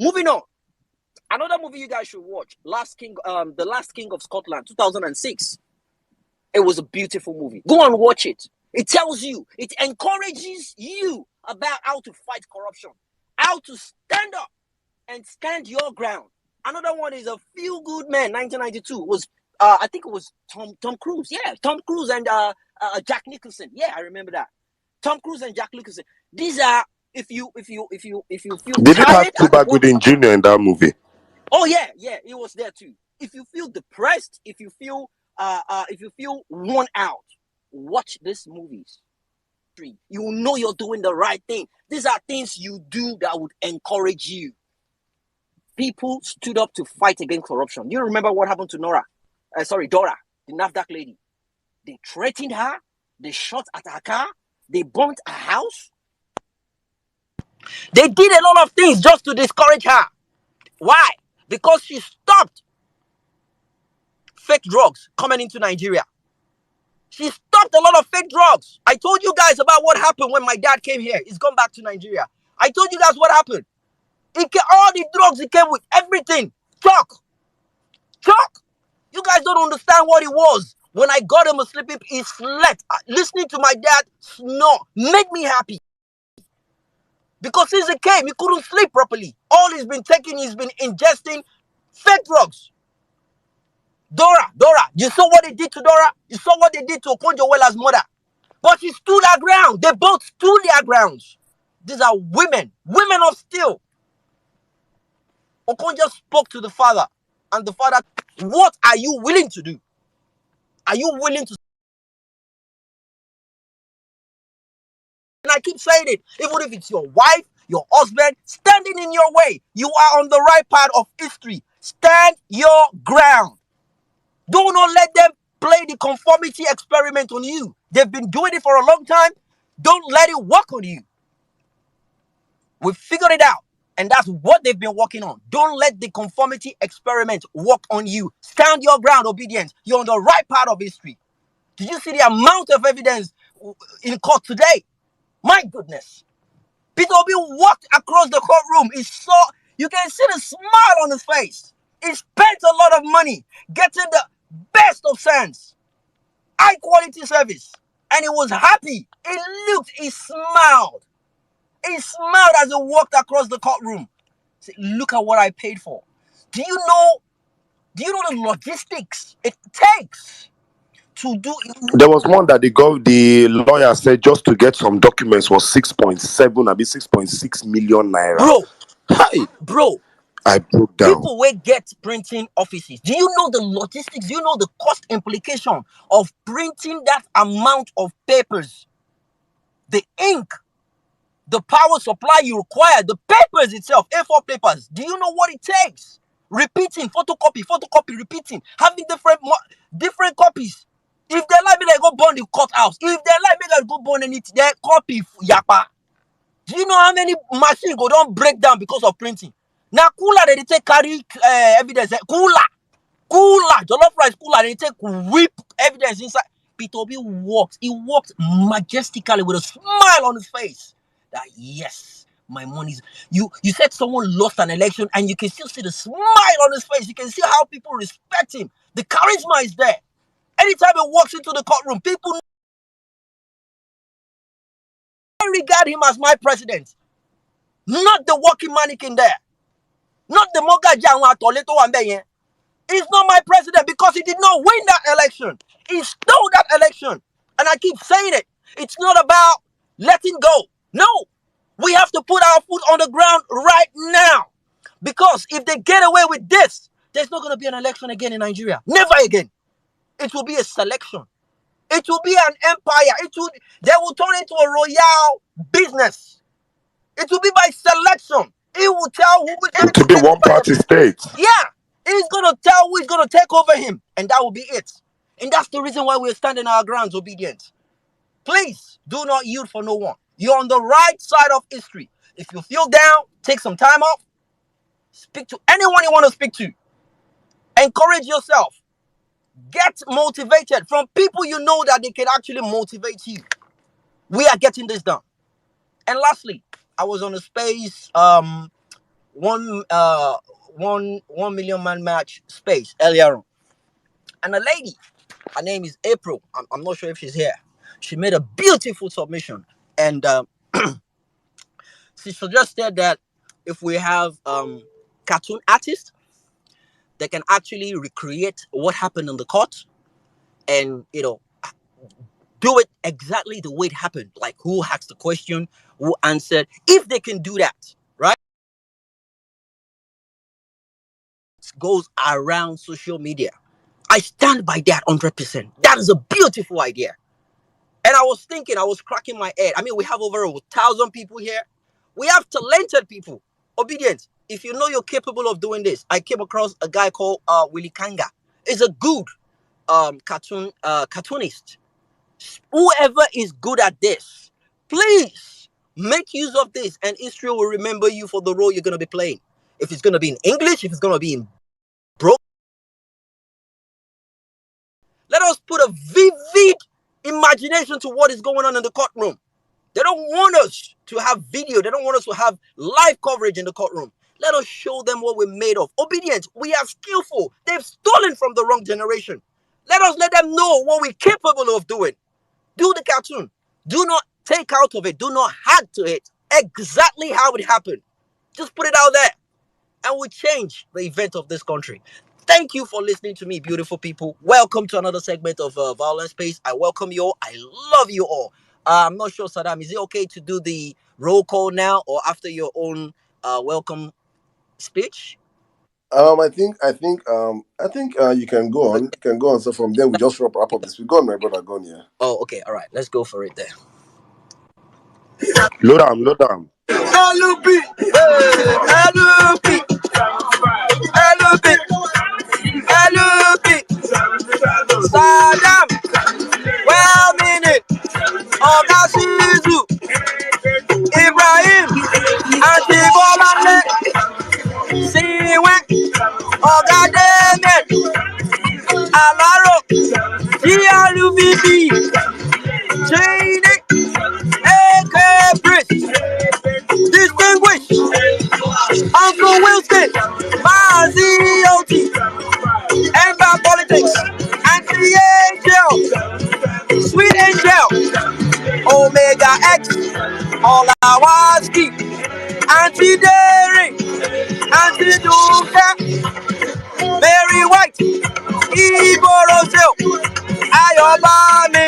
Moving on. Another movie you guys should watch, The Last King of Scotland, 2006. It was a beautiful movie. Go and watch it. It tells you, it encourages you about how to fight corruption, how to stand up and stand your ground. Another one is A Feel Good Man, 1992. Was I think it was Tom Cruise. Yeah, Tom Cruise and Jack Nicholson. Yeah, I remember that. Tom Cruise and Jack Nicholson. These are if you feel Did it have tired at Cuba work. Gooding Jr. in that movie? Oh yeah, it was there too. If you feel depressed, if you feel worn out, watch these movies. You know you're doing the right thing. These are things you do that would encourage you. People stood up to fight against corruption. You remember what happened to Dora, the NAFDAC lady. They threatened her. They shot at her car. They burnt her house. They did a lot of things just to discourage her. Why? Because she stopped fake drugs coming into Nigeria. She stopped a lot of fake drugs. I told you guys about what happened when my dad came here. He's gone back to Nigeria. I told you guys what happened. All the drugs he came with, everything. Chalk. You guys don't understand what it was. When I got him a sleeping, he slept. Listening to my dad snore made me happy. Because since he came, he couldn't sleep properly. All he's been taking, he's been ingesting fake drugs. Dora, you saw what they did to Dora? You saw what they did to Okonjo-Iweala's mother? But she stood her ground. They both stood their grounds. These are women of steel. Okonjo spoke to the father, and the father, what are you willing to do? Are you willing to? And I keep saying it, even if it's your wife, your husband, standing in your way, you are on the right part of history. Stand your ground. Do not let them play the conformity experiment on you. They've been doing it for a long time. Don't let it work on you. We've figured it out. And that's what they've been working on. Don't let the conformity experiment work on you. Stand your ground, obedience. You're on the right part of history. Did you see the amount of evidence in court today? My goodness. Peter Obi walked across the courtroom. You can see the smile on his face. He spent a lot of money getting the best of sense, high quality service, and he was happy. He smiled. He smiled as he walked across the courtroom. Say, look at what I paid for. Do you know the logistics it takes to do it? There was one that the lawyer said just to get some documents was 6.7, maybe 6.6 million naira. Bro. I broke down. People will get printing offices. Do you know the logistics? Do you know the cost implication of printing that amount of papers? The ink, the power supply you require, the papers itself, A4 papers. Do you know what it takes? Repeating, photocopy, repeating, having different copies. If they like me, they go burn the courthouse. If they like me, they go burn anything. They copy yapa. Do you know how many machines go don't break down because of printing? Now cooler they take carry evidence. Cooler, jollof rice cooler they take whip evidence inside. Peter Obi walked. He walked majestically with a smile on his face. That yes, my money's. You said someone lost an election, and you can still see the smile on his face. You can see how people respect him. The charisma is there. Anytime he walks into the courtroom, people regard him as my president, not the walking mannequin there. Not the Mogaja Toleto Wambeye. He's not my president because he did not win that election. He stole that election. And I keep saying it. It's not about letting go. No. We have to put our foot on the ground right now. Because if they get away with this, there's not going to be an election again in Nigeria. Never again. It will be a selection. It will be an empire. They will turn into a royal business. It will be by selection. He will tell who is going to be one party state. Yeah. He's going to tell who is going to take over him. And that will be it. And that's the reason why we're standing our grounds, obedient. Please do not yield for no one. You're on the right side of history. If you feel down, take some time off. Speak to anyone you want to speak to. Encourage yourself. Get motivated from people you know that they can actually motivate you. We are getting this done. And lastly, I was on a space one million man match space earlier on, and a lady, her name is April. I'm not sure if she's here. She made a beautiful submission, and she suggested that if we have cartoon artists, they can actually recreate what happened in the court, and do it exactly the way it happened. Like who asked the question, who answered. If they can do that, right? It goes around social media. I stand by that 100%. That is a beautiful idea. And I was thinking, I was cracking my head. I mean, we have over 1,000 people here. We have talented people. Obedient. If you know you're capable of doing this, I came across a guy called Willie Kanga. He's a good cartoonist. Whoever is good at this, please make use of this, and Israel will remember you for the role you're going to be playing. If it's going to be in English, if it's going to be in bro, let us put a vivid imagination to what is going on in the courtroom. They don't want us to have video. They don't want us to have live coverage in the courtroom. Let us show them what we're made of. Obedient. We are skillful. They've stolen from the wrong generation. Let them know what we're capable of doing. Do the cartoon. Do not take out of it. Do not add to it. Exactly how it happened. Just put it out there, and we'll change the event of this country. Thank you for listening to me, beautiful people. Welcome to another segment of Violence Space. I welcome you all. I love you all. I'm not sure, Saddam, is it okay to do the roll call now or after your own welcome speech? You can go on. You can go on. So from there, we just wrap up this. We go on, my brother. Go on, yeah. Oh, okay. All right. Let's go for it there. Load am, load am. LUP! LUP! LUP! LUP! Saddam! Well, minute! Oga Shizu! Ibrahim! Antibolale! Siwe! Oga Damien! Alaro! GRUVP! Cheney! AK Bridge! Distinguished! Uncle Wilson! Mazi Oti! Ember Politics! Anti-Angel! Sweet Angel! Omega X! Olawaski! Anti-Dairy! Anti-Duka! Mary White! Ibo Rosel! Ayobami!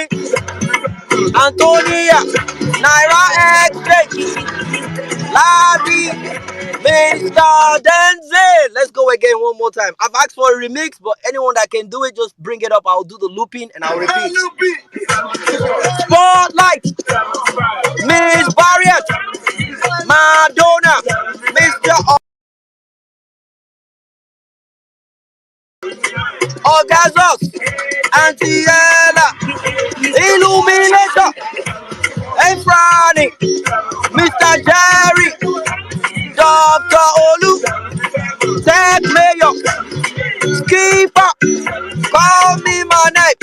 Antonia! Naira X-Ray! Larry! Mr. Denzel! Let's go again one more time. I've asked for a remix, but anyone that can do it, just bring it up. I'll do the looping and I'll repeat. Spotlight! Miss Barriott! Madonna! Mr. Orgazos! Antiela! Illuminator! Efrani! Mr. Jerry! Dr. Olu! Tech Mayor! Skipper! Call me my name!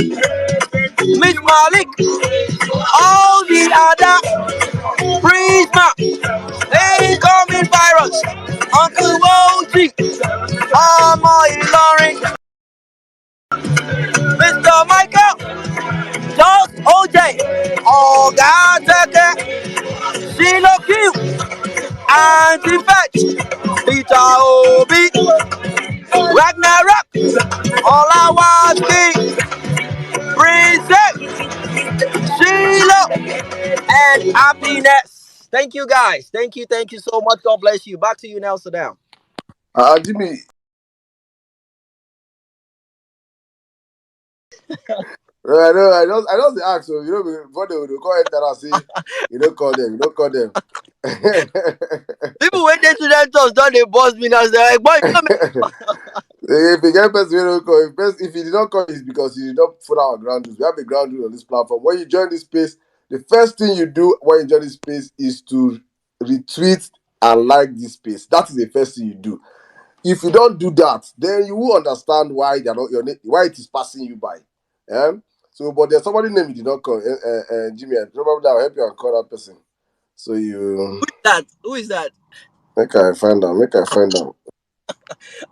Miss Malik! All the other Prisma! Incoming virus! Uncle Wojie! Ọmọ Ìlọrin! Mr. Michael! Just OJ! Ọ̀gá Tẹ́kẹ́! Shilo Q! Anti-Fetch! Peter Obi! Ragnarok! Olawaski! Princess! Shilo! And Happiness! Thank you guys. Thank you so much. God bless you. Back to you now, Saddam. Jimmy. I just ask. So before they call it, I say, you don't call them. People wait there to that talk, don't they boss me now? They're like, boy, come if you get person, don't call. If you did not call, it's because you did not follow our ground rules. We have a ground rule on this platform. When you join this space, the first thing you do when you join this space is to retweet and like this space. That is the first thing you do. If you don't do that, then you will understand why they're not why it is passing you by. So, but there's somebody name you did not call, Jimmy. Probably I'll help you and call that person. So you. Who is that? Make I find out. Make I find out.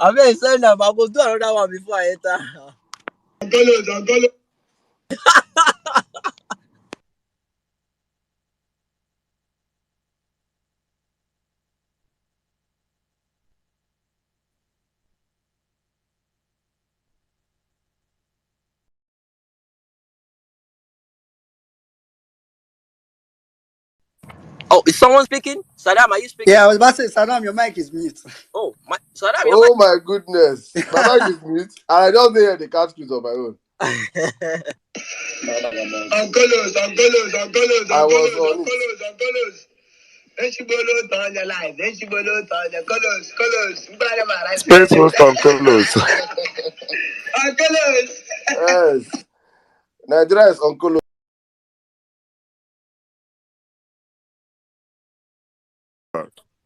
I mean, send them. I go do another one before I enter. Oh, is someone speaking? Saddam, are you speaking? Yeah, I was about to say, Saddam, your mic is mute. Oh, Saddam, your Oh my goodness. My mic is mute. And I just hear the cat squeeze on my own. mic. I was on it. Space host on Colos. Yes. Nigeria is Uncle.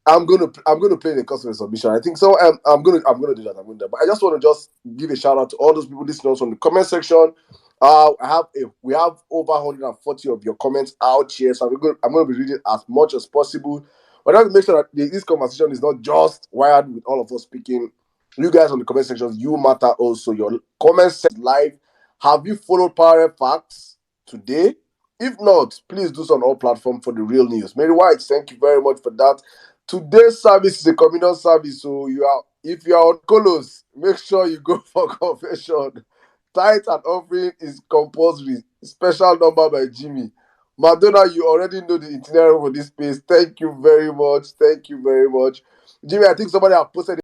I'm gonna play the customer submission. I think so. I'm gonna do that. But I just want to just give a shout out to all those people listening from the comment section. We have over 140 of your comments out here, so I'm gonna be reading as much as possible. But I want to make sure that this conversation is not just wired with all of us speaking. You guys on the comment sections, you matter also. Your comment section live. Have you followed Power Facts today? If not, please do so on all platforms for the real news. Mary White, thank you very much for that. Today's service is a communal service, so if you are on Colos, make sure you go for confession. Tithe and offering is compulsory. Special number by Jimmy. Madonna, you already know the itinerary for this space. Thank you very much. Thank you very much. Jimmy, I think somebody have posted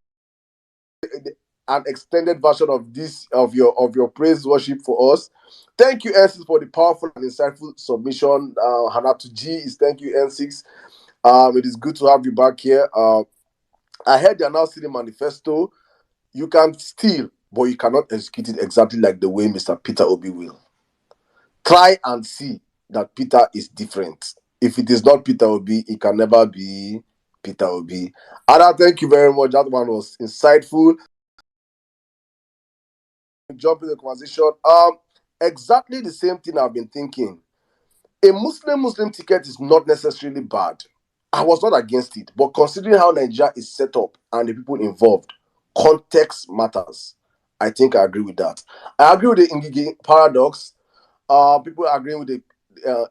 an extended version of this of your praise worship for us. Thank you, N6, for the powerful and insightful submission. Hanatu G is thank you, N6. It is good to have you back here. I heard you're now seeing the manifesto. You can steal, but you cannot execute it exactly like the way Mr. Peter Obi will. Try and see that Peter is different. If it is not Peter Obi, it can never be Peter Obi. Ada, thank you very much. That one was insightful. Jump in the conversation. Exactly the same thing I've been thinking. A Muslim ticket is not necessarily bad. I was not against it, but considering how Nigeria is set up and the people involved, context matters. I think I agree with that. I agree with the Ngige paradox. People are agreeing with the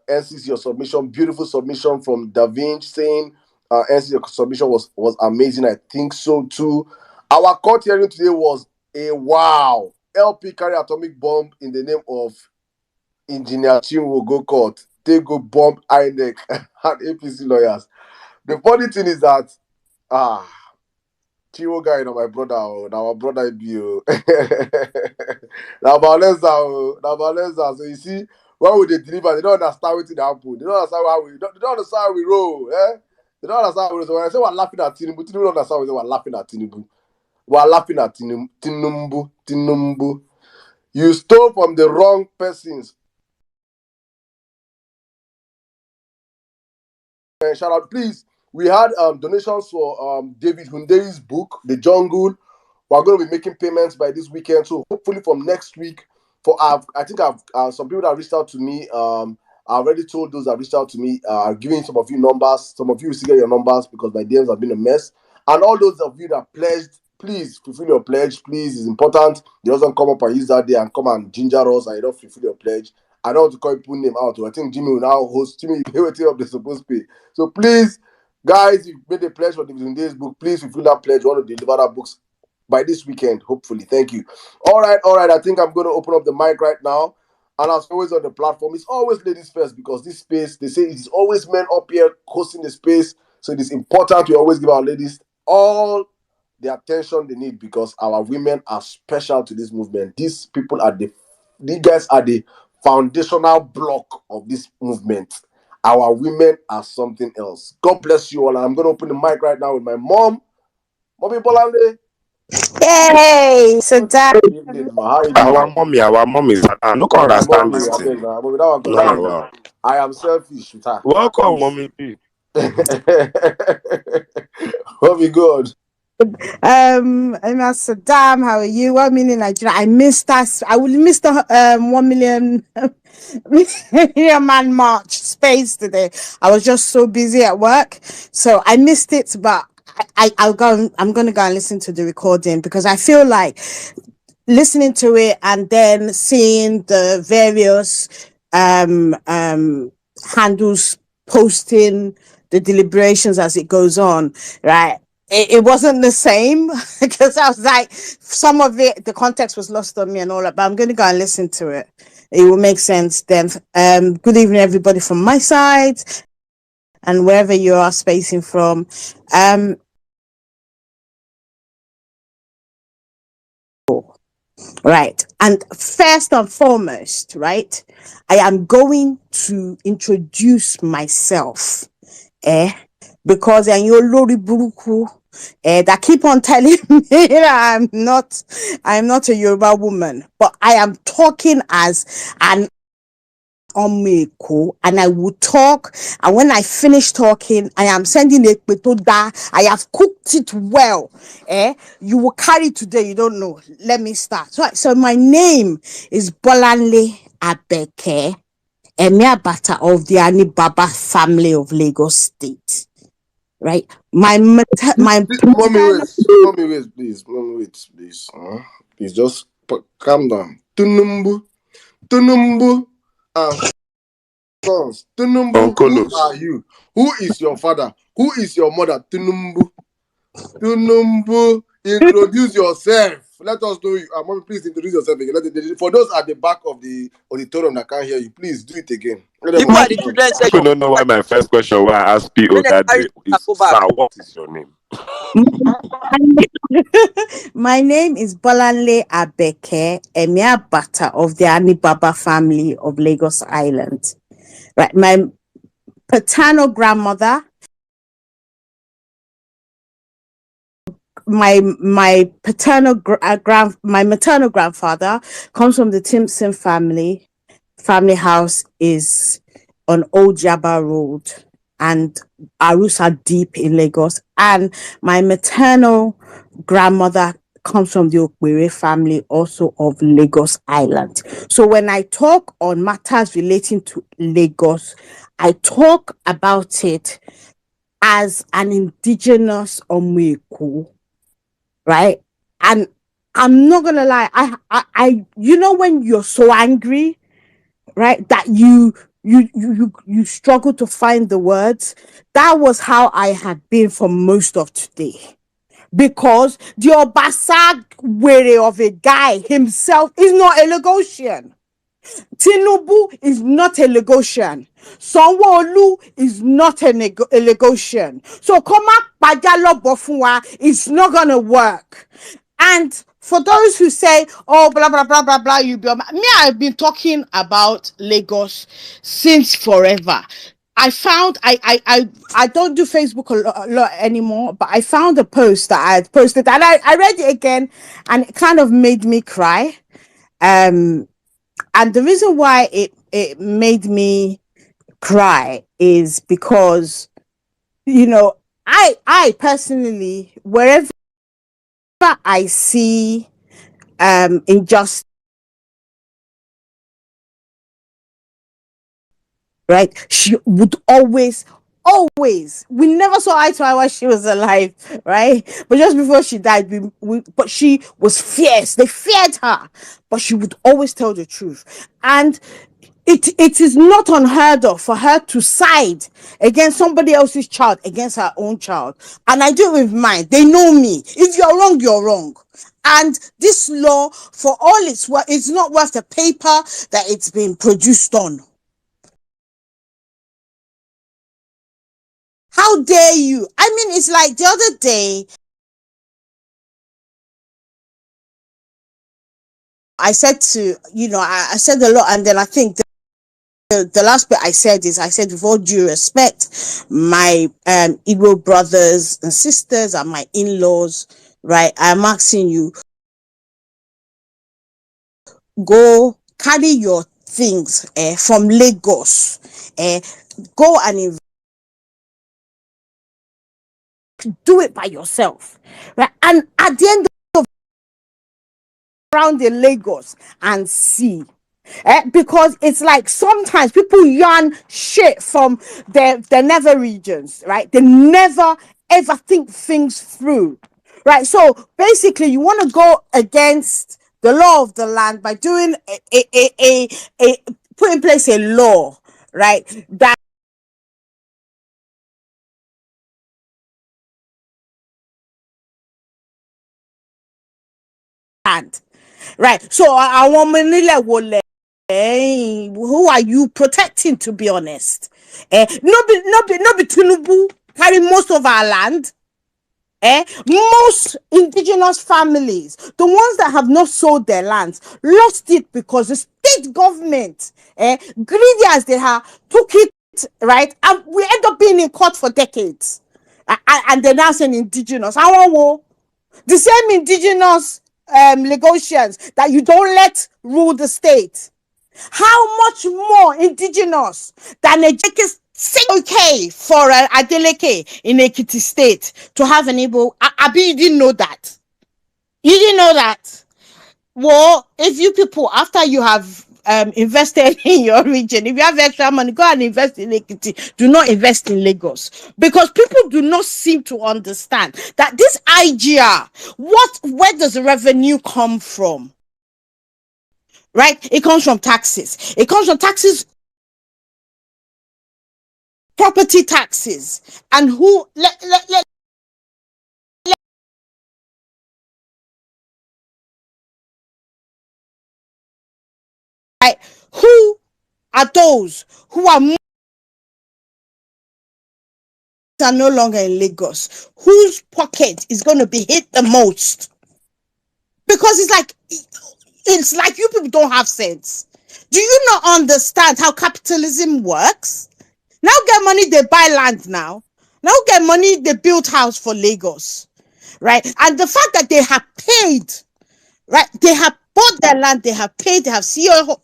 NCC your submission. Beautiful submission from Da Vinci saying NCC your submission was amazing. I think so too. Our court hearing today was a wow. LP carry atomic bomb in the name of Engineer Chinwo go court. They go bomb INEC and APC lawyers. The funny thing is that Chiwo guy, my brother, our brother be now Vawulence. So you see, when we they deliver, they don't understand what it happen. They don't understand how we they don't understand how we roll. They don't understand how we roll. So when I say we're laughing at Tinubu, Tinubu don't understand what we're laughing at Tinubu. We're laughing at Tinubu. You stole from the wrong persons. Shout out, please. We had donations for David Hunde's book, The Jungle. We're going to be making payments by this weekend, so hopefully from next week. I think I've some people that reached out to me. I already told those that reached out to me. I've given some of you numbers. Some of you will still get your numbers because my DMs have been a mess. And all those of you that pledged, please fulfill your pledge. Please, it's important. They doesn't come up and use that day and come and ginger us and you don't fulfill your pledge. I don't want to call people name out. I think Jimmy will now host. Jimmy, you pay what they're supposed to pay. So please, guys, you made a pledge for David Hunde's book. Please fulfill that pledge. We want to deliver that books by this weekend, hopefully. Thank you. All right. I think I'm going to open up the mic right now. And as always on the platform, it's always ladies first because this space, they say it is always men up here hosting the space. So it is important we always give our ladies all the attention they need because our women are special to this movement. These guys are the foundational block of this movement. Our women are something else. God bless you all. And I'm going to open the mic right now with my mom. Mommy Bolande. Yay! So that Good evening, ma. How are you doing? Our mommy is I don't Oh, my understand mommy. this I thing. beg now. Mommy, that one No, concern me. wow. I am selfish with her. Welcome, Please. mommy B. Mommy, God. I'm Saddam. How are you? 1 million Nigeria. I missed us. I will miss the 1 million million man march space today. I was just so busy at work, so I missed it. But I'm gonna go and listen to the recording because I feel like listening to it and then seeing the various handles posting the deliberations as it goes on, right? It wasn't the same because I was like, some of it, the context was lost on me and all that, but I'm going to go and listen to it. It will make sense then. Good evening, everybody from my side and wherever you are spacing from. Right. And first and foremost, right, I am going to introduce myself. Because Lori Buruku that keep on telling me that I'm not a Yoruba woman, but I am talking as an Omeko, and I will talk, and when I finish talking, I am sending it that I have cooked it well. You will carry today, you don't know. Let me start. So my name is Bolanle Abeke Emiabata of the Ani Baba family of Lagos State. Right? Mommy, wait, please. Mommy, wait, please. Please just calm down. Tunumbu. Sons. Tunumbu, who are you? Who is your father? Who is your mother? Tunumbu, introduce yourself. Let us know you. Mommy, please introduce yourself again. For those at the back of the auditorium that can't hear you, please do it again. People at the children section. I don't know why my first question when I asked PO that day is, sir, what is your name? My name is Bolanle Abeke Emiabata of the Ani Baba family of Lagos Island. Right, my paternal grandmother, my maternal grandfather comes from the Timpson family. Family house is on Old Jabba Road and Arusa Deep in Lagos. And my maternal grandmother comes from the Okwere family, also of Lagos Island. So when I talk on matters relating to Lagos, I talk about it as an indigenous Omeko, right? And I'm not gonna lie, I you know when you're so angry, right, that you struggle to find the words. That was how I had been for most of today. Because the Obasag were of a guy himself is not a Lagosian. Tinubu is not a Lagosian. Sanwo-Olu is not a Lagosian. So Koma Bajalo Bofua is not gonna work. And for those who say, oh, blah, blah, blah, blah, blah, I've been talking about Lagos since forever. I found, I don't do Facebook a lot anymore, but I found a post that I had posted and I read it again and it kind of made me cry. And the reason why it made me cry is because, I personally, wherever I see injustice, right, she would always, we never saw eye to eye while she was alive, right? But just before she died, but she was fierce. They feared her, but she would always tell the truth. And it is not unheard of for her to side against somebody else's child, against her own child. And I do it with mine. They know me. If you're wrong, you're wrong. And this law, for all it's worth, it's not worth the paper that it's been produced on. How dare you? I mean, it's like the other day, I said I said a lot, and then I think the last bit I said with all due respect, my Igbo brothers and sisters and my in-laws, right? I'm asking you, go carry your things from Lagos, go and do it by yourself, right? And at the end of around in Lagos and see. Because it's like sometimes people yarn shit from the nether regions, right? They never ever think things through, right? So basically, you want to go against the law of the land by doing a put in place a law, right? That land, right? So I want who are you protecting, to be honest? No be Tinubu carry most of our land. Most indigenous families, the ones that have not sold their lands, lost it because the state government, greedy as they are, took it, right? And we end up being in court for decades. And they're now saying indigenous. The same indigenous Lagosians that you don't let rule the state. How much more indigenous than a say okay for Adeleke in Ekiti State to have an Igbo? Abi, you didn't know that. You didn't know that. Well, if you people, after you have invested in your region, if you have extra money, go and invest in Ekiti. Do not invest in Lagos, because people do not seem to understand that this IGR, where does the revenue come from? Right? It comes from taxes. It comes from taxes, property taxes, and who right? Who are those who are no longer in Lagos? Whose pocket is going to be hit the most? Because it's like you people don't have sense. Do you not understand how capitalism works? Now get money, they buy land now. Now get money, they build house for Lagos, right? And the fact that they have paid, right? They have bought their land, they have paid, they have CEO,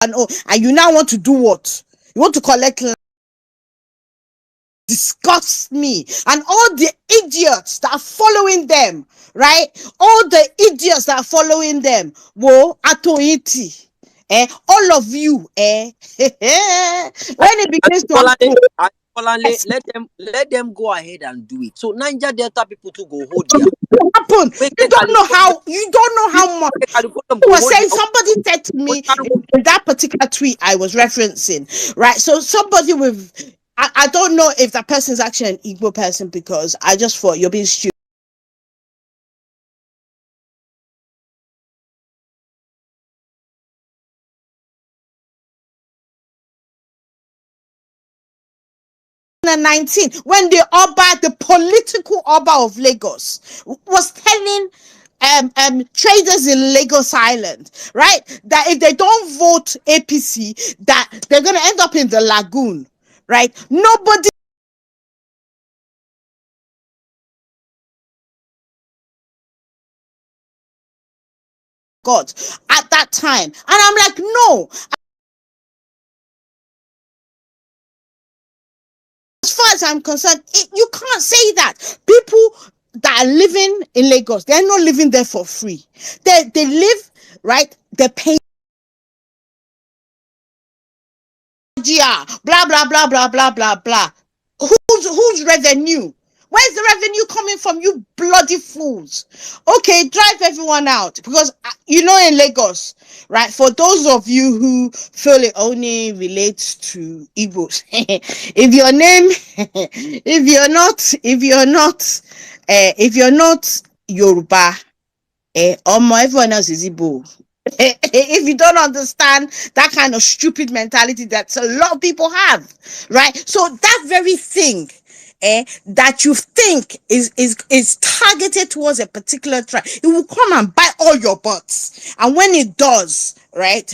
and you now want to do what? You want to collect land? Disgusts me. And all the idiots that are following them, right? All the idiots that are following them, wo atoiti. All of you, when it begins to Bolanle, let them go ahead and do it. So Niger Delta people to go hold their happen, you don't know how much. Was saying, somebody said to me in that particular tweet I was referencing, right? So somebody with, I don't know if that person is actually an Igbo person, because I just thought you're being stupid. 19, when the political Oba of Lagos was telling traders in Lagos Island, right, that if they don't vote APC, that they're going to end up in the lagoon, right? Nobody got at that time. And I'm like, no. As far as I'm concerned, you can't say that. People that are living in Lagos, they're not living there for free. They live, right? They pay blah blah blah blah blah blah blah. Whose revenue? Where's the revenue coming from, you bloody fools? Okay, drive everyone out, because in Lagos, right? For those of you who feel it only relates to Igbos, if your name, if you're not Yoruba, everyone else is Igbo. If you don't understand that kind of stupid mentality that a lot of people have, right? So that very thing that you think is targeted towards a particular tribe, it will come and bite all your butts. And when it does, right,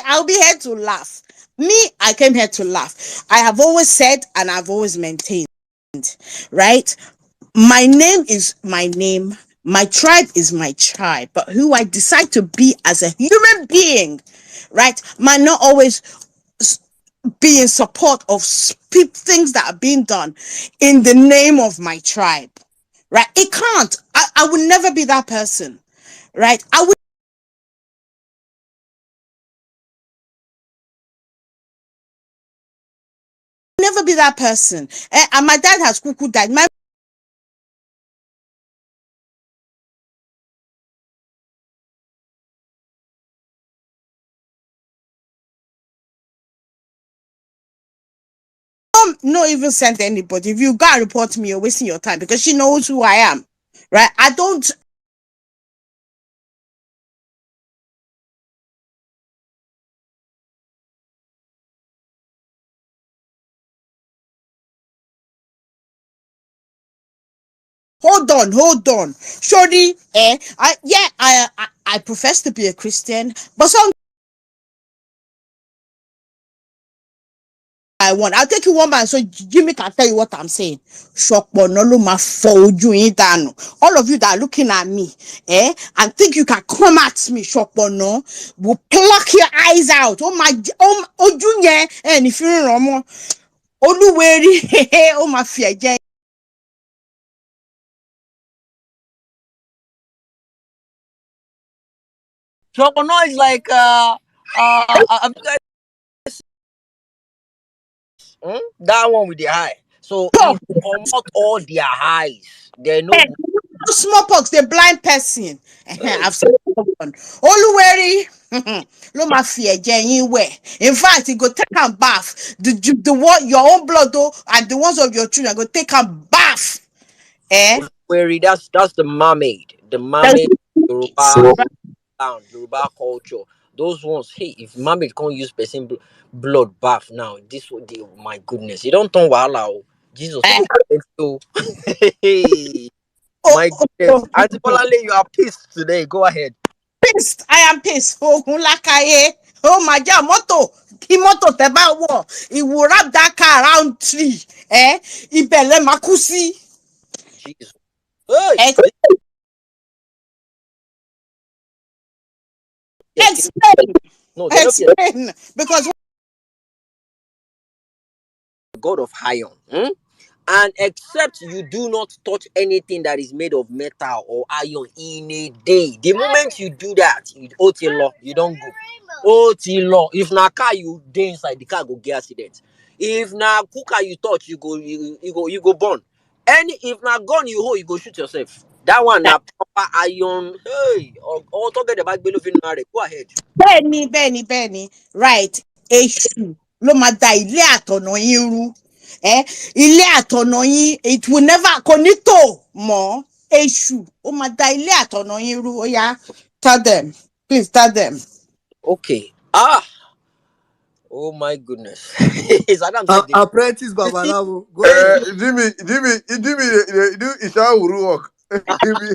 I'll be here to laugh. I came here to laugh. I have always said, and I've always maintained, right? My name is my name. My tribe is my tribe. But who I decide to be as a human being, right, might not always be in support of things that are being done in the name of my tribe, right? It can't. I would never be that person, right? I would never be that that person. And my dad has cuckoo died. My mom not even sent anybody. If you gotta report me, you're wasting your time because she knows who I am. Right? I don't hold on. Shorty, I profess to be a Christian, but some I want. I'll take you one by so Jimmy can tell you what I'm saying. All of you that are looking at me, and think you can come at me, no, will pluck your eyes out. Oh Junior, and if you're wrong, oh my fear, Shokono is like have you guys that one with the eye. So if you come out all their eyes, they know. smallpox, the blind person. Hey, I've seen one. Oluweri, no ma fear Jenny where. In fact, you go take a bath. The one your own blood though, and the ones of your children go take a bath. Wary, that's the mermaid. The That's mermaid Yoruba sound, Yoruba culture. Those ones, hey, if mermaid can't use person blood bath now, this would be my goodness. You don't turn wahala. Oh. Jesus, eh, people so hey, oh, my oh, goodness. oh, Auntie Bolale, you are pissed today. Go ahead. pissed. I am pissed. Oh, Lakaye. Oh my God, moto. Moto teba wo. He will wrap that car around tree. Ibele makusi. Jesus. Hey, Eh, yes, explain. no, they're not Explain. Because God of iron. And except you do not touch anything that is made of metal or iron in a day, the moment you do that, you law, you don't go. Law. If na car you dey inside, the car go get accident. If na cooker you touch, you go burn. Any if na gun you hold, you go shoot yourself. That one na proper iron. Hey, or talk about below marry. Go ahead. Benny, right? Èṣù ló máa da ilé àtọ̀nà yín rú. Ilé àtọ̀nà yín, it will never kò ní tò mọ́. Èṣù ó máa da ilé àtọ̀nà yín rú. Ó yá, tell them, please tell them. Okay. Oh my goodness. Saddam said the Apprentice you see, Babalawo. Go ahead. Jimmy, you do Isha work. Jimmy,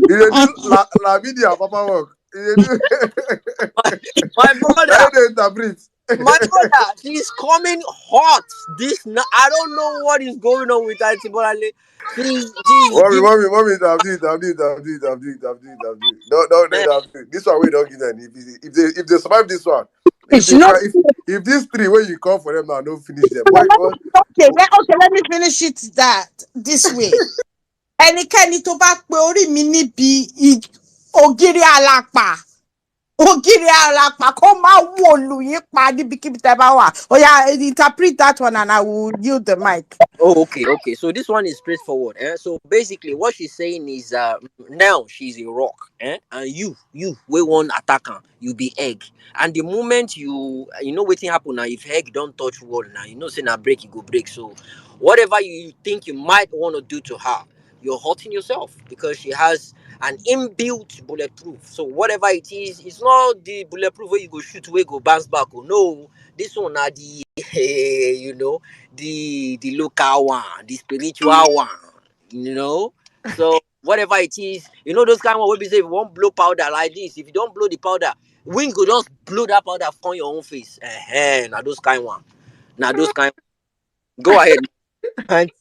you do la media papa work. You do my brother. that they interpret. My brother, she's coming hot. I don't know what is going on with Auntie Bolale. She's giving Mommy, I'm doing. No, man. this one we don't give them. If they survive this one, if It's they not try, if these three when you come for them now, don't finish them. okay. Let me finish it this way. Ẹnikẹ́ni tó bá pe orí mi níbi ògiri àlàpà. Ògiri àlàpà kó má wò lù yín pa níbikíbi tẹ́ bá wà. Oh yeah, interpret that one and I will yield the mic. Oh, okay. So this one is straightforward. So basically, what she's saying is, now she's a rock, and we want attacker, you be egg. And the moment you know waiting happen now, if egg don't touch wall now, you know say na break, you go break. So whatever you think you might want to do to her, you're hurting yourself because she has an inbuilt bulletproof. So whatever it is, it's not the bulletproof where you go shoot, where go bounce back. Oh no, this one are the you know the local one, the spiritual one, you know. So whatever it is, you know those kind of what we say. If you won't blow powder like this, if you don't blow the powder, wind go just blow that powder on your own face. Now those kind one. Now those kind. Go ahead. And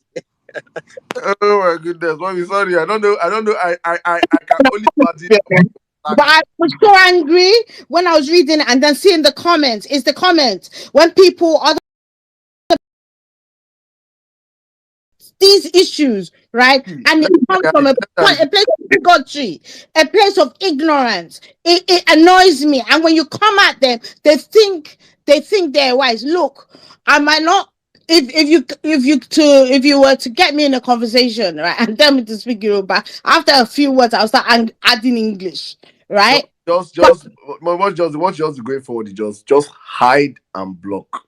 Oh my goodness, mommy, sorry, I don't know. I can only imagine. But I was so angry when I was reading it and then seeing the comments. It's the comments when people are these issues, right? And it comes from a place of bigotry, a place of ignorance. It annoys me. And when you come at them, they think they think they're wise. Look, I might not. If you were to get me in a conversation, right, and tell me to speak Yoruba, after a few words, I'll start adding English, right? Once just going forward, just hide and block.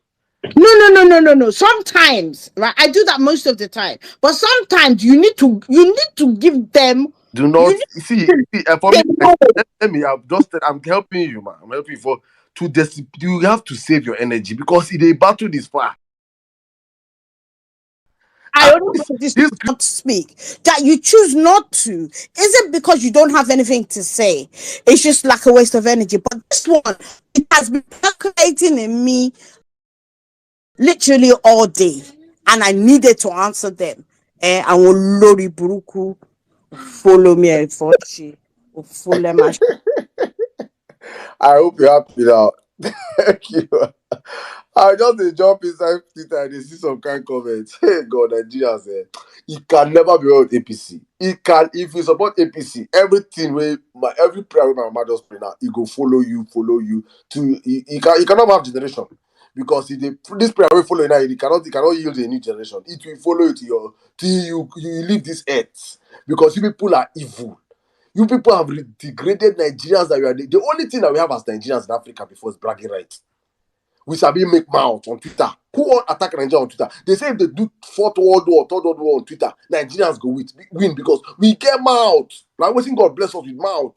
No. Sometimes, right, I do that most of the time, but sometimes you need to give them. Do not see for me. Let me. I'm helping you, man. I'm helping you you have to save your energy because if they battle this far. I only want this not to speak. That you choose not to isn't because you don't have anything to say. It's just like a waste of energy. But this one, it has been percolating in me literally all day, and I needed to answer them. And will Lori Buruku follow me and follow my. I hope you're happy now. Thank you. I just jump inside Twitter and they see some kind comments. Hey God, Nigerians, it can never be well with APC. It can, if you support APC, everything every prayer my mama just pray now, it go follow you. To you cannot have generation because if this prayer will follow you now, it cannot yield a new generation. It will follow you till you leave this earth because you people are evil. You people have degraded Nigerians that you are the only thing that we have as Nigerians in Africa before is bragging rights. We sabi make mouth on Twitter. Who won't attack Nigeria on Twitter? They say if they do fourth world war, third world war on Twitter, Nigerians go win because we get mouth. Like we think God bless us with mouth.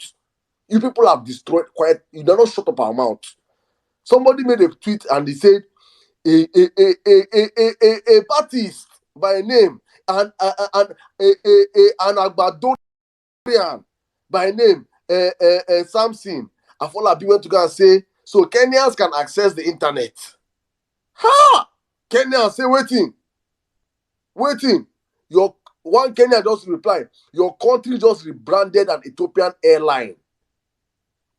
You people have destroyed quiet. You do not shut up our mouth. Somebody made a tweet and they said a partyist by name and an Agbadorian by name Samson Afolabi went to go and say, so Kenyans can access the internet. Ha! Kenyans say, waiting. Your one Kenya just replied, your country just rebranded an Ethiopian airline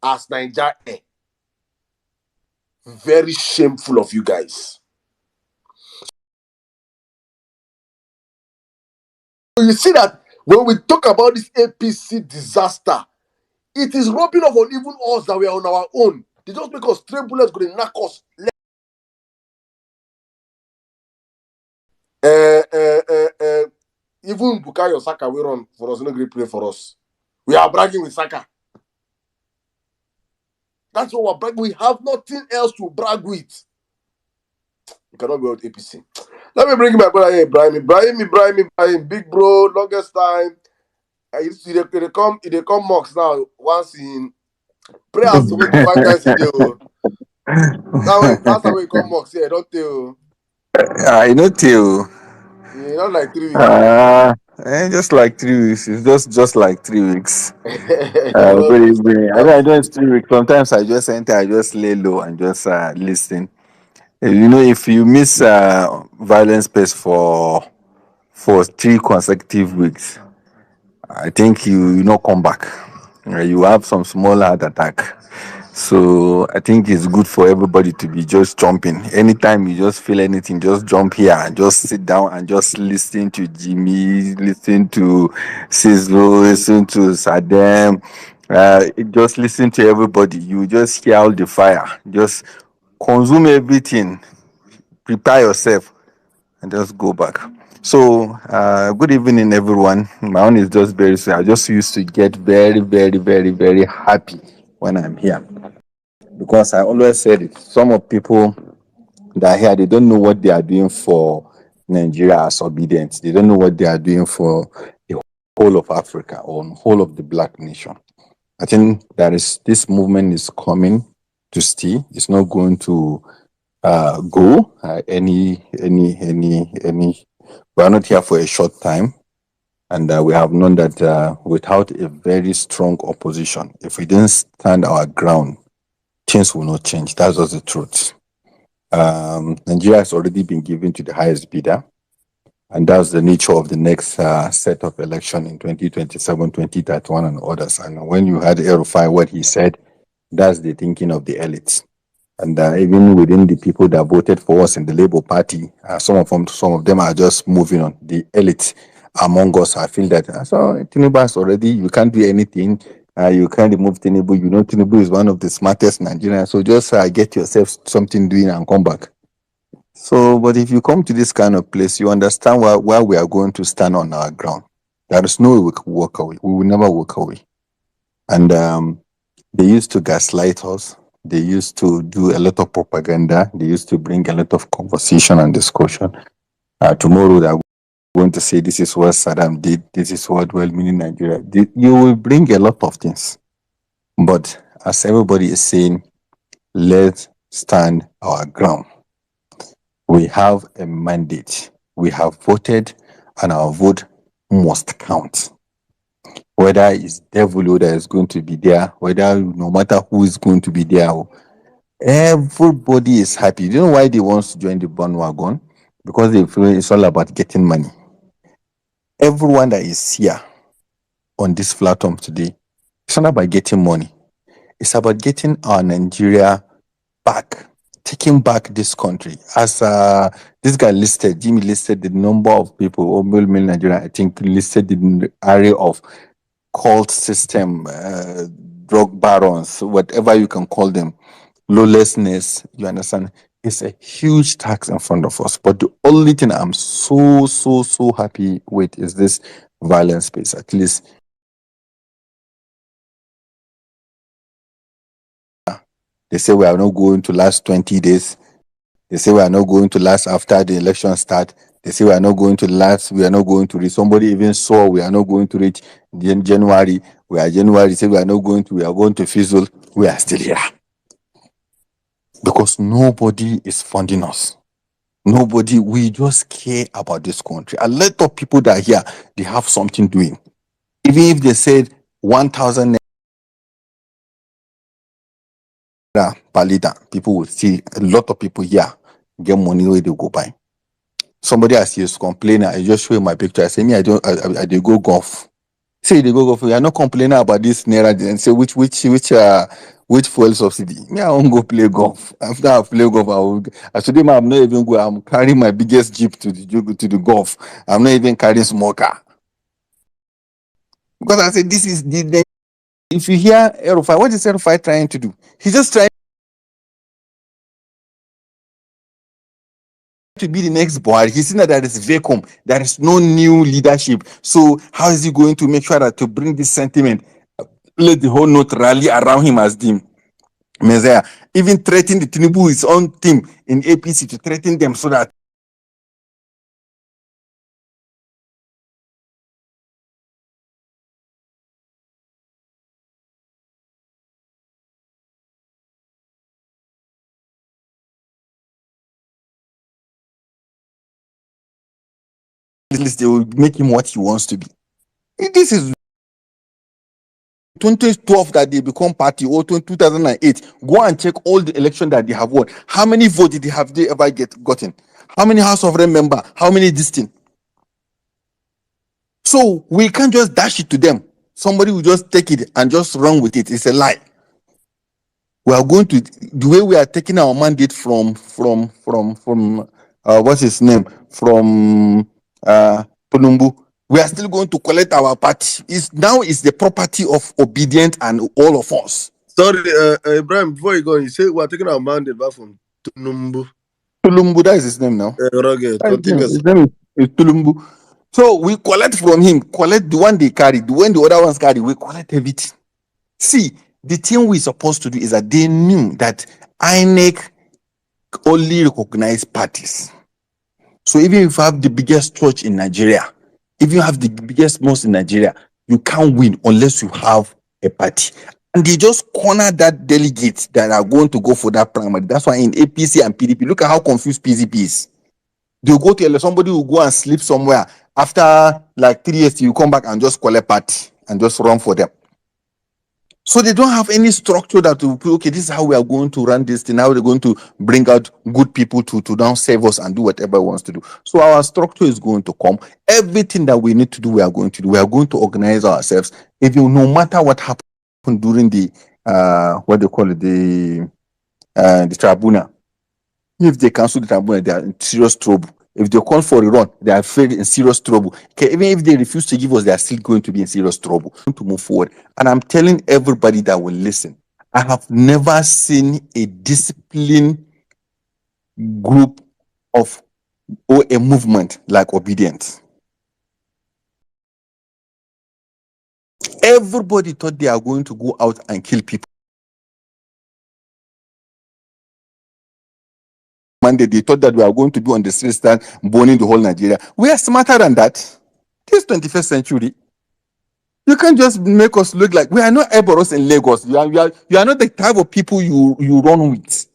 as Niger Air. Very shameful of you guys. So you see that when we talk about this APC disaster, it is rubbing off on even us that we are on our own. They just make us stray bullets going to knock us. Even Bukayo Saka will run for us, no great play for us. We are bragging with Saka. That's what we're bragging. We have nothing else to brag with. You cannot go with APC. Let me bring my brother here, Ibrahim, big bro, longest time. They come mocks now once in prayers to make the one guys video. Now last time we come mocks here, don't tell. I know tell. Yeah, not like 3 weeks. Just like 3 weeks. It's just like 3 weeks. Good Good evening. I don't 3 weeks. Sometimes I just enter, I just lay low and just listen. If you miss violence space for 3 consecutive weeks, I think you not come back. You have some small heart attack. So I think it's good for everybody to be just jumping. Anytime you just feel anything, just jump here and just sit down and just listen to Jimmy, listen to Sizzle, listen to Sadem. Just listen to everybody. You just hear all the fire. Just consume everything. Prepare yourself and just go back. So, good evening, everyone. My own is just very soon. I just used to get very, very, very, very happy when I'm here because I always said it. Some of people that are here, they don't know what they are doing for Nigeria as obedience. They don't know what they are doing for the whole of Africa or whole of the Black nation. I think this movement is coming to stay. It's not going to go any. We are not here for a short time, and we have known that without a very strong opposition, if we didn't stand our ground, things will not change. That's just the truth. Nigeria has already been given to the highest bidder, and that's the nature of the next set of election in 2027, 2031, and others. And when you heard Rufai, what he said, that's the thinking of the elites. And even within the people that voted for us in the Labour Party, some of them are just moving on. The elite among us, I feel that so Tinubu has already, you can't do anything. You can't remove Tinubu. You know Tinubu is one of the smartest Nigerians. So just get yourself something doing and come back. So, but if you come to this kind of place, you understand why we are going to stand on our ground. There is no way we can walk away. We will never walk away. And they used to gaslight us. They used to do a lot of propaganda. They used to bring a lot of conversation and discussion. Tomorrow they are going to say this is what Saddam did. This is what well-meaning Nigeria did. You will bring a lot of things. But as everybody is saying, let's stand our ground. We have a mandate. We have voted, and our vote must count. Whether it's devil that is going to be there, whether no matter who is going to be there, everybody is happy. You know why they want to join the bandwagon? Because they feel it's all about getting money. Everyone that is here on this platform today, it's not about getting money. It's about getting our Nigeria back, taking back this country. As this guy listed, Jimmy listed the number of people, or million Nigeria, I think listed the area of cult system, drug barons, whatever you can call them, lawlessness, you understand, it's a huge tax in front of us. But the only thing I'm so happy with is this violence space. At least they say we are not going to last 20 days. They say we are not going to last after the election start. They say we are not going to last. We are not going to reach. Somebody even saw we are not going to reach January. We are January. Say we are not going to. We are going to fizzle. We are still here because nobody is funding us. Nobody. We just care about this country. A lot of people that are here, they have something doing. Even if they said 1,000 naira per liter, people will see. A lot of people here get money where they go buy. Somebody has used complaining. I just show you my picture. I say, me, I they go golf. Say they go golf. We are not complaining about this naira and say which fuel subsidy. Me, I won't go play golf. After I play golf, I will. Today, I'm not even go. I'm carrying my biggest jeep to the golf. I'm not even carrying small car because I said this is the. If you hear Rufai, what is Rufai trying to do? He's just trying to be the next boy. He's seen that there is vacuum, there is no new leadership. So how is he going to make sure that to bring this sentiment, let the whole note rally around him as the Messiah, even threaten the Tinubu, his own team in APC, to threaten them so that at least they will make him what he wants to be. This is 2012 that they become party, or 2008. Go and check all the election that they have won. How many votes did they ever gotten? How many House of Rep member? How many distinct? So we can't just dash it to them. Somebody will just take it and just run with it. It's a lie. We are going to the way we are taking our mandate from what's his name, from Tulumbu. We are still going to collect our party. It's the property of Obedient and all of us. Sorry, Ibrahim, before you go, you say we are taking our mandate back from Tulumbu. Tulumbu, that is his name now. His name is Tulumbu. So we collect from him, collect the one they carry, the one the other ones carry, we collect everything. See, the thing we're supposed to do is that they knew that INEC only recognize parties. So even if you have the biggest church in Nigeria, if you have the biggest mosque in Nigeria, you can't win unless you have a party. And they just corner that delegates that are going to go for that primary. That's why in APC and PDP, look at how confused PDP is. They'll go to somebody will go and sleep somewhere. After like 3 years, you come back and just collect party and just run for them. So they don't have any structure that will put, okay, this is how we are going to run this thing. How they're going to bring out good people to now save us and do whatever we wants to do. So our structure is going to come. Everything that we need to do, we are going to do. We are going to organize ourselves. If you, no matter what happened during the what they call it, the tribunal, if they cancel the tribunal, they are in serious trouble. If they call for a run, they are in serious trouble. Okay, even if they refuse to give us, they are still going to be in serious trouble. To move forward. And I'm telling everybody that will listen, I have never seen a disciplined group of or a movement like Obedient. Everybody thought they are going to go out and kill people. Monday, they thought that we are going to be on the street stand burning the whole Nigeria. We are smarter than that. This 21st century. You can't just make us look like we are not Eboros in Lagos. You are not the type of people you run with.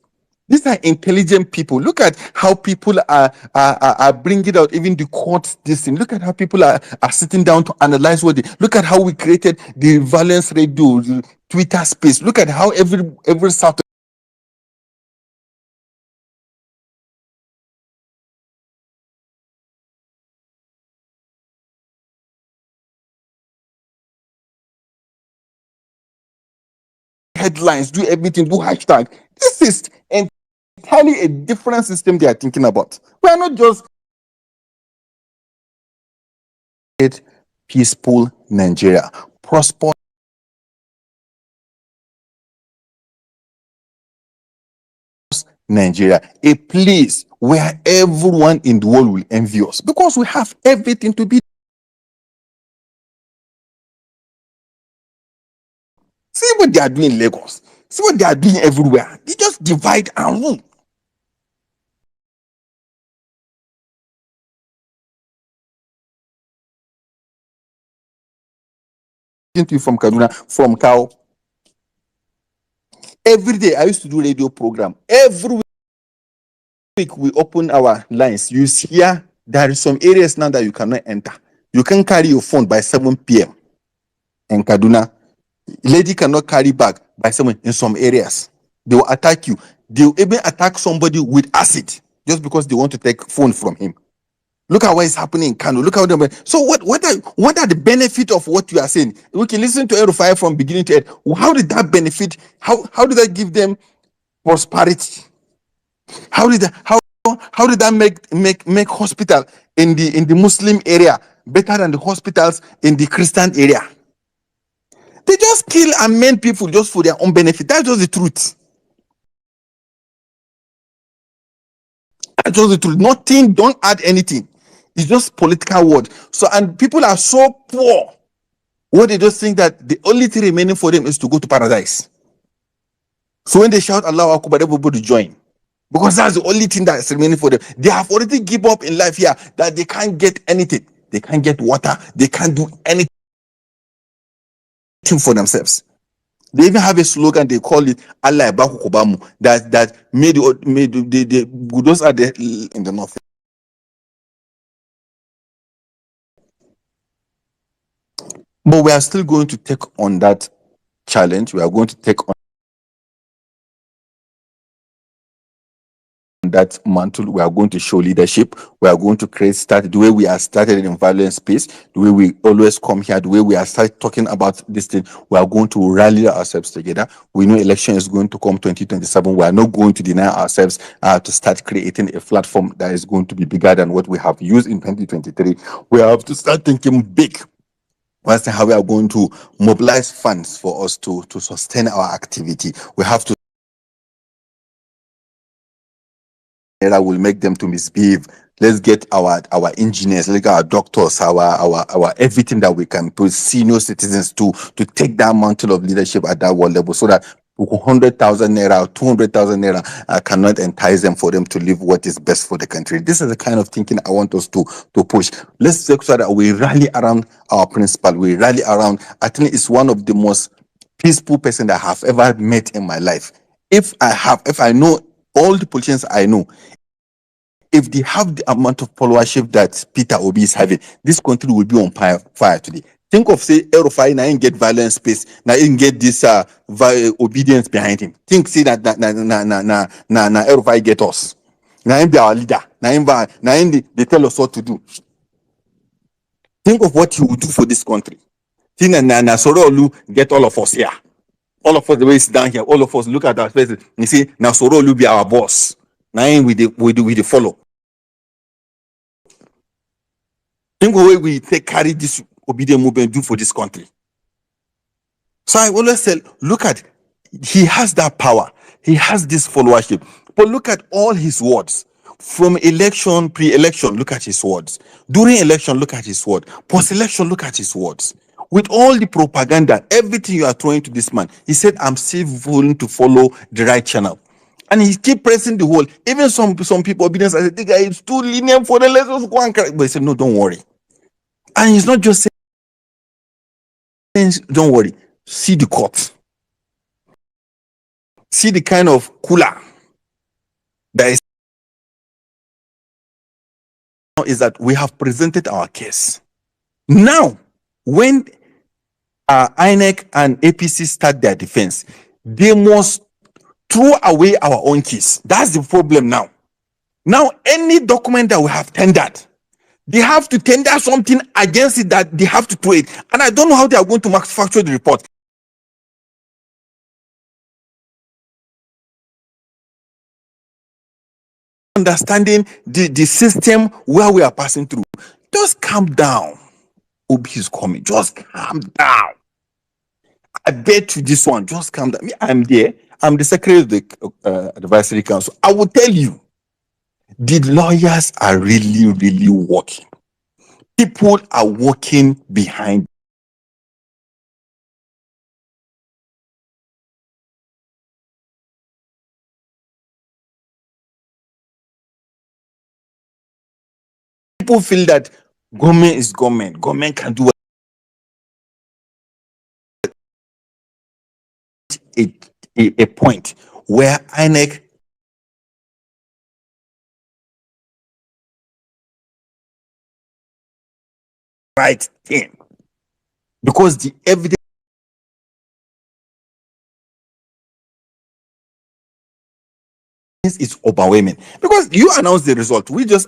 These are intelligent people. Look at how people are bringing out even the court this thing. Look at how people are sitting down to analyze what they look at how we created the Violence Radio, the Twitter space. Look at how every South headlines, do everything, do hashtag. This is entirely a different system they are thinking about. We are not just peaceful Nigeria, prosperous Nigeria, a place where everyone in the world will envy us because we have everything to be. See what they are doing in Lagos. See what they are doing everywhere. They just divide and rule. From Kaduna, from Cow. Every day I used to do radio program. Every week we open our lines. You hear there is some areas now that you cannot enter. You can carry your phone by 7 p.m. in Kaduna. Lady cannot carry bag by 7 in some areas. They will attack you. They will even attack somebody with acid just because they want to take phone from him. Look at what is happening in Kano. Look at what. So what are the benefit of what you are saying? We can listen to Rufai from beginning to end. How did that benefit? How did that give them prosperity? How did that make hospital in the Muslim area better than the hospitals in the Christian area? They just kill and maim people just for their own benefit. That's just the truth. That's just the truth. Nothing, don't add anything. It's just political word. So, and people are so poor. What they just think that the only thing remaining for them is to go to paradise. So when they shout Allahu Akbar, everybody join. Because that's the only thing that is remaining for them. They have already given up in life here that they can't get anything. They can't get water. They can't do anything for themselves. They even have a slogan. They call it Allah Baku Kobamu. That made the those are there in the north. But we are still going to take on that challenge. We are going to take on that mantle. We are going to show leadership. We are going to start the way we are started in violence space, the way we always come here, the way we are start talking about this thing. We are going to rally ourselves together. We know election is going to come 2027. We are not going to deny ourselves to start creating a platform that is going to be bigger than what we have used in 2023. We have to start thinking big. That's how we are going to mobilize funds for us to sustain our activity. We have to that will make them to misbehave. Let's get our engineers, like our doctors, our everything that we can put senior citizens to take that mantle of leadership at that world level so that 100,000 naira or 200,000 naira cannot entice them for them to live what is best for the country. This is the kind of thinking I want us to push. Let's make sure that we rally around our principal. We rally around. I think it's one of the most peaceful person that I have ever met in my life. If I know all the politicians I know, if they have the amount of followership that Peter Obi is having, this country will be on fire today. Think of say Rufai now get violence space, now he get this obedience behind him. Think say that Rufai get us. Now him be our leader. Now him they tell us what to do. Think of what he will do for this country. Think na Sorolu get all of us here. All of us the way it's down here, all of us look at our faces. You see, now Sorolu be our boss. Now we the follow. Think of what we take carry this obedient movement do for this country. So I always say, look at, he has that power, he has this followership, but look at all his words. From election, pre-election, look at his words. During election, look at his word. Post-election, look at his words. With all the propaganda, everything you are throwing to this man, he said, I'm still willing to follow the right channel. And he keep pressing the whole. Even some people, obedience, I said, the guy is too lenient for the lessons. Go and correct. But he said, no, don't worry. And he's not just saying, don't worry. See the court. See the kind of cooler that is that we have presented our case. Now, when INEC and APC start their defense, they must throw away our own case. That's the problem now. Now, any document that we have tendered, they have to tender something against it that they have to throw it. And I don't know how they are going to manufacture the report. Understanding the system where we are passing through. Just calm down. Obi is coming. Just calm down. I bet you this one. Just calm down. Me, I'm there. I'm the secretary of the advisory council. I will tell you, the lawyers are really, really working. People are working behind. People feel that government is government. Government can do a point where INEC right thing, because the evidence is overwhelming. Because you announce the result, we just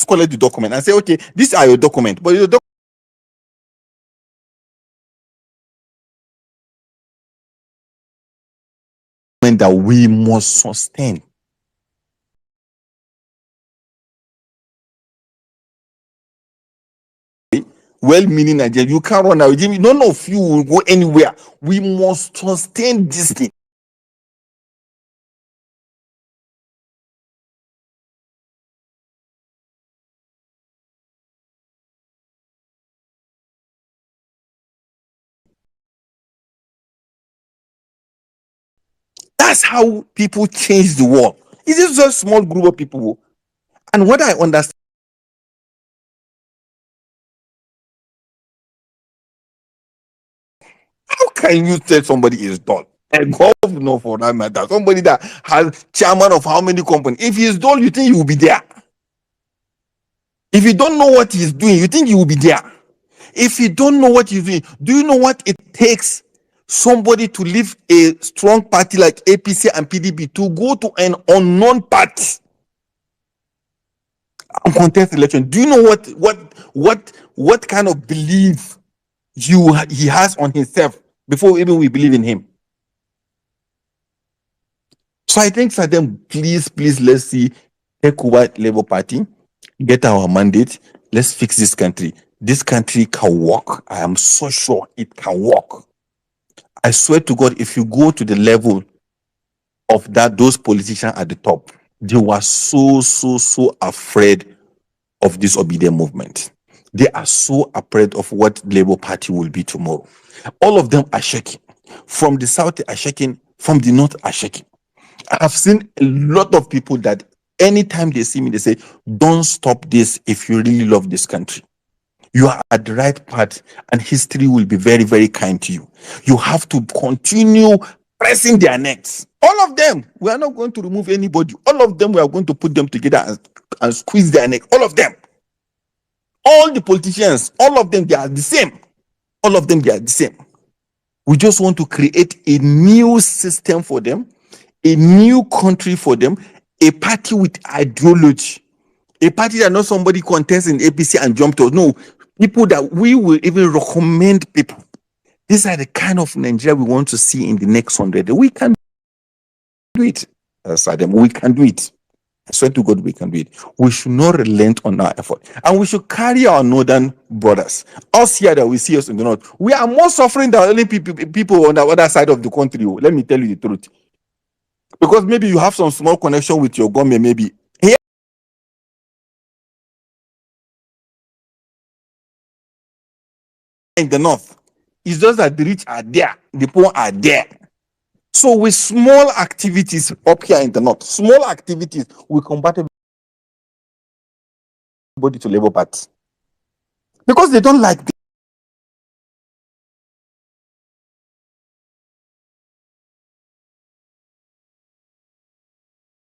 collect the document and say, okay, these are your document, but your document that we must sustain. Well-meaning Nigeria, you can't run away. None of you will go anywhere. We must sustain this thing. That's how people change the world. It is just a small group of people. And what I understand, how can you tell somebody is dull? A governor, for that matter, somebody that has chairman of how many companies. If he's dull, you think he will be there. If you don't know what he's doing, you think he will be there. If you don't know what he's doing, do you know what it takes somebody to leave a strong party like APC and PDP to go to an unknown party and contest election? Do you know what kind of belief he has on himself before even we believe in him? So I think, Sadem, please, let's see, take over Labour Party, get our mandate, let's fix this country. This country can work. I am so sure it can work. I swear to God, if you go to the level of those politicians at the top, they were so afraid of this obedient movement. They are so afraid of what Labour Party will be tomorrow. All of them are shaking. From the south, they are shaking. From the north, are shaking. I've seen a lot of people that anytime they see me, they say, don't stop this if you really love this country. You are at the right path, and history will be very, very kind to you. You have to continue pressing their necks. All of them. We are not going to remove anybody. All of them, we are going to put them together and squeeze their neck. All of them. All the politicians, all of them, they are the same. All of them, they are the same. We just want to create a new system for them, a new country for them, a party with ideology, a party that not somebody contests in APC and jump to. No, people that we will even recommend people. These are the kind of Nigeria we want to see in the next 100. We can do it, Sadem. We can do it. I swear to God, we can do it. We should not relent on our effort. And we should carry our northern brothers. Us here that we see us in the north, we are more suffering than any people on the other side of the country. Let me tell you the truth. Because maybe you have some small connection with your government, maybe. Here in the north, it's just that the rich are there, the poor are there. So with small activities up here in the north, small activities, we combat everybody to Labour Party. Because they don't like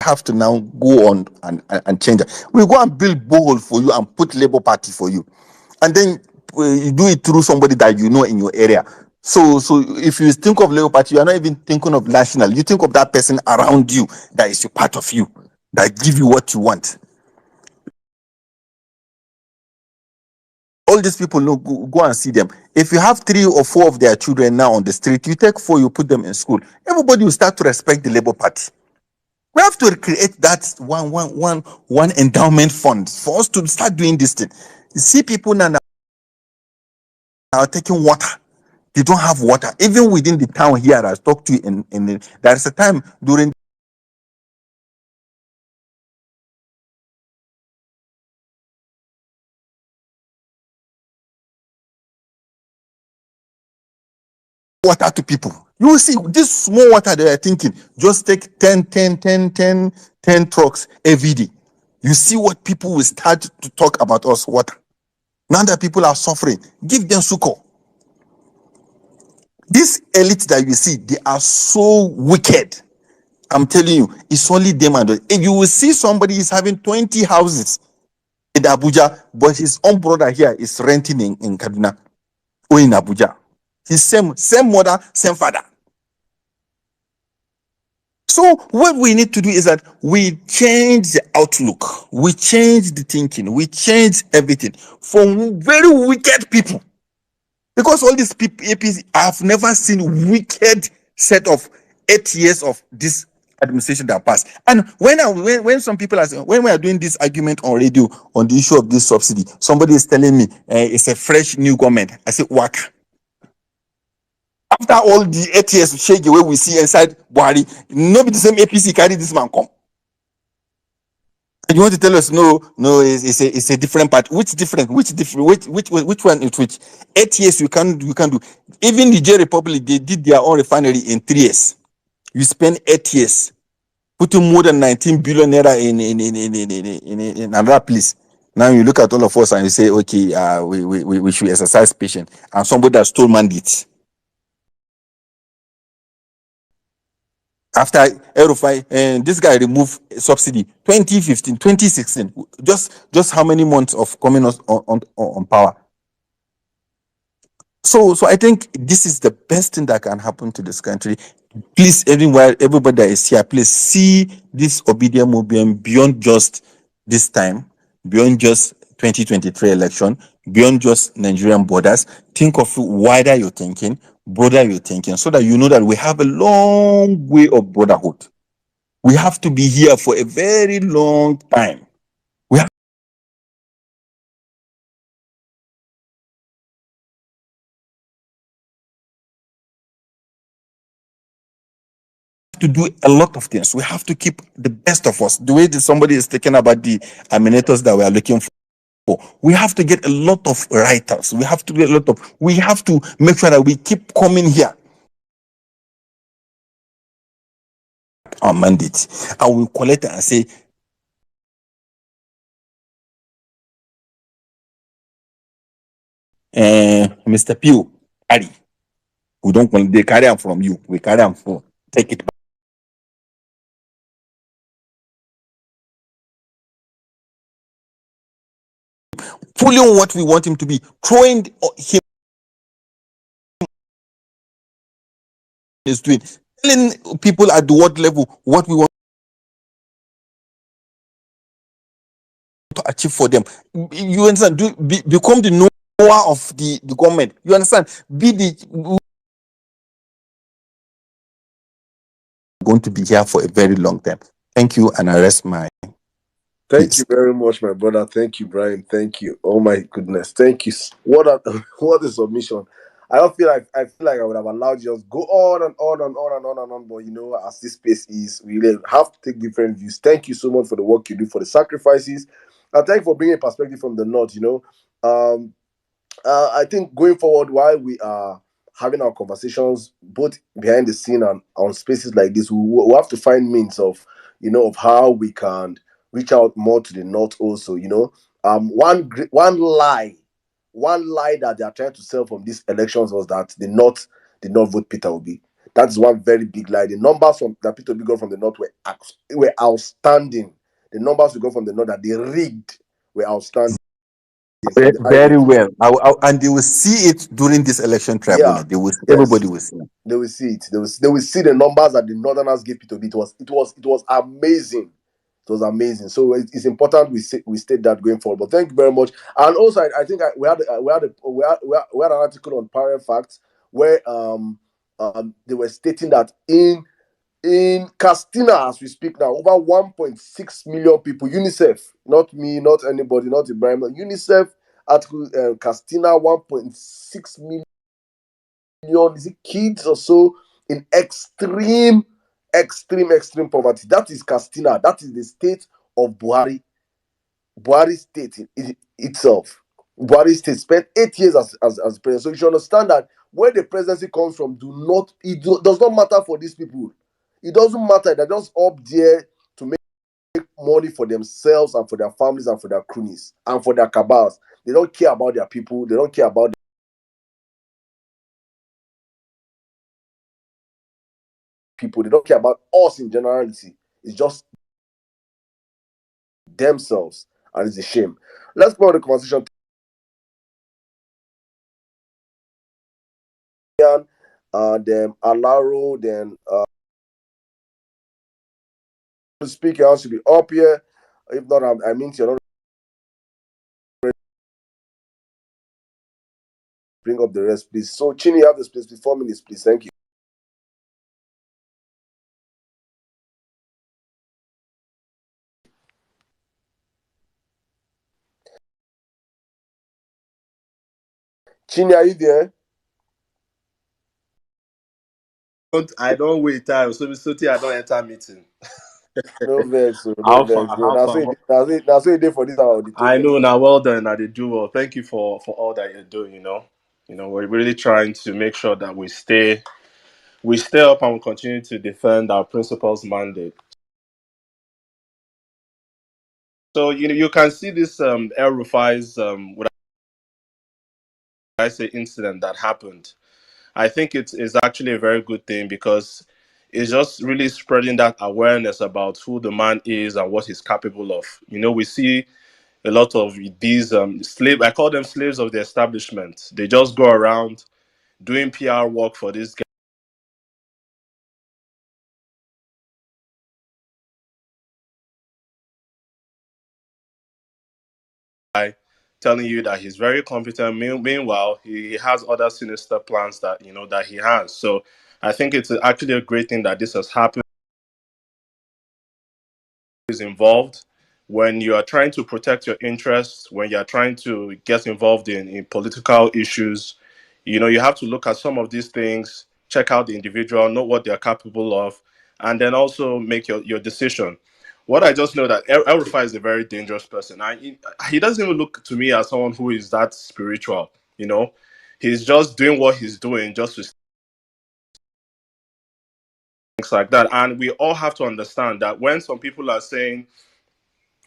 have to now go on and change it. We go and build borehole for you and put Labour Party for you. And then you do it through somebody that you know in your area. So if you think of Labour Party, you are not even thinking of national. You think of that person around you that is a part of you, that give you what you want. All these people know, go and see them. If you have 3 or 4 of their children now on the street, you take 4, you put them in school. Everybody will start to respect the Labour Party. We have to create that one endowment fund for us to start doing this thing. You see people now are taking water. They don't have water. Even within the town here, I talked to you there is a time during water to people. You will see this small water they are thinking, just take 10 trucks every day. You see what people will start to talk about us water. Now that people are suffering, give them succor. This elite that you see, they are so wicked. I'm telling you, it's only them. And if you will see somebody is having 20 houses in Abuja, but his own brother here is renting in Kaduna or in Abuja. His same mother, same father. So what we need to do is that we change the outlook, we change the thinking, we change everything from very wicked people. Because all these people, APC, I have never seen wicked set of 8 years of this administration that passed. And when some people are saying, when we are doing this argument on radio on the issue of this subsidy, somebody is telling me it's a fresh new government. I say, whack. After all the 8 years shake away we see inside Buhari, nobody the same APC carry this man come. And you want to tell us no, it's a different part. Which one is which? 8 years you can do. Even the J Republic, they did their own refinery in 3 years. You spend 8 years putting more than 19 billion naira in another place. Now you look at all of us and you say, okay, we should exercise patience. And somebody that stole mandates. After Rufai, and this guy removed subsidy 2015, 2016. Just how many months of coming on power? So I think this is the best thing that can happen to this country. Please, everybody that is here, please see this obedient movement beyond just this time, beyond just 2023 election, beyond just Nigerian borders. Think of wider your thinking, broader your thinking, so that you know that we have a long way of brotherhood. We have to be here for a very long time. We have to do a lot of things. We have to keep the best of us. The way that somebody is thinking about the aminators that we are looking for. We have to get a lot of writers. We have to make sure that we keep coming here. Our mandate. I will collect and say, Mr. Pio, carry. We don't they carry them from you. We carry them for take it back. Pulling what we want him to be, throwing him is doing, telling people at the world level what we want to achieve for them. You understand? Become the knower of the government. You understand? Going to be here for a very long time. Thank you, and I rest my Thank you very much, my brother. Thank you, Brian. Thank you. Oh my goodness. Thank you. What a what a submission. I feel like I would have allowed you just go on and on and on and on and on. But as this space is, we really have to take different views. Thank you so much for the work you do, for the sacrifices, and thank you for bringing a perspective from the north. Um, I think going forward, while we are having our conversations, both behind the scene and on spaces like this, we have to find means of how we can reach out more to the north. Also, one lie that they are trying to sell from these elections was that the north did not vote Peter Obi. That's one very big lie. The numbers from that Peter Obi got from the north were outstanding. The numbers we got from the north that they rigged were outstanding from the Very IBT. well. And they will see it during this election Yeah, tribunal. Everybody yes, will see it. they will see it. They will see the numbers that the Northerners gave P2B. It was amazing. It was amazing. So it's important we state that going forward. But thank you very much. And also, I think we had an article on Parent Facts where they were stating that in Castina, as we speak now, over 1.6 million people, UNICEF, not me, not anybody, not Ibrahim, UNICEF article, Castina, 1.6 million, is it kids or so, in extreme, extreme poverty. That is Castina. That is the state of Buhari state itself. Buhari state spent 8 years as president. So you should understand that where the presidency comes from, does not matter for these people. It doesn't matter. They're just up there to make money for themselves and for their families and for their cronies and for their cabals. They don't care about their people. They don't care about people. They don't care about us in generality. It's just themselves, and it's a shame. Let's go on the conversation. Then Alaro, then to speak, you have to be up here. If not, I mean, you're not bring up the rest, please. So, Chini, you have the space. 4 minutes, please. Thank you. Chini, are you there? I don't wait time, so I don't enter meeting. No vex, so no How vex. far? So How that's far? what you did for this our I auditorium. know now. Well done. Now they do well. Thank you for all that you're doing. We're really trying to make sure that we stay up and we continue to defend our principles mandate. So you can see this El Rufai's what I say incident that happened. I think it's actually a very good thing because it's just really spreading that awareness about who the man is and what he's capable of. We see a lot of these slave, I call them slaves of the establishment. They just go around doing PR work for this guy, telling you that he's very competent. Meanwhile, he has other sinister plans that he has. So I think it's actually a great thing that this has happened. Is involved when you are trying to protect your interests, when you are trying to get involved in political issues. You have to look at some of these things, check out the individual, know what they're capable of, and then also make your decision. What I just know that El Rufai is a very dangerous person. He doesn't even look to me as someone who is that spiritual. He's just doing what he's doing just to things like that. And we all have to understand that when some people are saying,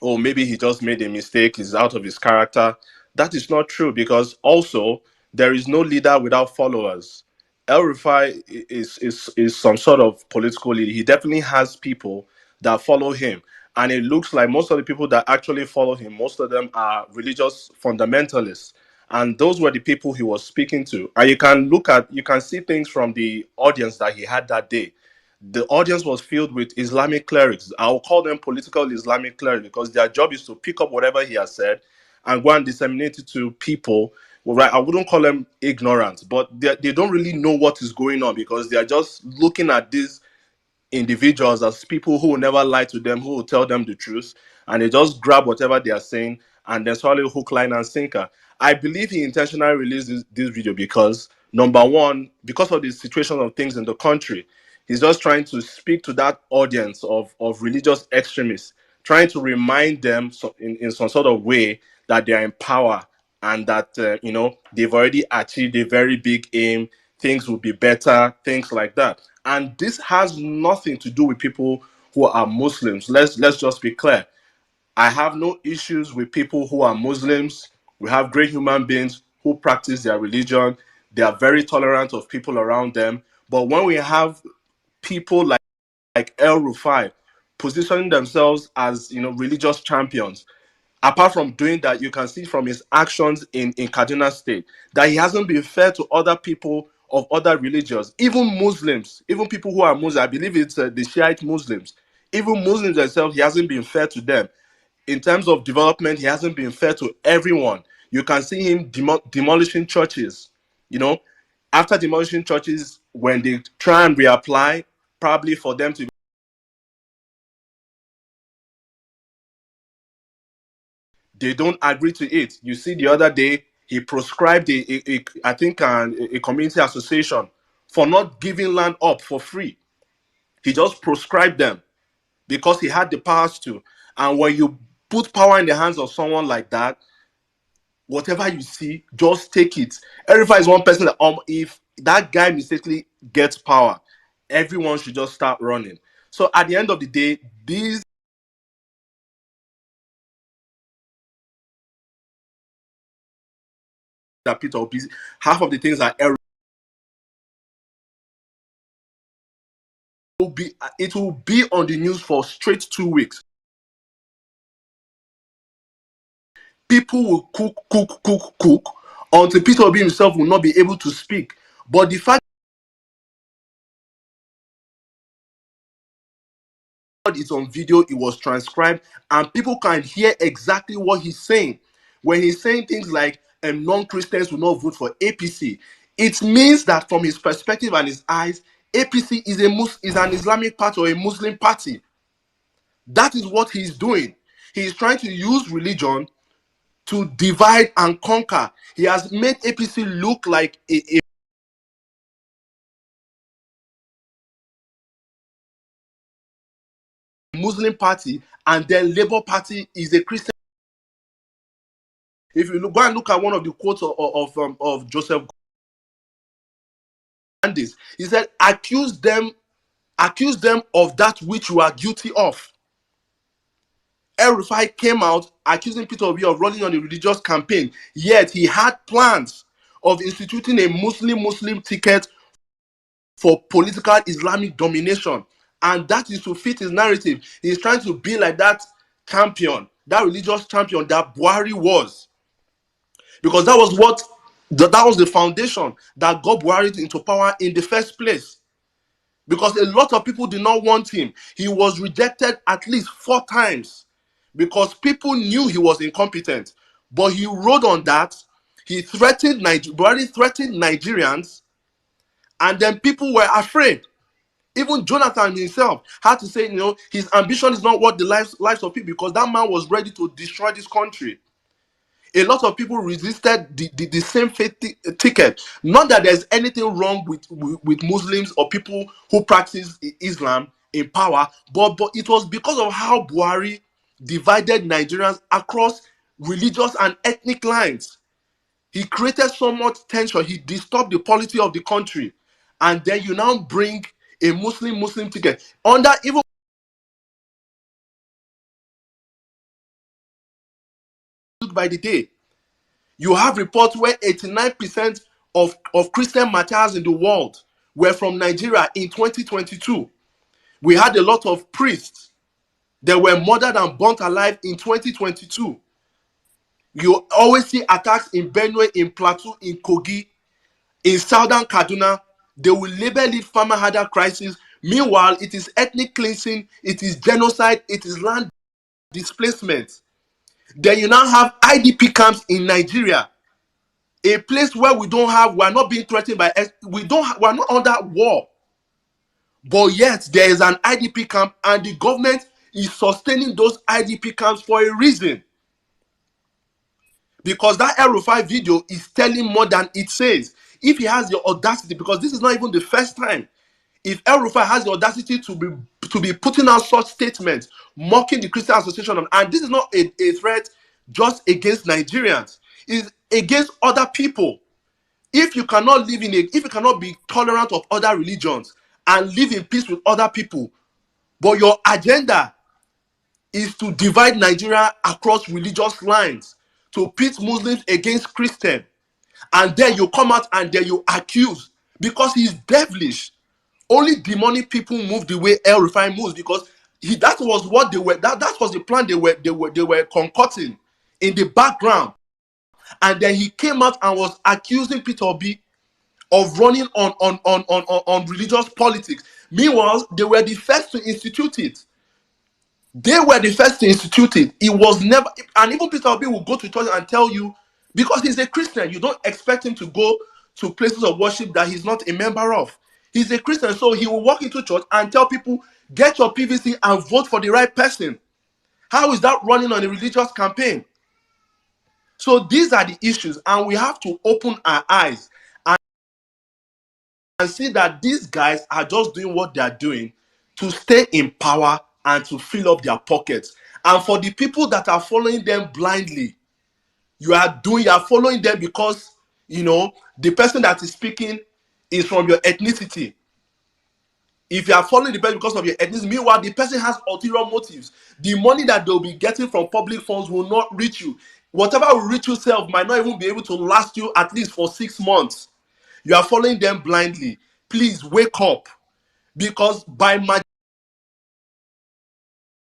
oh, maybe he just made a mistake, he's out of his character. That is not true because also there is no leader without followers. El Rufai is some sort of political leader. He definitely has people that follow him. And it looks like most of the people that actually follow him, most of them are religious fundamentalists. And those were the people he was speaking to. And you can see things from the audience that he had that day. The audience was filled with Islamic clerics. I'll call them political Islamic clerics because their job is to pick up whatever he has said and go and disseminate it to people. Well, right, I wouldn't call them ignorant, but they don't really know what is going on because they are just looking at this individuals as people who will never lie to them, who will tell them the truth, and they just grab whatever they are saying and then swallow hook, line, and sinker. I believe he intentionally released this video because, number one, because of the situation of things in the country, he's just trying to speak to that audience of religious extremists, trying to remind them in some sort of way that they are in power and that, they've already achieved a very big aim, things will be better, things like that. And this has nothing to do with people who are Muslims. Let's just be clear. I have no issues with people who are Muslims. We have great human beings who practice their religion. They are very tolerant of people around them. But when we have people like El Rufai positioning themselves as religious champions, apart from doing that, you can see from his actions in Kaduna State that he hasn't been fair to other people of other religions, even Muslims, even people who are Muslims. I believe it's the Shiite Muslims. Even Muslims themselves, he hasn't been fair to them. In terms of development, he hasn't been fair to everyone. You can see him demolishing churches. After demolishing churches, when they try and reapply, probably for them to, they don't agree to it. You see, the other day he proscribed I think a community association for not giving land up for free. He just proscribed them because he had the powers to. And when you put power in the hands of someone like that, whatever you see, just take it. Everybody is one person that if that guy mistakenly gets power, everyone should just start running. So at the end of the day, these that Peter Obi, half of the things that it will be on the news for straight 2 weeks. People will cook until Peter Obi himself will not be able to speak. But the fact that it's on video, it was transcribed, and people can hear exactly what he's saying. When he's saying things like non-Christians will not vote for APC, it means that from his perspective and his eyes, APC is an Islamic party or a Muslim party. That is what he's doing. He's trying to use religion to divide and conquer. He has made APC look like a Muslim party, and then Labour Party is a Christian. If you go and look at one of the quotes of Joseph Gandhi, he said, accuse them of that which you are guilty of. El Rufai came out accusing Peter Obi of running on a religious campaign, yet he had plans of instituting a Muslim ticket for political Islamic domination, and that is to fit his narrative. He's trying to be like that champion, that religious champion that Buhari was, because that was the foundation that got Buhari into power in the first place. Because a lot of people did not want him. He was rejected at least 4 times because people knew he was incompetent. But he rode on that. He threatened Buhari threatened Nigerians, and then people were afraid. Even Jonathan himself had to say, his ambition is not what the lives of people, because that man was ready to destroy this country. A lot of people resisted the same faith ticket. Not that there's anything wrong with Muslims or people who practice Islam in power, but it was because of how Buhari divided Nigerians across religious and ethnic lines. He created so much tension. He disturbed the polity of the country. And then you now bring a Muslim ticket under even by the day. You have reports where 89% of Christian martyrs in the world were from Nigeria in 2022. We had a lot of priests that were murdered and burnt alive in 2022. You always see attacks in Benue, in Plateau, in Kogi, in southern Kaduna. They will label it farmer harder crisis. Meanwhile, it is ethnic cleansing, it is genocide, it is land displacement. Then you now have IDP camps in Nigeria, a place where we are not being threatened by, we are not under war. But yet there is an IDP camp, and the government is sustaining those IDP camps for a reason. Because that Rufai video is telling more than it says. If he has the audacity, because this is not even the first time, if Rufai has the audacity to be putting out such statements, mocking the Christian Association, and this is not a threat just against Nigerians, it's against other people. If you cannot if you cannot be tolerant of other religions and live in peace with other people, but your agenda is to divide Nigeria across religious lines, to pit Muslims against Christians, and then you come out and then you accuse, because he's devilish. Only demonic people move the way El Rufai moves, because that was what they were. That was the plan they were concocting in the background. And then he came out and was accusing Peter Obi of running on religious politics. Meanwhile, they were the first to institute it. They were the first to institute it. It was never, and even Peter Obi will go to church and tell you, because he's a Christian, you don't expect him to go to places of worship that he's not a member of. He's a Christian, so he will walk into church and tell people, get your PVC and vote for the right person. How is that running on a religious campaign? So these are the issues, and we have to open our eyes and see that these guys are just doing what they are doing to stay in power and to fill up their pockets. And for the people that are following them blindly, you are following them because, the person that is speaking is from your ethnicity. If you are following the person because of your ethnicity, meanwhile, the person has ulterior motives. The money that they'll be getting from public funds will not reach you. Whatever will reach yourself might not even be able to last you at least for 6 months. You are following them blindly. Please wake up, because by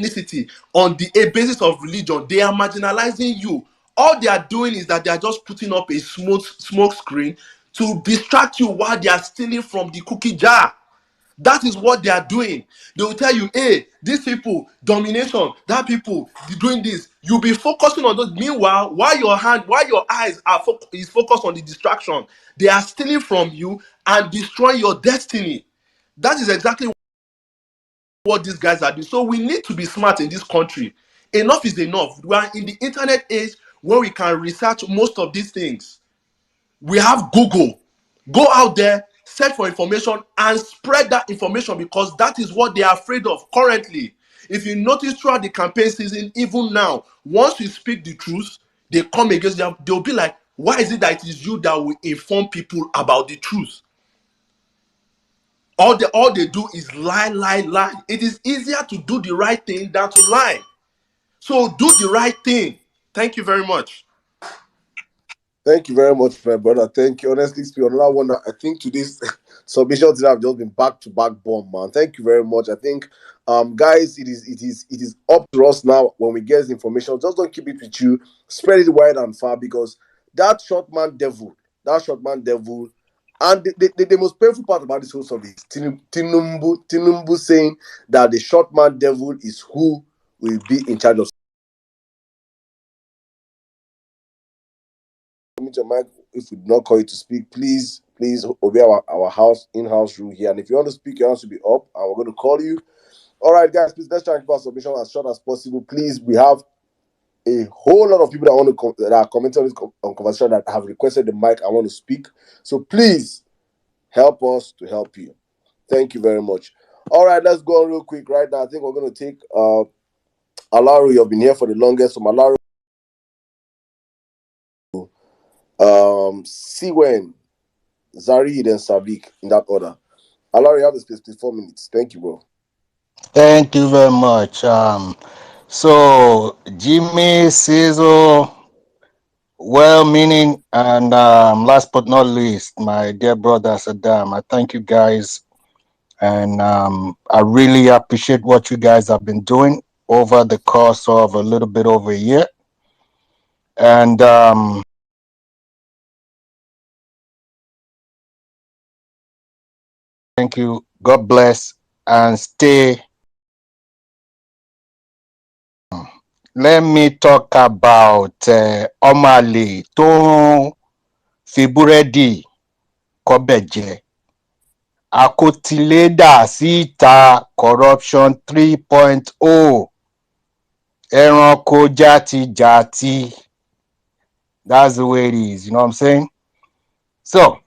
ethnicity, on the basis of religion, they are marginalizing you. All they are doing is that they are just putting up a smoke screen to distract you while they are stealing from the cookie jar. That is what they are doing. They will tell you, hey, these people, domination, that people doing this. You'll be focusing on those. Meanwhile, while your eyes are focused on the distraction, they are stealing from you and destroying your destiny. That is exactly what these guys are doing. So we need to be smart in this country. Enough is enough. We are in the internet age where we can research most of these things. We have Google. Go out there, search for information, and spread that information, because that is what they are afraid of currently. If you notice throughout the campaign season, even now, once you speak the truth, they come against them. They'll be like, why is it that it is you that will inform people about the truth? All they do is lie, lie, lie. It is easier to do the right thing than to lie. So do the right thing. Thank you very much. Thank you very much, my brother. Thank you. Honestly speaking, another one. I think today's submissions have just been back-to-back bomb, man. Thank you very much. I think, guys, it is up to us now. When we get the information, just don't keep it with you. Spread it wide and far, because that short man devil, and the most painful part about this whole story is Tinumbu saying that the short man devil is who will be in charge of. Your mic. If we do not call you to speak, please obey our in-house rule here. And if you want to speak, your hands will be up, and we're going to call you. All right, guys, please, let's try and keep our submission as short as possible. Please, we have a whole lot of people that are commenting on this conversation that have requested the mic. I want to speak. So please help us to help you. Thank you very much. All right, let's go on real quick right now. I think we're going to take Alaru. You've been here for the longest. So Alaru, Siwen, Zarid, and Sabik, in that order. Alaru, you have the space, please. 4 minutes. Thank you, bro. Thank you very much. So Jimmy, Caesar, well-meaning, and last but not least, my dear brother Saddam. I thank you guys, and I really appreciate what you guys have been doing over the course of a little bit over a year. And thank you. God bless and stay. Let me talk about Omali to Fiburedi Kobeje. Akotileda síta corruption 3.0. Ẹranko jati. That's the way it is. You know what I'm saying? So,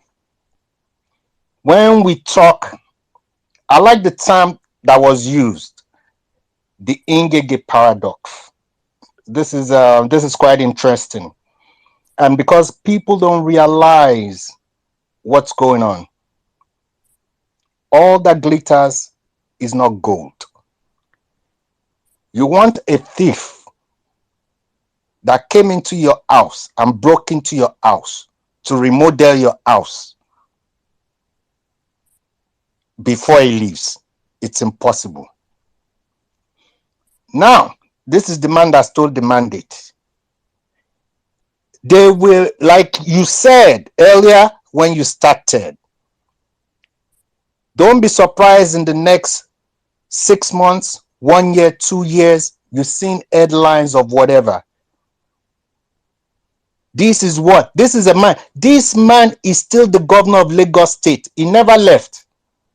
when we talk, I like the term that was used, the Ingege paradox. This is quite interesting. And because people don't realize what's going on, all that glitters is not gold. You want a thief that came into your house and broke into your house to remodel your house before he leaves. It's impossible. Now, this is the man that stole the mandate. They will, like you said earlier when you started, don't be surprised in the next 6 months, 1 year, 2 years, you've seen headlines of whatever. This is what? This is a man. This man is still the governor of Lagos State. He never left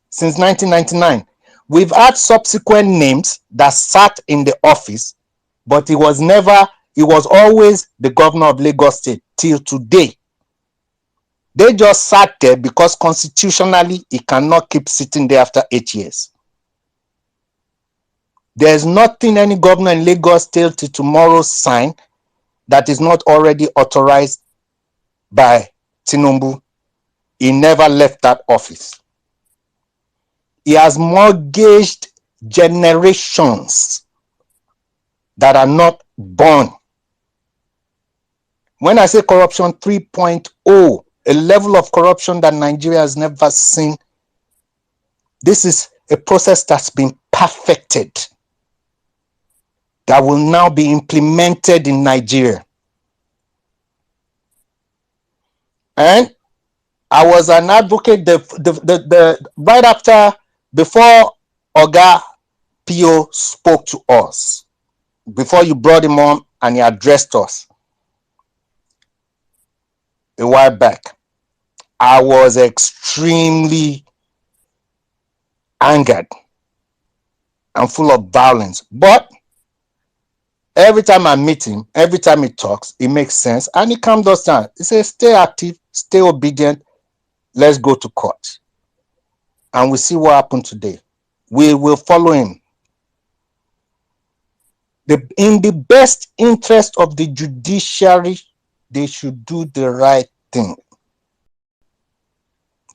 since 1999. We've had subsequent names that sat in the office, but he was always the governor of Lagos State till today. They just sat there because constitutionally he cannot keep sitting there after 8 years. There's nothing any governor in Lagos State till tomorrow sign that is not already authorized by Tinubu. He never left that office. He has mortgaged generations that are not born. When I say corruption 3.0, a level of corruption that Nigeria has never seen, this is a process that's been perfected, that will now be implemented in Nigeria. And I was an advocate right after, before Oga Pio spoke to us, before you brought him on and he addressed us a while back. I was extremely angered and full of violence. But every time I meet him, every time he talks, it makes sense and he calms us down. He says, stay active, stay obedient, let's go to court. And we see what happened today. We will follow him. In the best interest of the judiciary, they should do the right thing.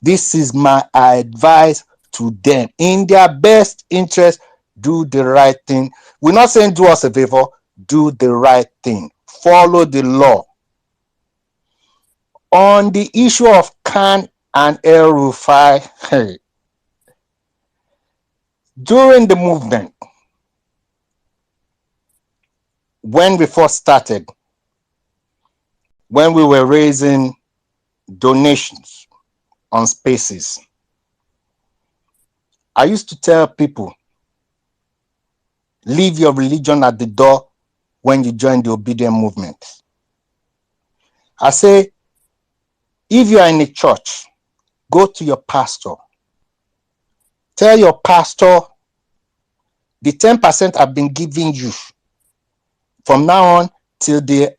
This is my advice to them. In their best interest, do the right thing. We're not saying do us a favor, do the right thing. Follow the law. On the issue of Khan and El Rufai, during the movement, when we first started, when we were raising donations on Spaces, I used to tell people, leave your religion at the door when you join the obedient movement. I say, if you are in a church, go to your pastor. Tell your pastor, the 10% I've been giving you, from now on till the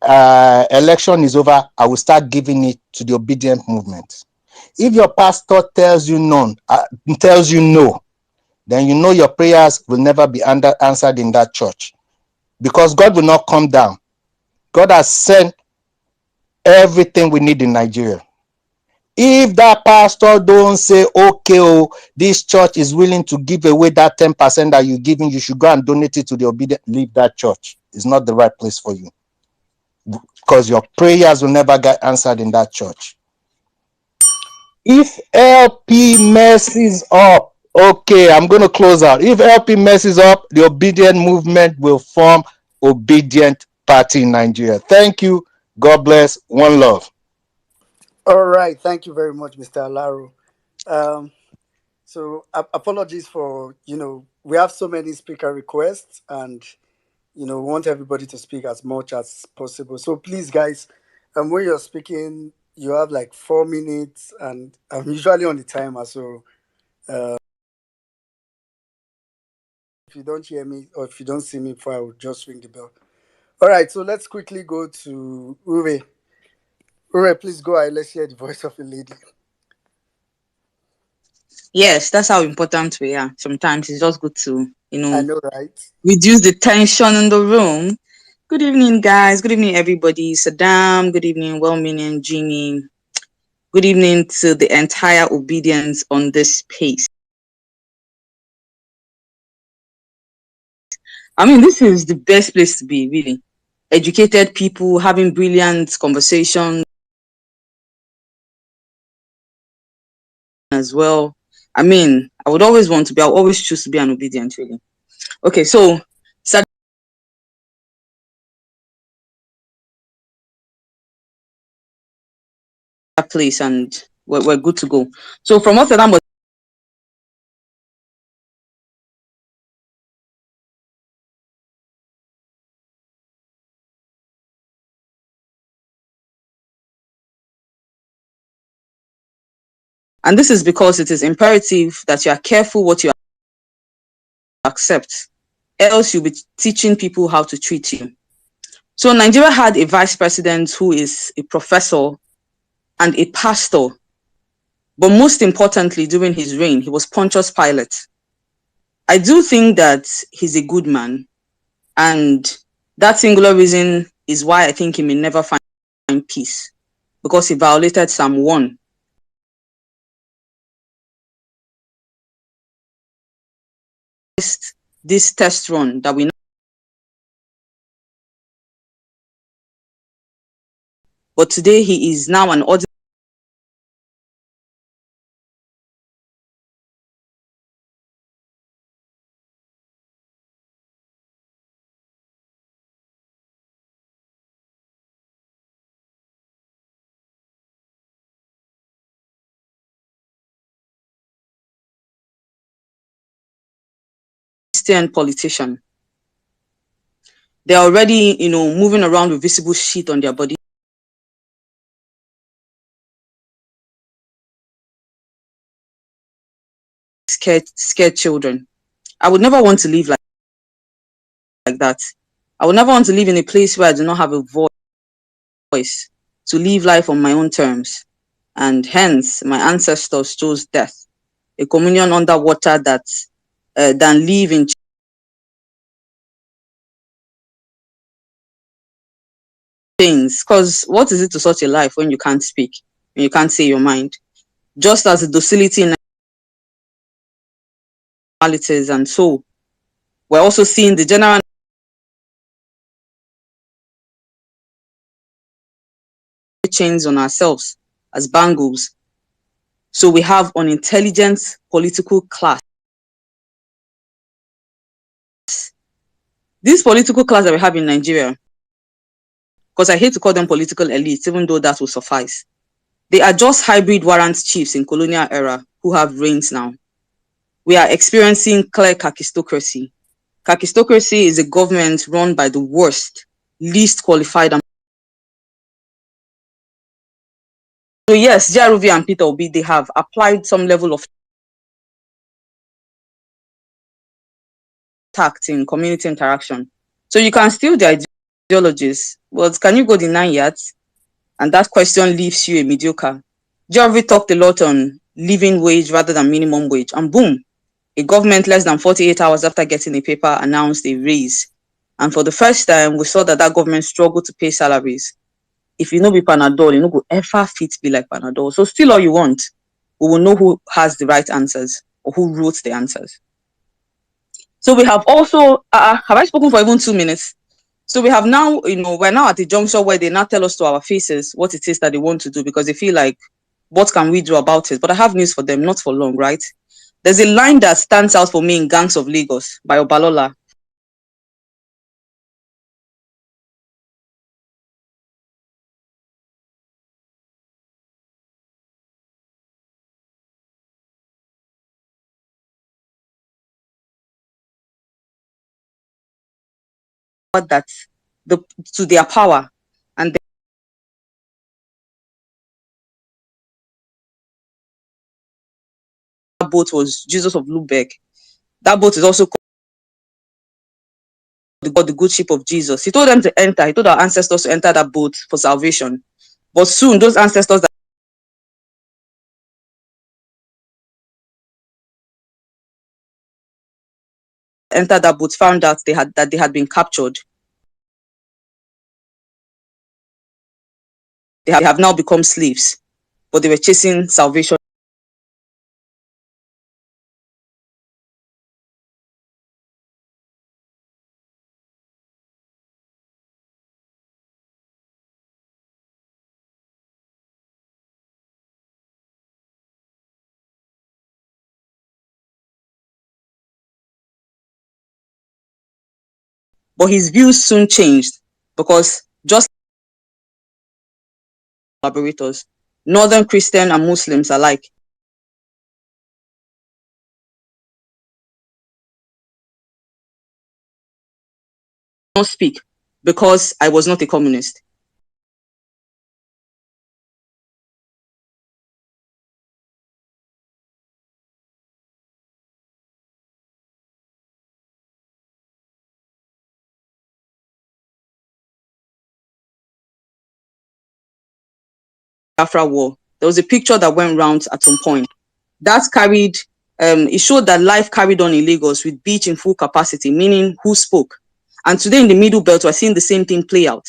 election is over, I will start giving it to the obedient movement. If your pastor tells you no, then you know your prayers will never be answered in that church, because God will not come down. God has sent everything we need in Nigeria. If that pastor don't say, okay, this church is willing to give away that 10% that you're giving, you should go and donate it to the obedient, leave that church. It's not the right place for you, because your prayers will never get answered in that church. If LP messes up, okay, I'm going to close out. If LP messes up, the obedient movement will form obedient party in Nigeria. Thank you. God bless. One love. All right. Thank you very much, Mr. Alaro. So apologies for, we have so many speaker requests and, we want everybody to speak as much as possible. So please, guys, when you're speaking, you have like 4 minutes and I'm usually on the timer. So If you don't hear me or if you don't see me before, I will just ring the bell. All right, so let's quickly go to Ure. Ure, please go ahead. Let's hear the voice of a lady. Yes, that's how important we are. Sometimes it's just good to, I know, right? reduce the tension in the room. Good evening, guys. Good evening, everybody. Saddam, good evening, well-meaning Jimmy. Good evening to the entire obedience on this space. I mean, this is the best place to be, really. Educated people having brilliant conversations as well. I mean, I would always want to be, I'll always choose to be an obedient, really. Okay, so that place and we're good to go. So from what Saddam was, and this is because it is imperative that you are careful what you accept, else you'll be teaching people how to treat you. So Nigeria had a vice president who is a professor and a pastor, but most importantly, during his reign, he was Pontius Pilate. I do think that he's a good man, and that singular reason is why I think he may never find peace, because he violated Psalm 1. This test run that we know, but today he is now an ordinary Christian politician. They're already, moving around with visible shit on their body. Scared children. I would never want to live like that. I would never want to live in a place where I do not have a voice to live life on my own terms. And hence, my ancestors chose death, a communion underwater than live in chains. Because what is it to such a life when you can't speak, when you can't say your mind? Just as the docility in normalities, and so we're also seeing the general chains on ourselves as bangles. So we have an intelligent political class. This political class that we have in Nigeria, because I hate to call them political elites, even though that will suffice. They are just hybrid warrant chiefs in colonial era who have reigns now. We are experiencing clear kakistocracy. Kakistocracy is a government run by the worst, least qualified. So yes, Jaruvi and Peter Obi, they have applied some level of tact in community interaction. So you can steal their ideologies, but can you go the 9 yards? And that question leaves you a mediocre. Jaruvi talked a lot on living wage rather than minimum wage, and boom, a government less than 48 hours after getting a paper announced a raise. And for the first time, we saw that government struggled to pay salaries. If you know be Panadol, you know go ever fit be like Panadol. So still all you want, we will know who has the right answers or who wrote the answers. So we have also, have I spoken for even 2 minutes? So we have now, we're now at the juncture where they now tell us to our faces what it is that they want to do, because they feel like, what can we do about it? But I have news for them, not for long, right? There's a line that stands out for me in Gangs of Lagos by Obalola. That to their power, and boat was Jesus of Lubeck. That boat is also called the good ship of Jesus. He told them to enter. He told our ancestors to enter that boat for salvation. But soon, those ancestors that entered that boat found out that they had been captured. They have now become slaves, but they were chasing salvation. But his views soon changed because just collaborators, Northern Christian and Muslims alike, not speak because I was not a communist. After war, there was a picture that went round at some point. That carried, it showed that life carried on in Lagos with beach in full capacity, meaning who spoke. And today in the Middle Belt, we're seeing the same thing play out.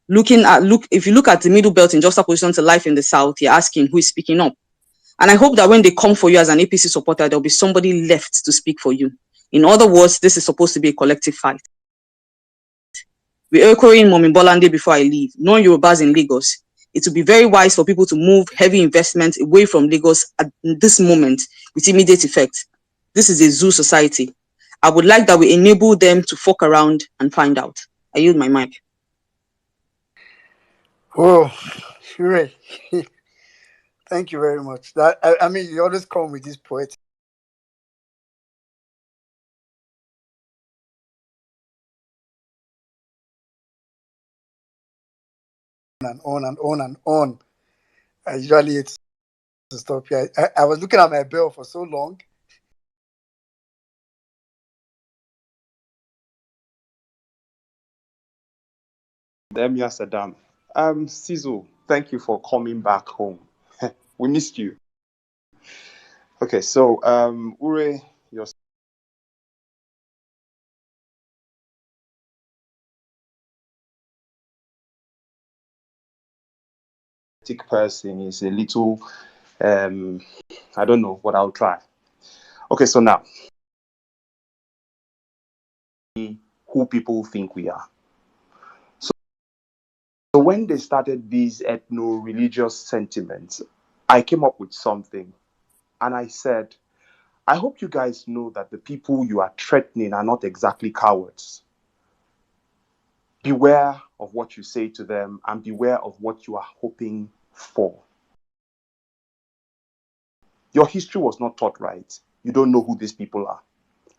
If you look at the Middle Belt in juxtaposition to life in the South, you're asking who is speaking up. And I hope that when they come for you as an APC supporter, there'll be somebody left to speak for you. In other words, this is supposed to be a collective fight. We're echoing Momi Bolande before I leave. Non-Yorubas in Lagos. It would be very wise for people to move heavy investment away from Lagos at this moment with immediate effect. This is a zoo society. I would like that we enable them to fuck around and find out. I yield my mic. Oh, Shure. Thank you very much. I mean, you always come with this poet. And on and on and on. I usually hate to stop here. I was looking at my bell for so long. Emia Saddam. Sizzle, thank you for coming back home. We missed you. Okay, so Ure, your sick person is a little I don't know, but I'll try. Okay, so now who people think we are. So when they started these ethno-religious sentiments, I came up with something and I said, I hope you guys know that the people you are threatening are not exactly cowards. Beware of what you say to them and beware of what you are hoping for. Your history was not taught right. You don't know who these people are.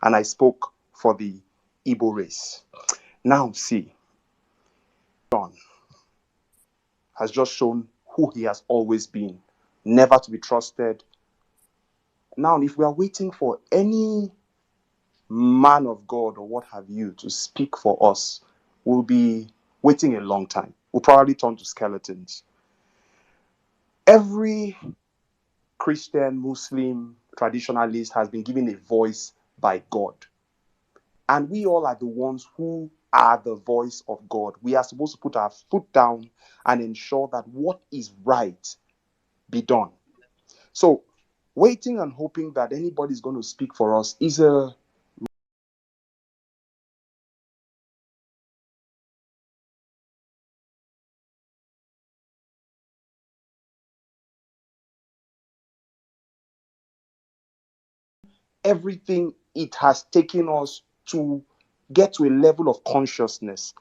And I spoke for the Igbo race. Now see, John has just shown who he has always been, never to be trusted. Now, if we are waiting for any man of God or what have you to speak for us, we'll be waiting a long time. We'll probably turn to skeletons. Every Christian, Muslim, traditionalist has been given a voice by God. And we all are the ones who are the voice of God. We are supposed to put our foot down and ensure that what is right be done. So waiting and hoping that anybody is going to speak for us is a everything it has taken us to get to a level of consciousness.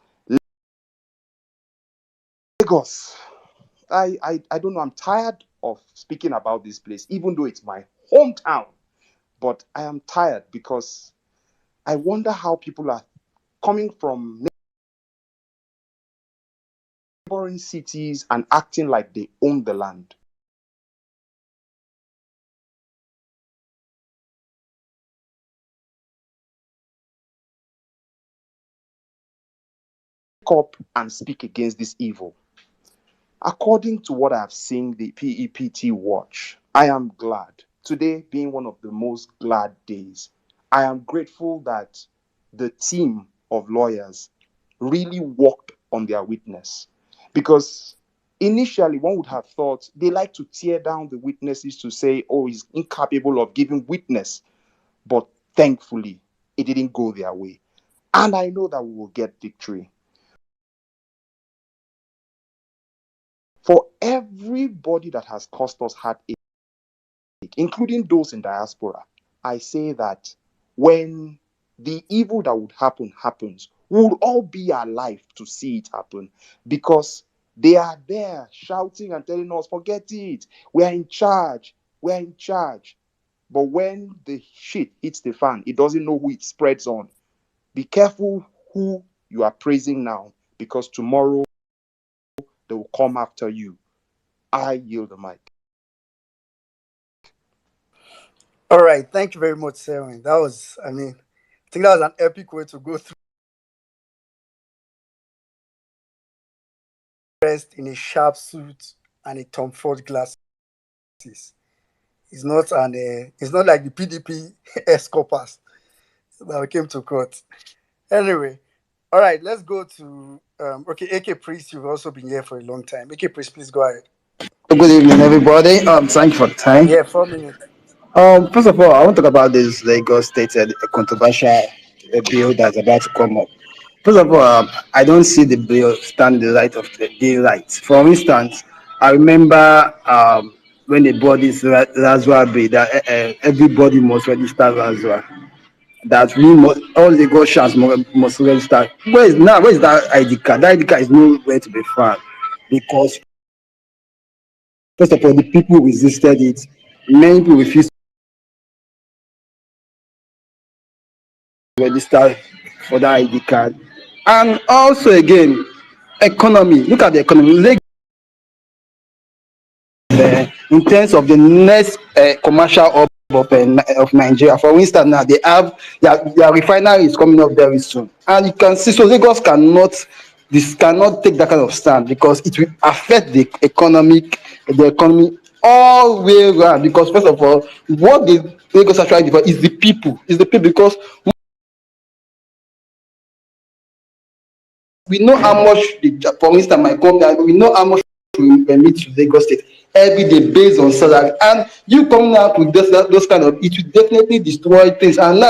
Lagos, I don't know, I'm tired of speaking about this place, even though it's my hometown. But I am tired because I wonder how people are coming from neighboring cities and acting like they own the land. up and speak against this evil. According to what I've seen the PEPT watch, I am glad. Today being one of the most glad days, I am grateful that the team of lawyers really worked on their witness. Because initially, one would have thought they like to tear down the witnesses to say, oh, he's incapable of giving witness. But thankfully, it didn't go their way. And I know that we will get victory. For everybody that has caused us heartache, including those in diaspora, I say that when the evil that would happen happens, we will all be alive to see it happen, because they are there shouting and telling us, forget it, we are in charge, we are in charge. But when the shit hits the fan, it doesn't know who it spreads on. Be careful who you are praising now, because tomorrow they will come after you. I yield the mic. All right, thank you very much, Selwyn. That was, I think that was an epic way to go through. Dressed in a sharp suit and a Tom Ford glasses. It's not it's not like the PDP escorters that came to court. Anyway, all right, let's go to okay, AK Priest. You've also been here for a long time. AK Priest, please go ahead. Good evening, everybody. Thank you for the time. Yeah, 4 minutes. First of all, I want to talk about this Lagos State controversial bill that's about to come up. First of all, I don't see the bill stand the light of the daylight. For instance, I remember when they brought this Lazwa bill that everybody must register Lazwa. That we must, all Lagosians must register. Where is that ID card? That ID card is nowhere to be found, because first of all, the people resisted it. Many people refused to register for that ID card. And also, again, economy. Look at the economy. In terms of the next commercial hub of Nigeria, for instance, now they have their refinery is coming up very soon, and you can see, so Lagos cannot take that kind of stand, because it will affect the economy all the way around. Because first of all, what the Lagos are trying to do is the people, because we know how much for instance, my company, we know how much we remit to Lagos State every day based on salary, and you coming out with those kind of, it will definitely destroy things. And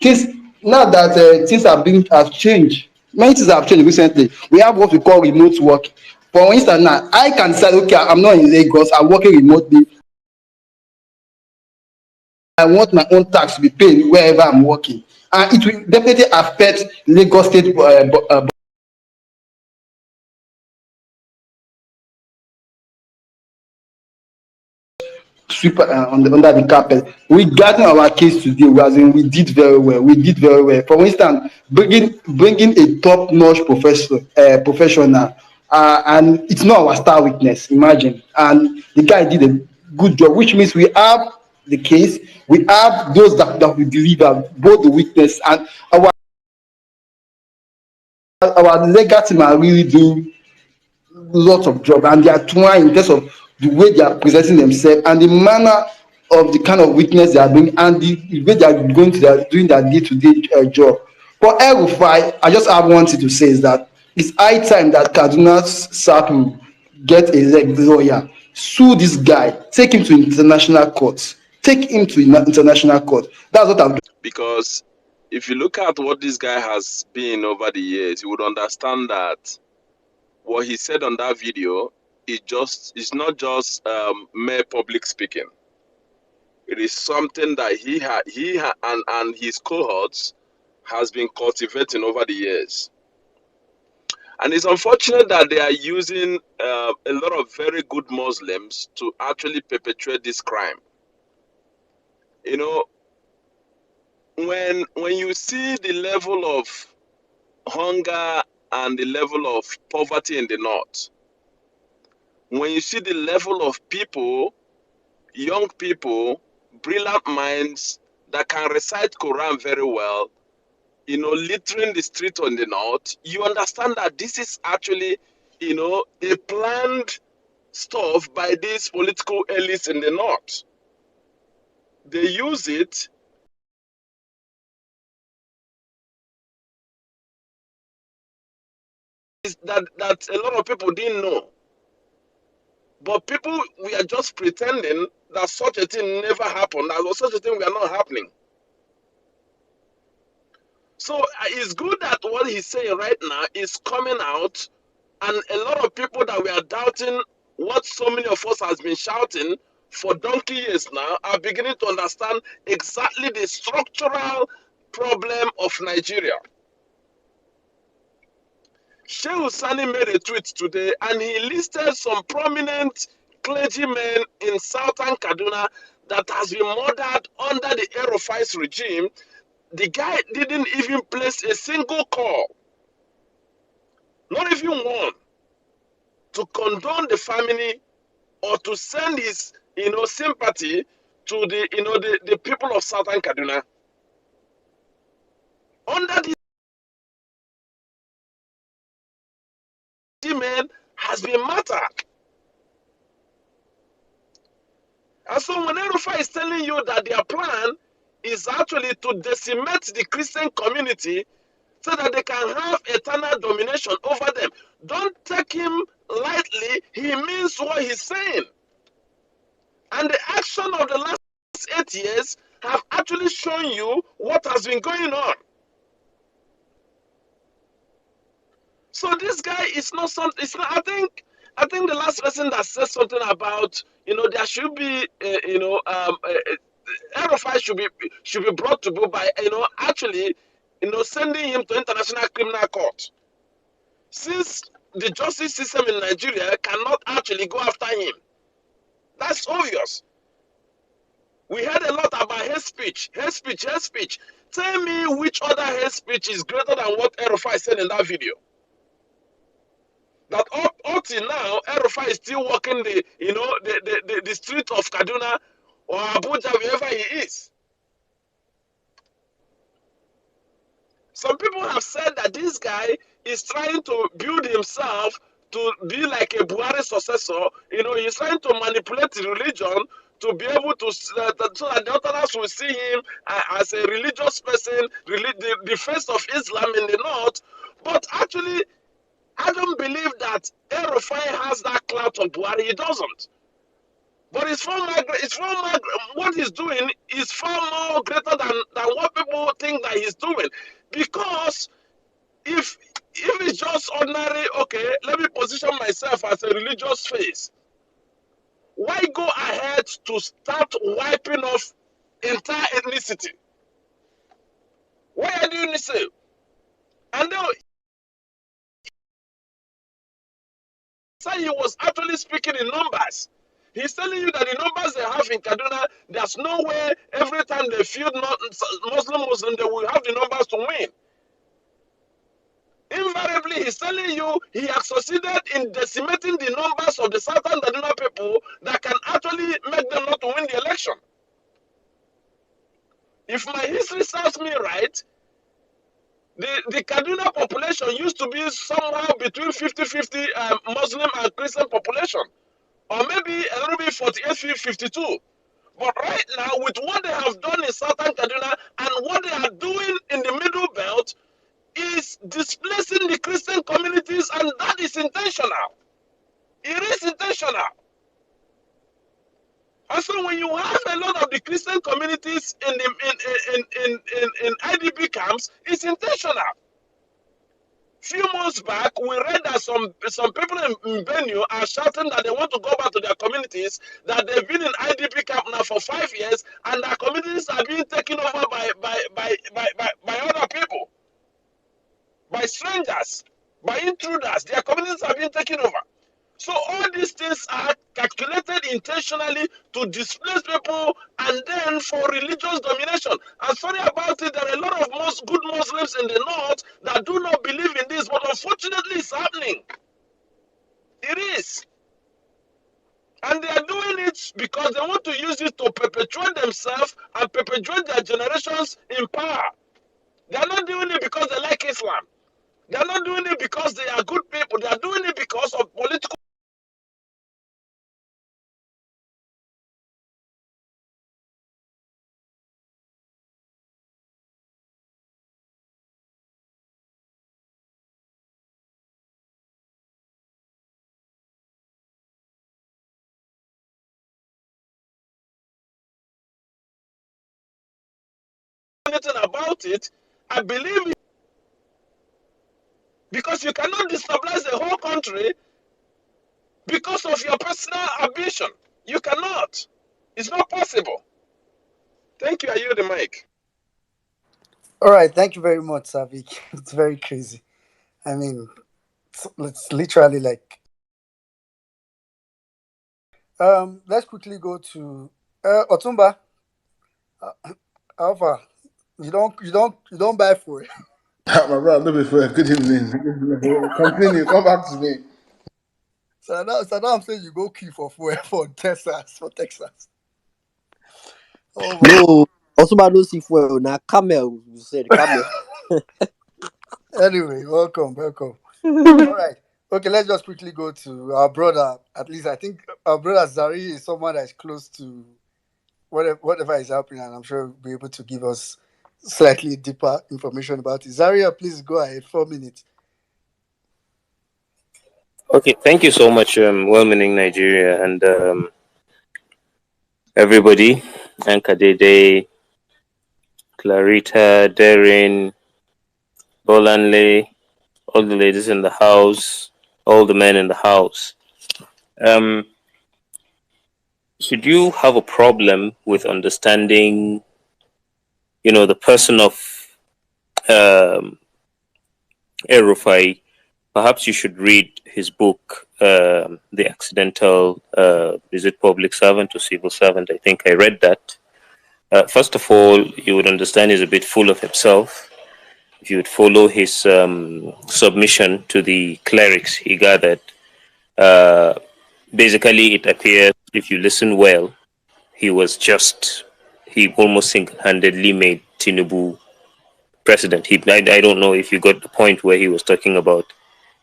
things things have changed. Many things have changed recently. We have what we call remote work. For instance, now I can say, okay, I'm not in Lagos, I'm working remotely. I want my own tax to be paid wherever I'm working, and it will definitely affect Lagos State sweep under the carpet. Regarding our case today, we did very well. We did very well. For instance, bringing a top-notch professional, and it's not our star witness. Imagine, and the guy did a good job, which means we have the case, we have those that we deliver, both the witness and our legal team are really doing lots of job, and they are trying in terms of the way they are presenting themselves and the manner of the kind of witness they are doing, and the way they are going to doing their day-to-day job. For El Rufai, I just have one thing to say, is that it's high time that Kaduna SAPU get a lawyer, sue this guy, take him to international court. That's what I'm doing. Because if you look at what this guy has been over the years, you would understand that what he said on that video is not just mere public speaking. It is something that and his cohorts has been cultivating over the years. And it's unfortunate that they are using a lot of very good Muslims to actually perpetrate this crime. You know, when you see the level of hunger and the level of poverty in the north, when you see the level of people, young people, brilliant minds that can recite Quran very well, littering the street on the north, you understand that this is actually, a planned stuff by these political elites in the north. They use it that a lot of people didn't know. But people, we are just pretending that such a thing never happened, that such a thing we are not happening. So it's good that what he's saying right now is coming out, and a lot of people that we are doubting what so many of us has been shouting for donkey years now are beginning to understand exactly the structural problem of Nigeria. Sheikh Sani made a tweet today and he listed some prominent clergymen in southern Kaduna that has been murdered under the Rufai's regime. The guy didn't even place a single call, not even one, to condone the family or to send his sympathy to the people of southern Kaduna. Under this man has been martyred. And so when Rufai is telling you that their plan is actually to decimate the Christian community so that they can have eternal domination over them, don't take him lightly. He means what he's saying. And the action of the last 8 years have actually shown you what has been going on. So this guy is not something. It's not, I think the last person that said something about there should be Rufai should be brought to book by actually sending him to International Criminal Court, since the justice system in Nigeria cannot actually go after him. That's obvious. We heard a lot about hate speech, hate speech, hate speech. Tell me which other hate speech is greater than what Rufai said in that video. That up till now, Rufai is still walking the street of Kaduna or Abuja, wherever he is. Some people have said that this guy is trying to build himself to be like a Buhari successor. He's trying to manipulate the religion to be able to, so that the others will see him as a religious person, the face of Islam in the north. But actually, I don't believe that Rufai has that clout of Buhari. He doesn't. But what he's doing is far more greater than what people think that he's doing. Because if it's just ordinary, okay, let me position myself as a religious face. Why go ahead to start wiping off entire ethnicity? Why are you doing this? And then he was actually speaking in numbers. He's telling you that the numbers they have in Kaduna, there's no way every time they field Muslim, they will have the numbers to win. Invariably, he's telling you he has succeeded in decimating the numbers of the southern Kaduna people that can actually make them not to win the election. If my history serves me right, the Kaduna population used to be somehow between 50-50 Muslim and Christian population. Or maybe a little bit 48-52. But right now, with what they have done in southern Kaduna and what they are doing in the middle belt, is displacing the Christian communities, and that is intentional. It is intentional. And so when you have a lot of the Christian communities in IDP camps, it's intentional. Few months back, we read that some people in Benue are shouting that they want to go back to their communities, that they've been in IDP camp now for 5 years, and their communities are being taken over by other people, by strangers, by intruders. Their communities are being taken over. So all these things are calculated intentionally to displace people and then for religious domination. And sorry about it, there are a lot of good Muslims in the north that do not believe in this, but unfortunately it's happening. It is. And they are doing it because they want to use it to perpetuate themselves and perpetuate their generations in power. They are not doing it because they like Islam. They are not doing it because they are good people. They are doing it because of political anything about it. I believe it because you cannot destabilize the whole country because of your personal ambition. You cannot. It's not possible. Thank you. I yield the mic. All right, thank you very much, Savik. It's very crazy. I mean, it's literally like let's quickly go to Otumba. Alpha. You don't buy for it. My brother, no before. Good evening. Continue. Come back to me. So now I'm saying you go key for fuel for Texas. For Texas. Oh my. No, also about no see for now. Camel, you said camel. Anyway, welcome. All right. Okay, let's just quickly go to our brother. At least I think our brother Zari is someone that's close to whatever is happening, and I'm sure he'll be able to give us slightly deeper information about it. Zaria, please go ahead. 4 minutes. Okay, thank you so much, well-meaning Nigeria and everybody, Ankadede, Clarita, Darren, Bolanle, all the ladies in the house, all the men in the house. Should you have a problem with understanding, the person of Rufai, perhaps you should read his book, The Accidental, is it Public Servant or Civil Servant? I think I read that. First of all, you would understand he's a bit full of himself. If you would follow his submission to the clerics he gathered, basically it appears, if you listen well, he almost single-handedly made Tinubu president. I don't know if you got the point where he was talking about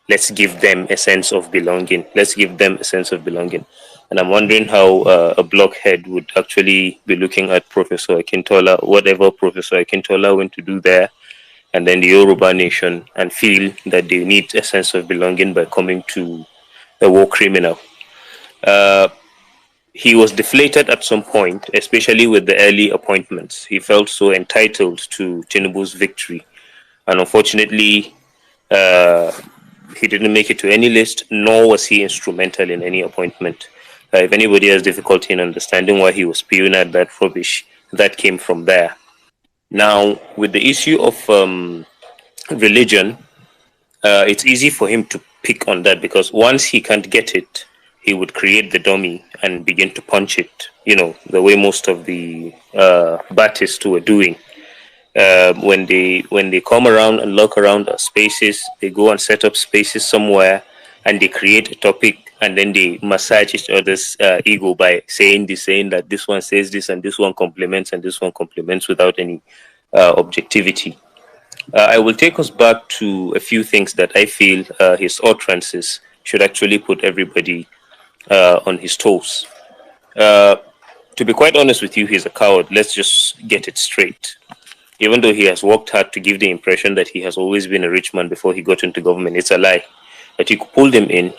let's give them a sense of belonging. Let's give them a sense of belonging. And I'm wondering how a blockhead would actually be looking at Professor Akintola, whatever Professor Akintola went to do there, and then the Yoruba nation, and feel that they need a sense of belonging by coming to a war criminal. He was deflated at some point, especially with the early appointments. He felt so entitled to Tinubu's victory. And unfortunately, he didn't make it to any list, nor was he instrumental in any appointment. If anybody has difficulty in understanding why he was spewing at that rubbish, that came from there. Now, with the issue of religion, it's easy for him to pick on that because once he can't get it, he would create the dummy and begin to punch it, the way most of the Baptists were doing. When they come around and look around our spaces, they go and set up spaces somewhere and they create a topic and then they massage each other's ego by saying that this one says this and this one complements and this one complements without any objectivity. I will take us back to a few things that I feel his utterances should actually put everybody on his toes. To be quite honest with you, he's a coward. Let's just get it straight. Even though he has worked hard to give the impression that he has always been a rich man before he got into government, it's a lie. That you pulled him in,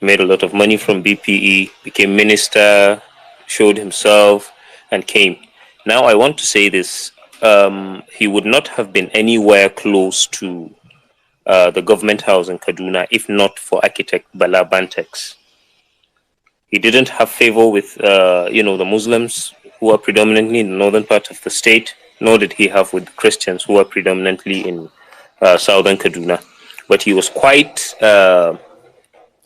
made a lot of money from BPE, became minister, showed himself, and came. Now, I want to say this. He would not have been anywhere close to the government house in Kaduna if not for architect Bala Bantex. He didn't have favor with, the Muslims who are predominantly in the northern part of the state, nor did he have with the Christians who are predominantly in southern Kaduna. But he was quite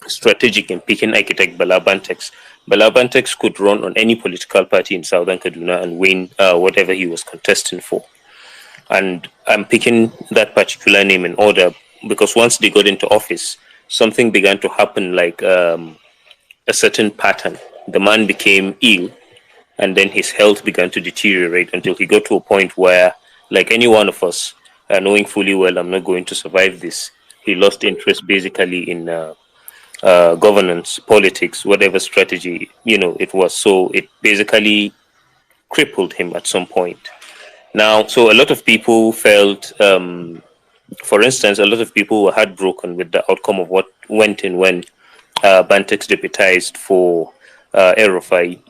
strategic in picking architect Bala Bantex. Bala Bantex could run on any political party in southern Kaduna and win whatever he was contesting for. And I'm picking that particular name in order because once they got into office, something began to happen like a certain pattern. The man became ill and then his health began to deteriorate until he got to a point where, like any one of us, knowing fully well I'm not going to survive this. He lost interest basically in governance, politics, whatever strategy it was. So it basically crippled him at some point. Now, so a lot of people felt, for instance, a lot of people were heartbroken with the outcome of what went in when Bantex deputized for Rufai.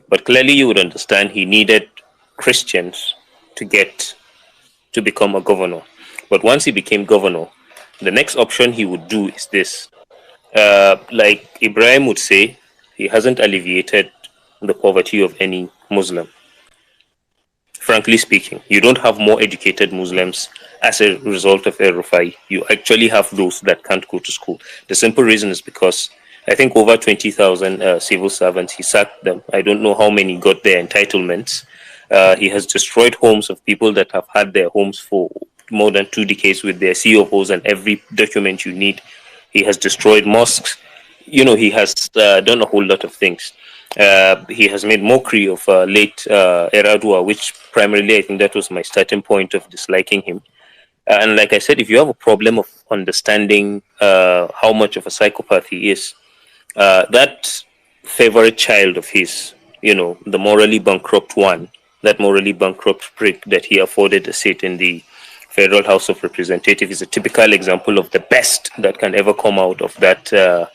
But clearly, you would understand he needed Christians to get to become a governor. But once he became governor, the next option he would do is this. Like Ibrahim would say, he hasn't alleviated the poverty of any Muslim. Frankly speaking, you don't have more educated Muslims as a result of Rufai. You actually have those that can't go to school. The simple reason is because I think over 20,000 civil servants, he sacked them. I don't know how many got their entitlements. He has destroyed homes of people that have had their homes for more than 2 decades with their COOs and every document you need. He has destroyed mosques. He has done a whole lot of things. He has made mockery of late Eradua, which primarily I think that was my starting point of disliking him. And like I said, if you have a problem of understanding how much of a psychopath he is, that favorite child of his, the morally bankrupt one, that morally bankrupt prick that he afforded a seat in the Federal House of Representatives is a typical example of the best that can ever come out of that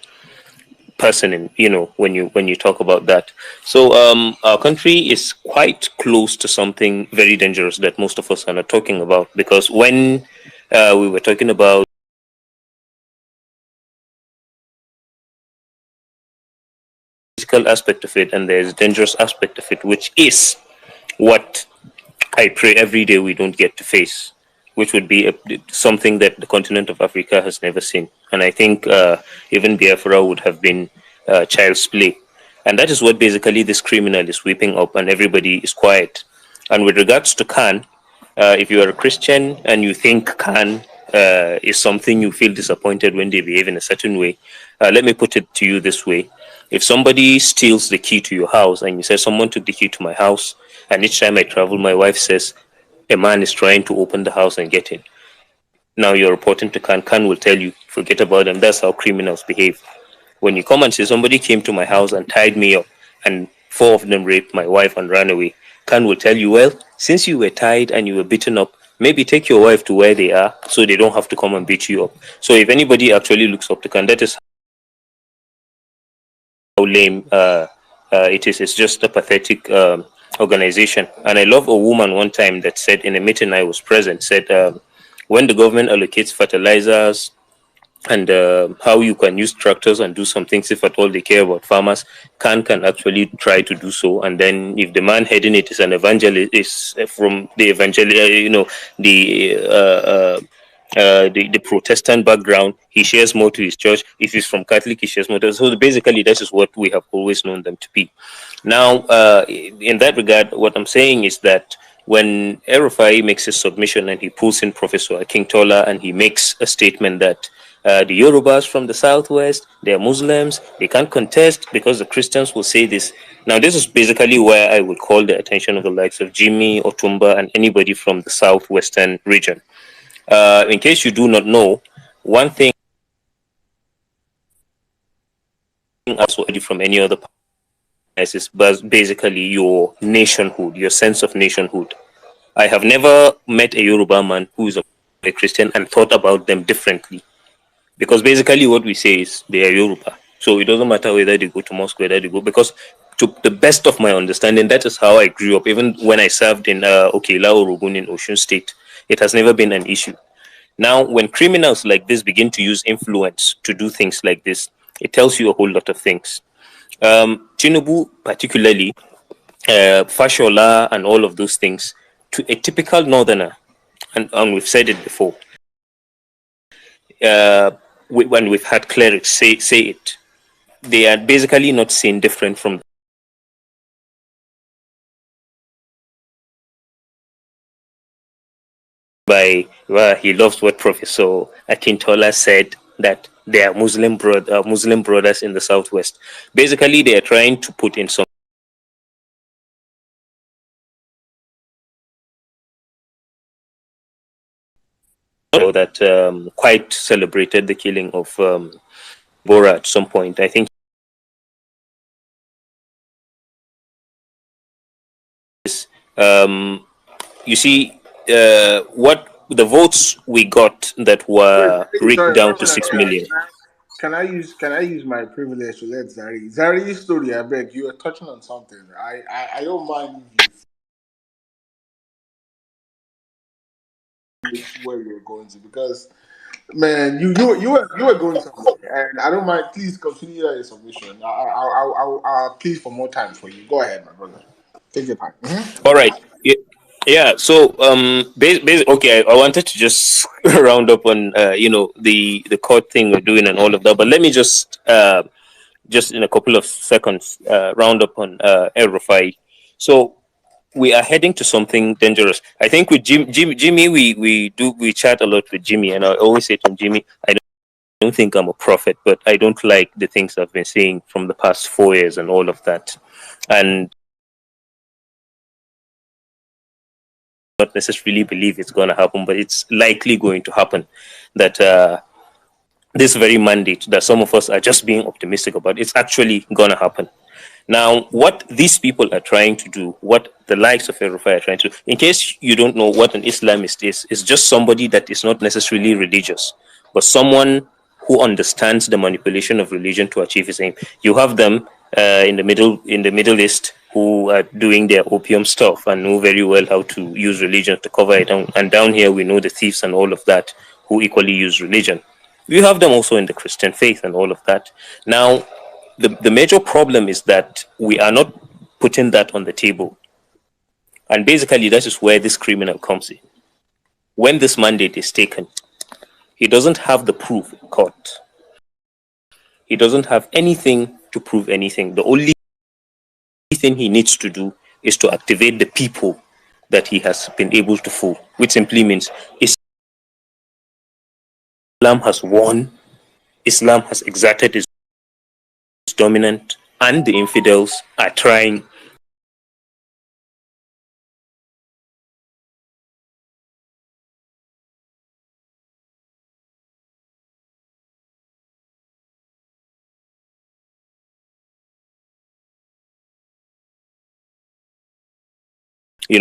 person. And when you talk about that, so our country is quite close to something very dangerous that most of us are not talking about, because when we were talking about physical aspect of it, and there's dangerous aspect of it, which is what I pray every day we don't get to face, which would be something that the continent of Africa has never seen. And I think even Biafra would have been child's play. And that is what basically this criminal is sweeping up, and everybody is quiet. And with regards to Khan, if you are a Christian and you think Khan is something you feel disappointed when they behave in a certain way, let me put it to you this way. If somebody steals the key to your house and you say, someone took the key to my house, and each time I travel, my wife says, a man is trying to open the house and get in. Now you're reporting to Khan. Khan will tell you, forget about them. That's how criminals behave. When you come and say, somebody came to my house and tied me up, and 4 of them raped my wife and ran away, Khan will tell you, well, since you were tied and you were beaten up, maybe take your wife to where they are so they don't have to come and beat you up. So if anybody actually looks up to Khan, that is how lame it is. It's just a pathetic organization. And I love a woman one time that said in a meeting I was present, said, when the government allocates fertilizers and how you can use tractors and do some things, if at all they care about farmers, can actually try to do so. And then if the man heading it is an evangelist, is from the the Protestant background, he shares more to his church. If he's from Catholic, he shares more to. So basically, that is what we have always known them to be. Now, in that regard, what I'm saying is that when Erufai makes his submission and he pulls in Professor Akintola and he makes a statement that the Yorubas from the southwest, they are Muslims, they can't contest because the Christians will say this. Now, this is basically where I would call the attention of the likes of Jimmy, Otumba, and anybody from the southwestern region. In case you do not know, one thing also from any other is basically your nationhood, your sense of nationhood. I have never met a Yoruba man who is a Christian and thought about them differently. Because basically what we say is they are Yoruba. So it doesn't matter whether they go to mosque, whether they go, because to the best of my understanding, that is how I grew up. Even when I served in Okela Orogun in Osun State, it has never been an issue. Now, when criminals like this begin to use influence to do things like this, it tells you a whole lot of things. Tinubu, particularly, Fashola, and all of those things, to a typical northerner, and we've said it before, when we've had clerics say it, they are basically not seen different from by he loves what Professor Akintola said, that they are Muslim brothers in the southwest. Basically, they are trying to put in some that quite celebrated the killing of Bora at some point. I think um, you see what the votes we got that Wait, were rigged sorry, down to sorry, 6 million. can I use my privilege to let Zari's story? I beg you were touching on something. I don't mind if you where you're going to because man, you were going somewhere, and I don't mind. Please continue your submission. I'll plead for more time for you. Go ahead, my brother. Take your time. All right. Yeah. So, okay. I wanted to just round up on, the court thing we're doing and all of that. But let me just in a couple of seconds, round up on Rufai. So we are heading to something dangerous. I think with Jimmy, we chat a lot with Jimmy, and I always say to him, Jimmy, I don't think I'm a prophet, but I don't like the things I've been seeing from the past 4 years and all of that, and not necessarily believe it's going to happen, but it's likely going to happen. That this very mandate that some of us are just being optimistic about, it's actually going to happen. Now, what these people are trying to do, what the likes of Rufai are trying to do, in case you don't know what an Islamist is just somebody that is not necessarily religious, but someone who understands the manipulation of religion to achieve his aim. You have them in the Middle East who are doing their opium stuff and know very well how to use religion to cover it. And down here, we know the thieves and all of that who equally use religion. You have them also in the Christian faith and all of that. Now, the major problem is that we are not putting that on the table. And basically, that is where this criminal comes in. When this mandate is taken, he doesn't have the proof in court. He doesn't have anything to prove anything. The only thing he needs to do is to activate the people that he has been able to fool, which simply means Islam has won, Islam has exerted its dominant, and the infidels are trying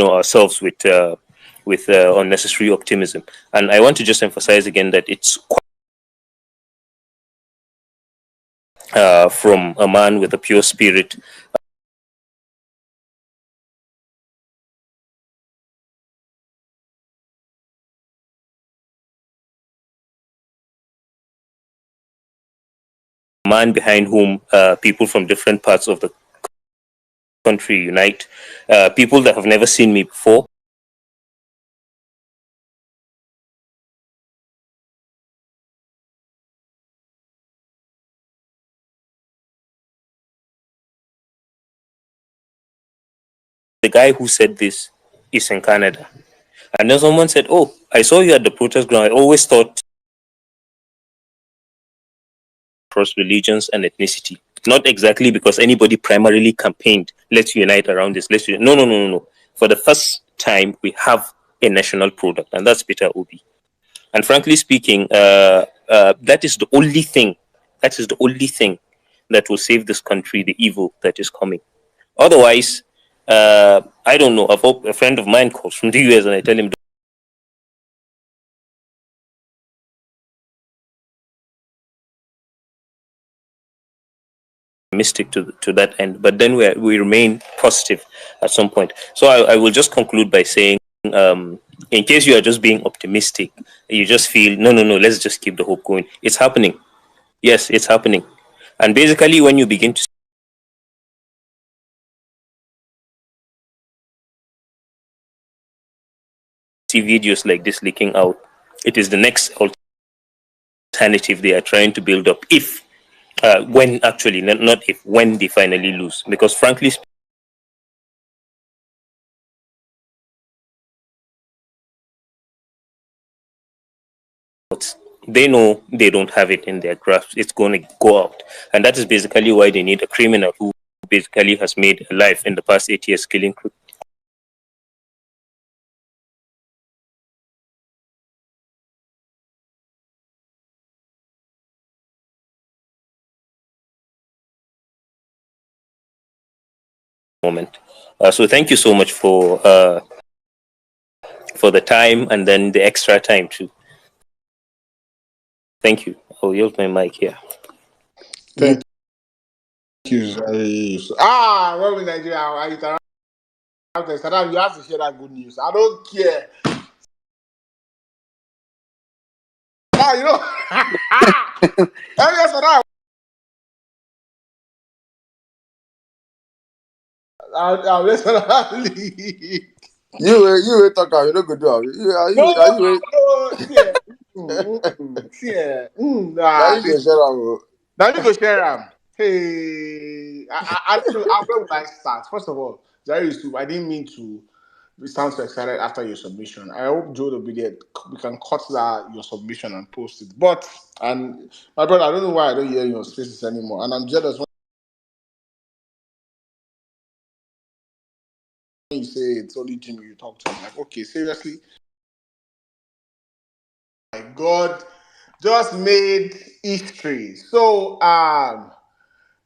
ourselves with unnecessary optimism. And I want to just emphasize again that it's from a man with a pure spirit, a man behind whom people from different parts of the country unite, people that have never seen me before. The guy who said this is in Canada. And then someone said, "Oh, I saw you at the protest ground. I always thought across religions and ethnicity. Not exactly because anybody primarily campaigned, let's unite around this. No, no, no, no, no. For the first time, we have a national product, and that's Peter Obi. And frankly speaking, that is the only thing. That is the only thing that will save this country the evil that is coming. Otherwise, I don't know. A friend of mine calls from the US, and I tell him mystic to that end, but then we remain positive at some point. So I will just conclude by saying, in case you are just being optimistic, you just feel no, let's just keep the hope going. It's happening. Yes, it's happening. And basically, when you begin to see videos like this leaking out, it is the next alternative they are trying to build up. If when actually not if when they finally lose, because frankly they know they don't have it in their grasp. It's going to go out, and that is basically why they need a criminal who basically has made a life in the past 8 years killing moment. So thank you so much for the time and then the extra time too. Thank you. I'll yield my mic here. Thank you. Well, in Nigeria, I interrupt. Saddam, you have to share that good news. I don't care. You know. Yes, Saddam. I'll listen. You talk am, you no go do am. No, see, Now nah, you go share am. now you go share them. Hey, I don't know. Where would I start? First of all, Jerry Soup, I didn't mean to sound so excited after your submission. I hope Joe will be there. We can cut that your submission and post it. But and my brother, I don't know why I don't hear your spaces anymore, and I'm jealous when you say it's only Jimmy you talk to. I'm like, okay, seriously. My God, just made history. So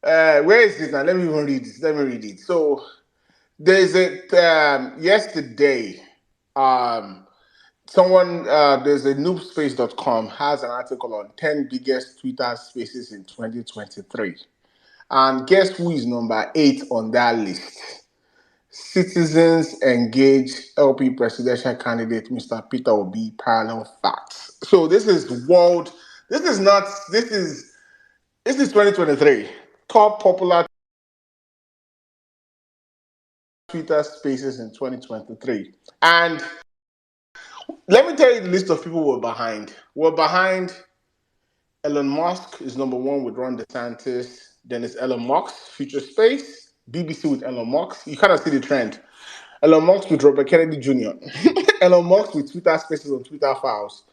where is it now? Let me even read it. Let me read it. So there's a yesterday, someone there's a noobspace.com has an article on 10 biggest Twitter spaces in 2023. And guess who is number 8 on that list? Citizens engage LP presidential candidate Mr. Peter Obi parallel facts. So this is world. This is not. This is 2023. Top popular Twitter spaces in 2023. And let me tell you the list of people we're behind. We're behind Elon Musk is number 1 with Ron DeSantis. Then it's Elon Musk, Future Space, BBC with Elon Musk. You kind of see the trend. Elon Musk with Robert Kennedy Jr. Elon Musk with Twitter Spaces on Twitter Files.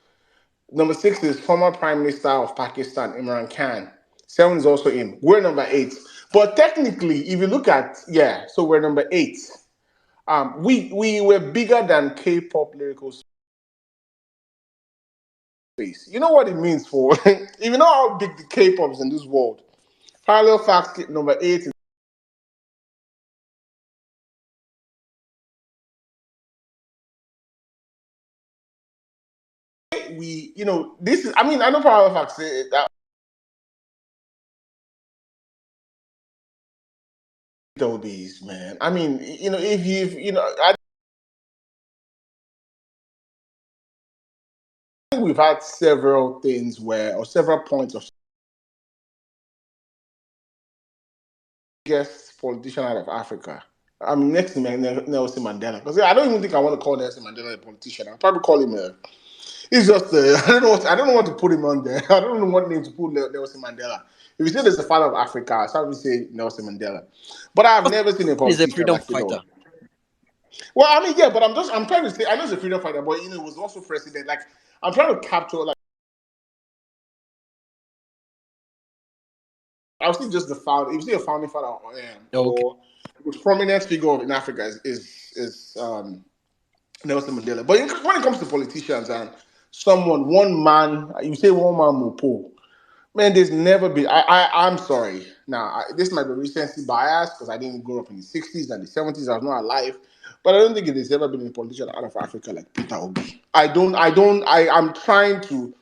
Number 6 is former Prime Minister of Pakistan, Imran Khan. 7 is also in. We're number 8. But technically, if you look at, so we're number 8. We were bigger than K-pop lyrical space. You know what it means for, if you know how big the K-pop is in this world. Parallel facts, number 8 is this is, I know parallel facts, these, man. If I think we've had several things or several points of guest politician out of Africa. Next to Nelson Mandela, because I don't even think I want to call Nelson Mandela a politician. I'll probably call him he's just I don't know what to put him on there. I don't know what name to put Nelson Mandela. If you say there's a father of Africa, I probably say Nelson Mandela. But I've never seen a He's a politician freedom like fighter. Well, but I'm trying to say, I know he's a freedom fighter, but he was also president. Like, I'm trying to capture, like, I'll see just the founder. If you see a founding father, or the most prominent figure in Africa is Nelson Mandela. But when it comes to politicians and one man, you say one man mopo. Man, there's never been. I'm sorry. Now, this might be recency bias because I didn't grow up in the 60s and the 70s. I was not alive. But I don't think there's ever been a politician out of Africa like Peter Obi. I'm trying to.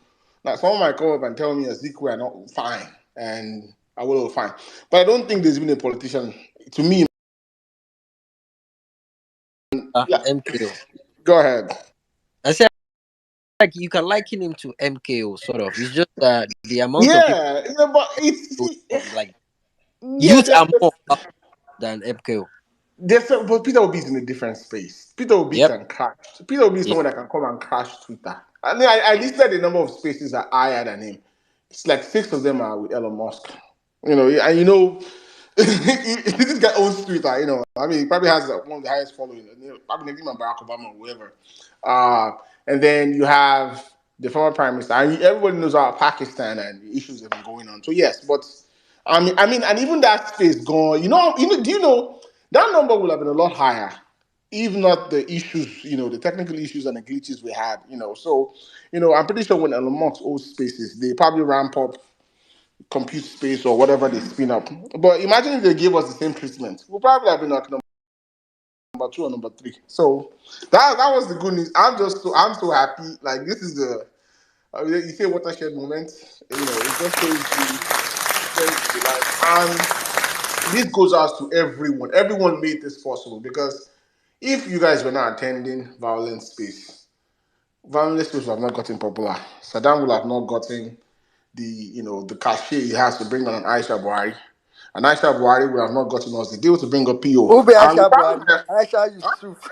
Now, someone might come up and tell me Ezekiel are not fine. And I will fine. But I don't think there's been a politician, to me. MKO. Go ahead. I said, like, you can liken him to MKO, sort of. It's just that the amount of people But it's like youth are more than MKO. But Peter Obi is in a different space. Peter Obi can crash. Peter Obi is someone that can come and crash Twitter. I listed the number of spaces that are higher than him. It's like 6 of them are with Elon Musk. This guy owns Twitter. He probably has one of the highest following. Probably even Barack Obama or whoever. And then you have the former prime minister. And everybody knows about Pakistan and the issues that have been going on. So yes, but and even that space gone. Do you know that number would have been a lot higher if not the issues, the technical issues and the glitches we had, So, I'm pretty sure when Elon Musk owns spaces, they probably ramp up compute space or whatever they spin up. But imagine if they gave us the same treatment. We'll probably have been like number 2 or number 3. So that was the good news. I'm so happy. Like this is the you say watershed moment. It just shows you like, and this goes out to everyone. Everyone made this possible because if you guys were not attending Violence Space would have not gotten popular. Saddam would have not gotten the cachet he has to bring on an Aisha Buhari. And Aisha Buhari would have not gotten us the deal to bring up PO. Who be And Aisha without Buhari? them, Aisha huh? Yusuf.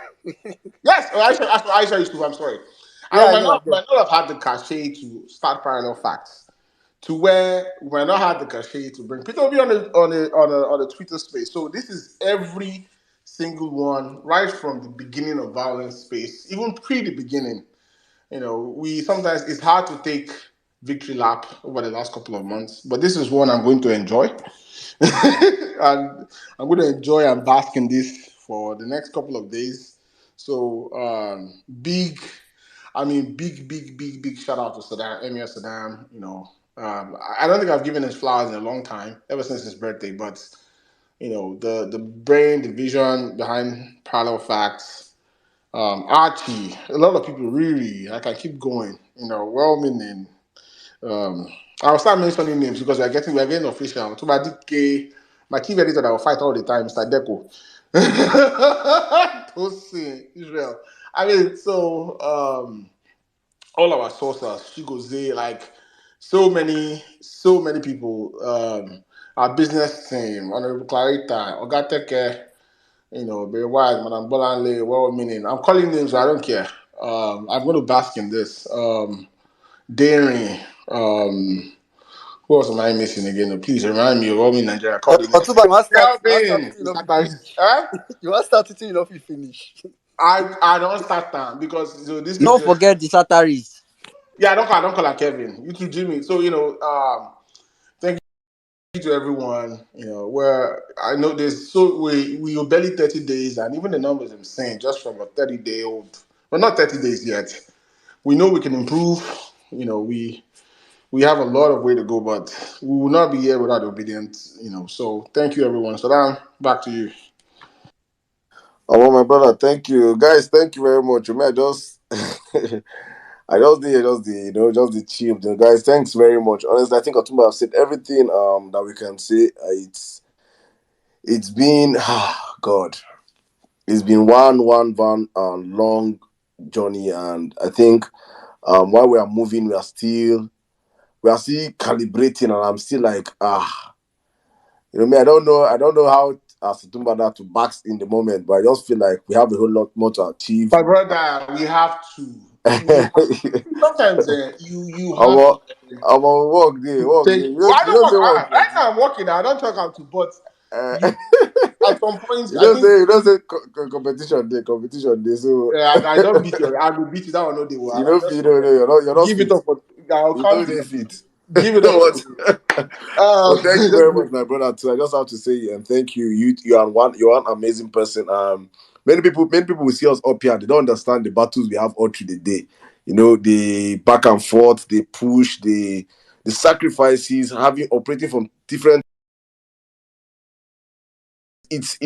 Yes, Aisha used to. I'm sorry. Yeah, And we I might know, I not, get. have the cachet to start parallel facts to where we might not have the cachet to bring Peter Obi on a Twitter space. So this is every single one, right from the beginning of Violence Space, even pre the beginning. We sometimes it's hard to take victory lap over the last couple of months, but this is one I'm going to enjoy. And I'm going to enjoy and bask in this for the next couple of days. So big shout out to Saddam, Emir Saddam. I don't think I've given his flowers in a long time, ever since his birthday. But the brain, the vision behind Parallel Facts, Archie. A lot of people really, I can keep going. Well-meaning. I'll start mentioning names because we're getting official. Tubadike, my chief editor that will fight all the time, Mr. Deco. Tosin, Israel. I mean, so all our sources, Chigoze, like so many people, our business team, Honorable Clarita, Ogateke, Very Wise, Madam Bolanle, well meaning. I'm calling names, I don't care. I'm going to bask in this. Daring, who else am I missing again? Please remind me of all me Nigeria. Call the names. Otuba, you want start Kelvin, eating Mr. enough you Paris. finish. You want start eating enough you finish. I don't start time because this Don't Nigeria. forget the Sataris. Yeah, I don't call her Kevin. You too, Jimmy. So thank you to everyone. Where I know we are barely 30 days, and even the numbers I'm saying just from a 30-day old, well, not 30 days yet. We know we can improve. We have a lot of way to go, but we will not be here without obedience. So thank you, everyone. So now back to you. Oh, my brother, thank you. Guys, thank you very much. I just I just the chill. Guys, thanks very much. Honestly, I think Otumba have said everything that we can say. It's been God. It's been one long journey, and I think while we are moving, we are still calibrating, and I'm still like me. I don't know how as Otumba that to backs in the moment, but I just feel like we have a whole lot more to achieve. My brother, we have to. We have sometimes you have to Our work day. take. You I you don't don't work. say work Right plenty. now, I'm working. I don't talk out to, but Uh, you at some point, you I don't think say you don't say competition day. So I don't beat you. I will beat you. That one no day. you Well, don't just feel you're not give it fit. up for. I'll You calm don't down. dey fit. Give it up for What? me. Well, thank you Just very give much, it. my brother. Too. I just have to say thank you. You're an amazing person. Many people will see us up here. They don't understand the battles we have all through the day. The back and forth, the push, the sacrifices, having operating from different. It's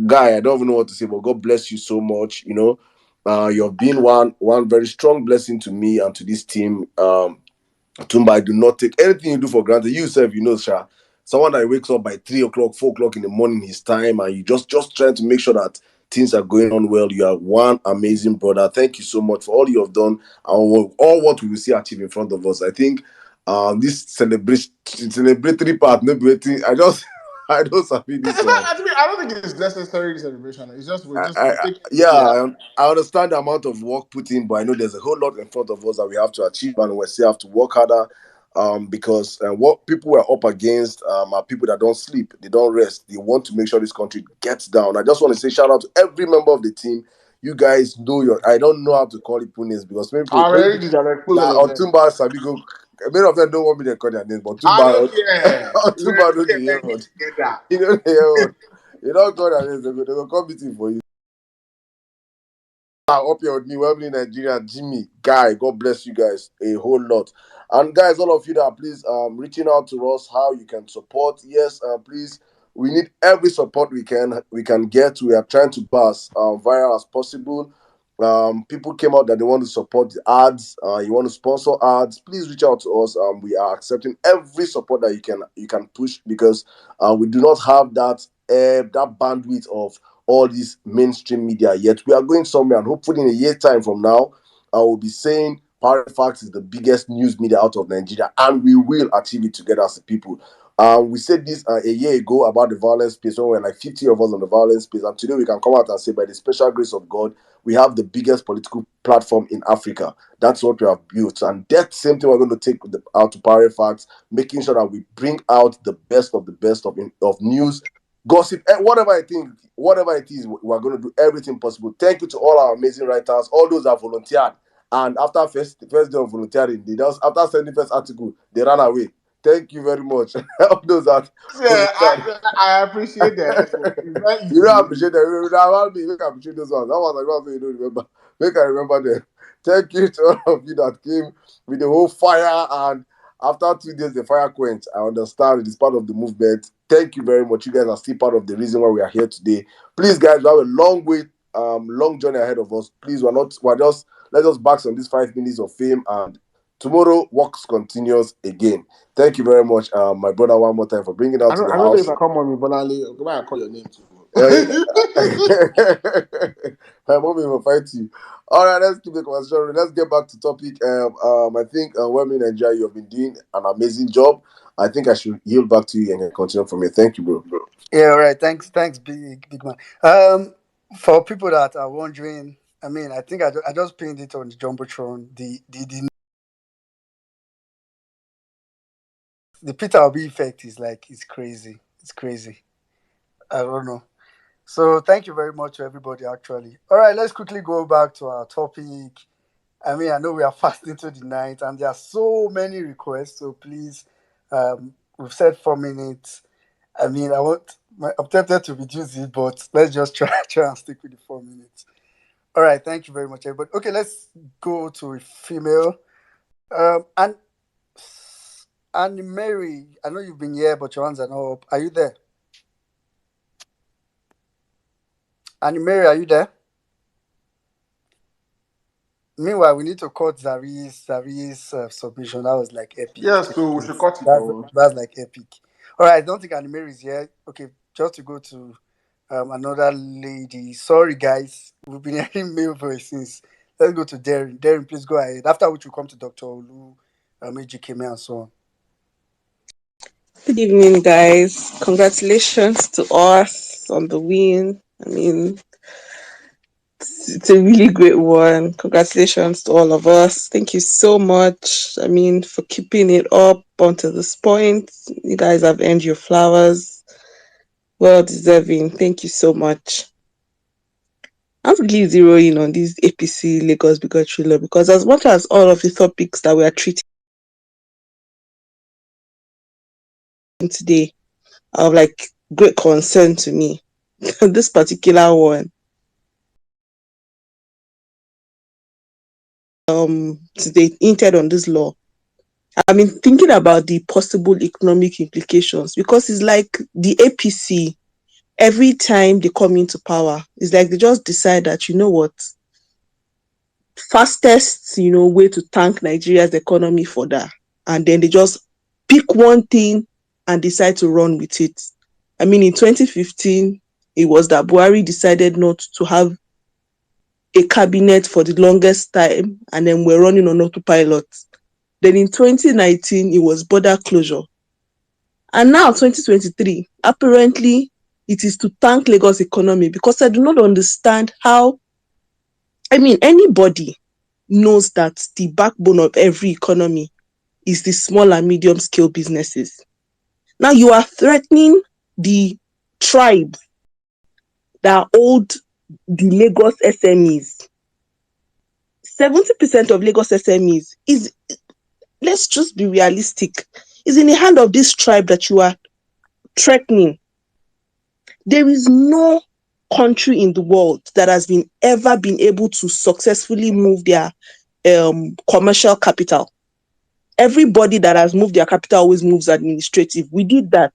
guy. I don't even know what to say, but God bless you so much. You've been one very strong blessing to me and to this team. Tumba, I do not take anything you do for granted. You yourself, Sha. Someone that wakes up by 3 o'clock, 4 o'clock in the morning, his time, and you just trying to make sure that things are going on well. You are one amazing brother. Thank you so much for all you have done and all what we will see achieve in front of us. I think this celebratory part, no be waiting. I don't sabi this It's one. not. I don't think it's necessary celebration. It's just we're I, just I, we're I- taking yeah, it. Yeah. I understand the amount of work put in, but I know there's a whole lot in front of us that we have to achieve, and we still have to work harder. Because what people we're up against are people that don't sleep, they don't rest, they want to make sure this country gets down. I just want to say shout out to every member of the team. You guys know I don't know how to call it names because I maybe already did. I exposed like all of them. Otumba Sabigo, many of them don't want me to call their names, but I Otumba don't care. Otumba know Me the and hear them word. together. You know the hear word. You don't call their names, they go come meeting for you. Up here with me, Wembley, Nigeria, Jimmy, Guy. God bless you guys a whole lot. And guys, all of you that are please reaching out to us how you can support. Yes, please. We need every support we can get. We are trying to go as viral as possible. People came out that they want to support the ads. You want to sponsor ads? Please reach out to us. We are accepting every support that you can push, because we do not have that bandwidth of all these mainstream media yet. We are going somewhere, and hopefully in a year's time from now, I will be saying Power Facts is the biggest news media out of Nigeria, and we will achieve it together as a people. We said this a year ago about the violence space, when we were like 50 of us on the violence space, and today we can come out and say, by the special grace of God, we have the biggest political platform in Africa. That's what we have built, and that same thing we're going to take out to Power Facts, making sure that we bring out the best of of news, gossip, whatever it is. We're going to do everything possible. Thank you to all our amazing writers, all those that volunteered, and after first day of volunteering, they just, after sending first article, they ran away. Thank you very much. All those that Yeah, volunteered. I appreciate the effort. It's not You easy. don't appreciate them. You don't me. Make I appreciate those ones. That was like one thing you don't remember. Make I remember them. Thank you to all of you that came with the whole fire, and after 2 days the fire quenched. I understand it is part of the movement. Thank you very much. You guys are still part of the reason why we are here today. Please, guys, we have a long way, long journey ahead of us. Please, we're just let us back on these 5 minutes of fame, and tomorrow works continues again. Thank you very much, my brother, one more time for bringing it out to the I don't know if house. I come on me, but I call your name too. Uh, my mom will fight you. All right, let's keep the conversation rolling. Let's get back to topic. I think when in Nigeria, you have been doing an amazing job. I think I should yield back to you and continue from here. Thank you, bro. Yeah, all right. Thanks, big man. For people that are wondering, I mean, I think I just pinned it on the jumbotron. The Peter Obi effect is like it's crazy. It's crazy. I don't know. So thank you very much to everybody. Actually, all right. Let's quickly go back to our topic. I mean, I know we are fast into the night, and there are so many requests. So please, we've said 4 minutes. I mean, I'm tempted to reduce it, but let's just try and stick with the 4 minutes. All right, thank you very much, everybody. Okay, let's go to a female. And Mary, I know you've been here, but your hands are not up. Are you there? Annie Mary, are you there? Meanwhile, we need to cut Zari's submission. That was like epic. Yes, so we should cut it That's though. that's like epic. All right, I don't think Annie Mary is here. Okay, just to go to another lady. Sorry, guys, we've been hearing male voice since. Let's go to Darren. Darren, please go ahead. After which we'll come to Dr. Olu, Ejikeme, and so on. Good evening, guys. Congratulations to us on the win. I mean, it's a really great one. Congratulations to all of us. Thank you so much. I mean, for keeping it up until this point. You guys have earned your flowers. Well deserving. Thank you so much. I'm really zeroing on this APC Lagos Bigotry law, because as much as all of the topics that we are treating today are of like great concern to me, this particular one, since they entered on this law, I've been thinking about the possible economic implications, because it's like the APC, every time they come into power, it's like they just decide that, you know what, fastest, way to tank Nigeria's economy further. And then they just pick one thing and decide to run with it. I mean, in 2015, it was that Buhari decided not to have a cabinet for the longest time, and then we're running on autopilot. Then in 2019, it was border closure. And now 2023, apparently it is to tank Lagos economy, because I do not understand how, anybody knows that the backbone of every economy is the small and medium scale businesses. Now you are threatening the tribe that hold the Lagos SMEs. 70% of Lagos SMEs is, let's just be realistic, is in the hand of this tribe that you are threatening. There is no country in the world that has ever been able to successfully move their commercial capital. Everybody that has moved their capital always moves administrative. We did that.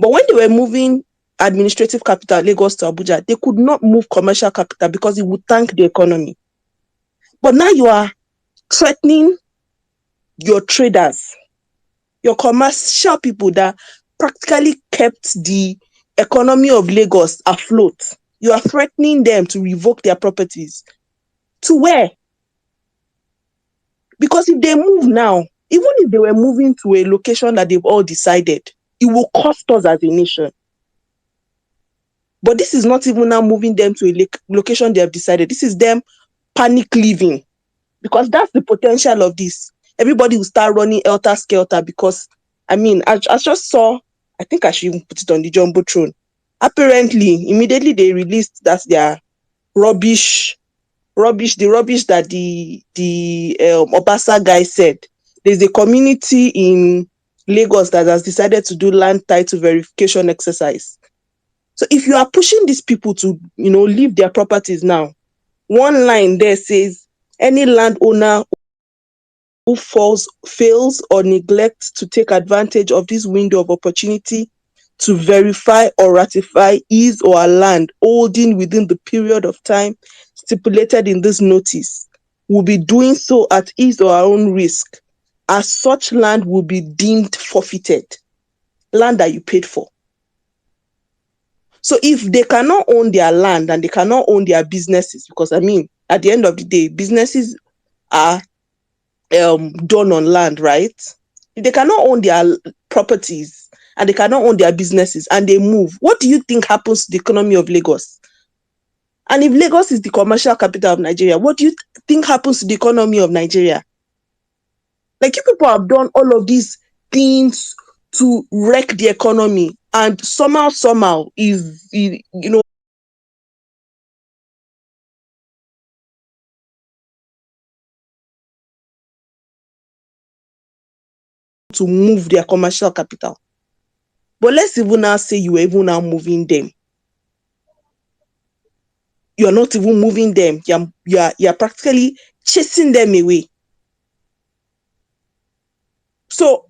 But when they were moving administrative capital, Lagos to Abuja, they could not move commercial capital because it would tank the economy. But now you are threatening your traders, your commercial people that practically kept the economy of Lagos afloat. You are threatening them to revoke their properties. To where? Because if they move now, even if they were moving to a location that they've all decided, it will cost us as a nation. But this is not even now moving them to a location they have decided. This is them panic leaving, because that's the potential of this. Everybody will start running helter-skelter because, I just saw, I think I should even put it on the Jumbotron. Apparently, immediately they released that their rubbish that the Obasa guy said. There's a community in Lagos that has decided to do land title verification exercise. So if you are pushing these people to, leave their properties now, one line there says, any landowner who fails or neglects to take advantage of this window of opportunity to verify or ratify his or her land holding within the period of time stipulated in this notice will be doing so at his or her own risk, as such land will be deemed forfeited, land that you paid for. So if they cannot own their land and they cannot own their businesses, because at the end of the day, businesses are done on land, right? If they cannot own their properties and they cannot own their businesses and they move, what do you think happens to the economy of Lagos? And if Lagos is the commercial capital of Nigeria, what do you think happens to the economy of Nigeria? Like, you people have done all of these things to wreck the economy, and somehow is, to move their commercial capital. But let's even now say you are even now moving them. You are not even moving them. You are practically chasing them away. So,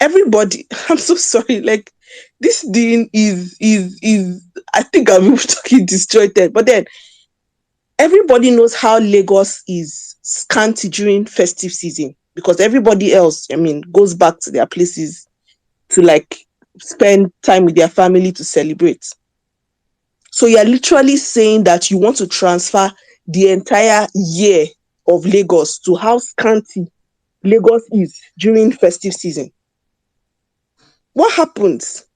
everybody, I'm so sorry. Like, this thing is I think I'm talking disjointed. But then everybody knows how Lagos is scanty during festive season, because everybody else, goes back to their places to spend time with their family to celebrate. So you're literally saying that you want to transfer the entire year of Lagos to how scanty Lagos is during festive season. What happens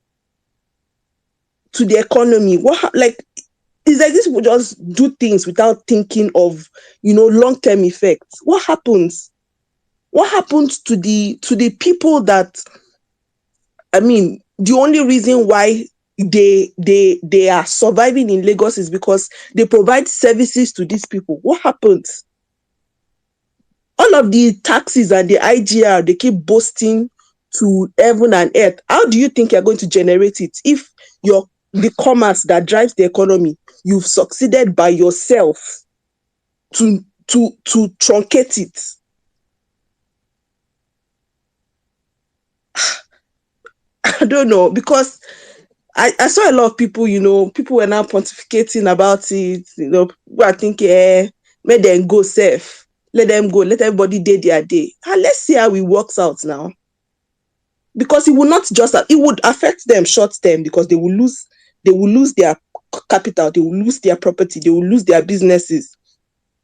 to the economy? It's like these people just do things without thinking of, long-term effects. What happens? What happens to the people that, the only reason why they are surviving in Lagos is because they provide services to these people? What happens? All of the taxes and the IGR, they keep boasting to heaven and earth. How do you think you're going to generate it if the commerce that drives the economy, you've succeeded by yourself to truncate it? I don't know, because I saw a lot of people, people were now pontificating about it. People are thinking, let them go safe. Let them go. Let everybody day their day. And let's see how it works out now. Because it will not just, it would affect them short term, because they will lose their capital, they will lose their property, they will lose their businesses.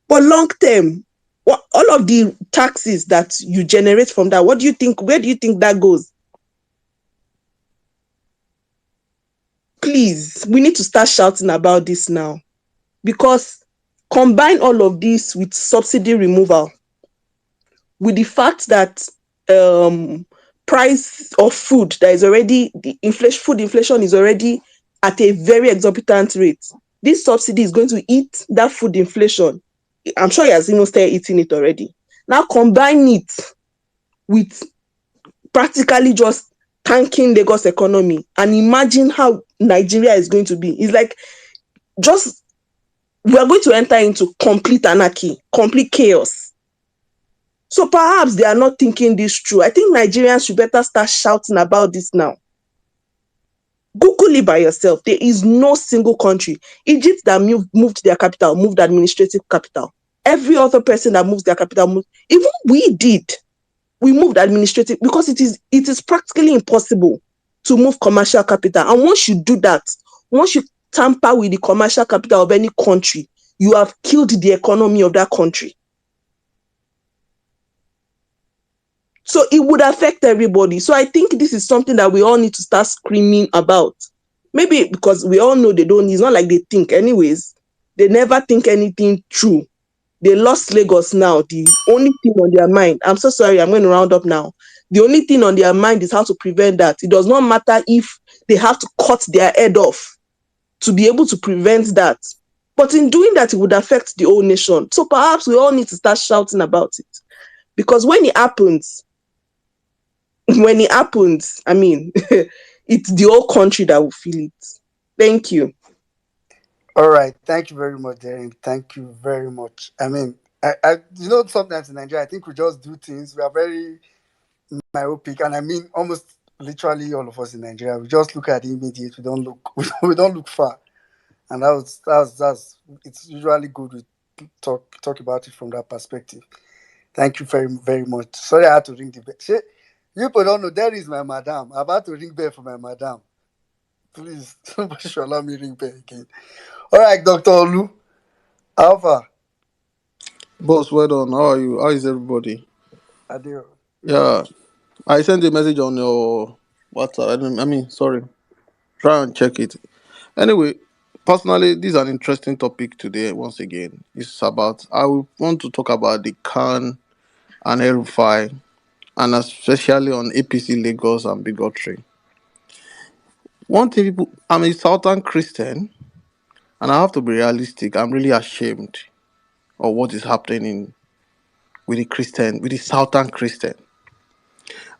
But long term, all of the taxes that you generate from that, where do you think that goes? Please, we need to start shouting about this now, because combine all of this with subsidy removal, with the fact that price of food that is already, food inflation is already at a very exorbitant rate. This subsidy is going to eat that food inflation. I'm sure he has even started eating it already. Now combine it with practically just tanking Lagos economy, and imagine how Nigeria is going to be. It's like, we are going to enter into complete anarchy, complete chaos. So perhaps they are not thinking this through. I think Nigerians should better start shouting about this now. Google it by yourself. There is no single country. Egypt that moved their capital, moved administrative capital. Every other person that moves their capital, even we did. We moved administrative because it is practically impossible to move commercial capital. And once you do that, once you tamper with the commercial capital of any country, you have killed the economy of that country. So it would affect everybody. So I think this is something that we all need to start screaming about. Maybe because we all know it's not like they think anyways. They never think anything true. They lost Lagos now. The only thing on their mind, I'm so sorry, I'm going to round up now. The only thing on their mind is how to prevent that. It does not matter if they have to cut their head off to be able to prevent that. But in doing that, it would affect the whole nation. So perhaps we all need to start shouting about it. Because when it happens, I mean, it's the whole country that will feel it. Thank you. All right. Thank you very much, Darren. Thank you very much. I mean, sometimes in Nigeria, I think we just do things. We are very myopic, and I mean, almost literally all of us in Nigeria, we just look at the immediate. We don't look. We don't look far, and that's. It's usually good to talk about it from that perspective. Thank you very very much. Sorry, I had to ring the bell. Shey, you people don't know. There is my madam. I'm about to ring bell for my madam. Please, somebody should allow me ring bell again. All right, Dr. Olu. Alpha. Boss, well done. How are you? How is everybody? Adeo. Yeah, I sent a message on your WhatsApp. Sorry. Try and check it. Anyway, personally, this is an interesting topic today. Once again, I want to talk about the Khan and Rufai, and especially on APC Lagos and Bigotry. One thing, I'm a Southern Christian, and I have to be realistic. I'm really ashamed of what is happening with the Southern Christian.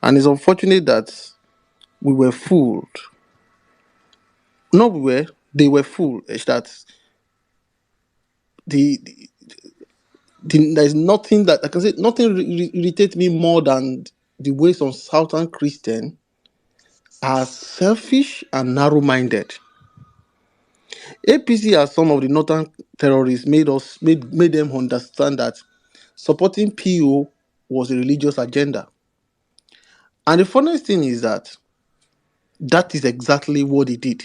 And it's unfortunate that we were fooled. No, they were fooled. That there's nothing that I can say, nothing irritates me more than the way some Southern Christians are selfish and narrow-minded. APC, as some of the northern terrorists, made them understand that supporting PO was a religious agenda. And the funniest thing is that is exactly what they did.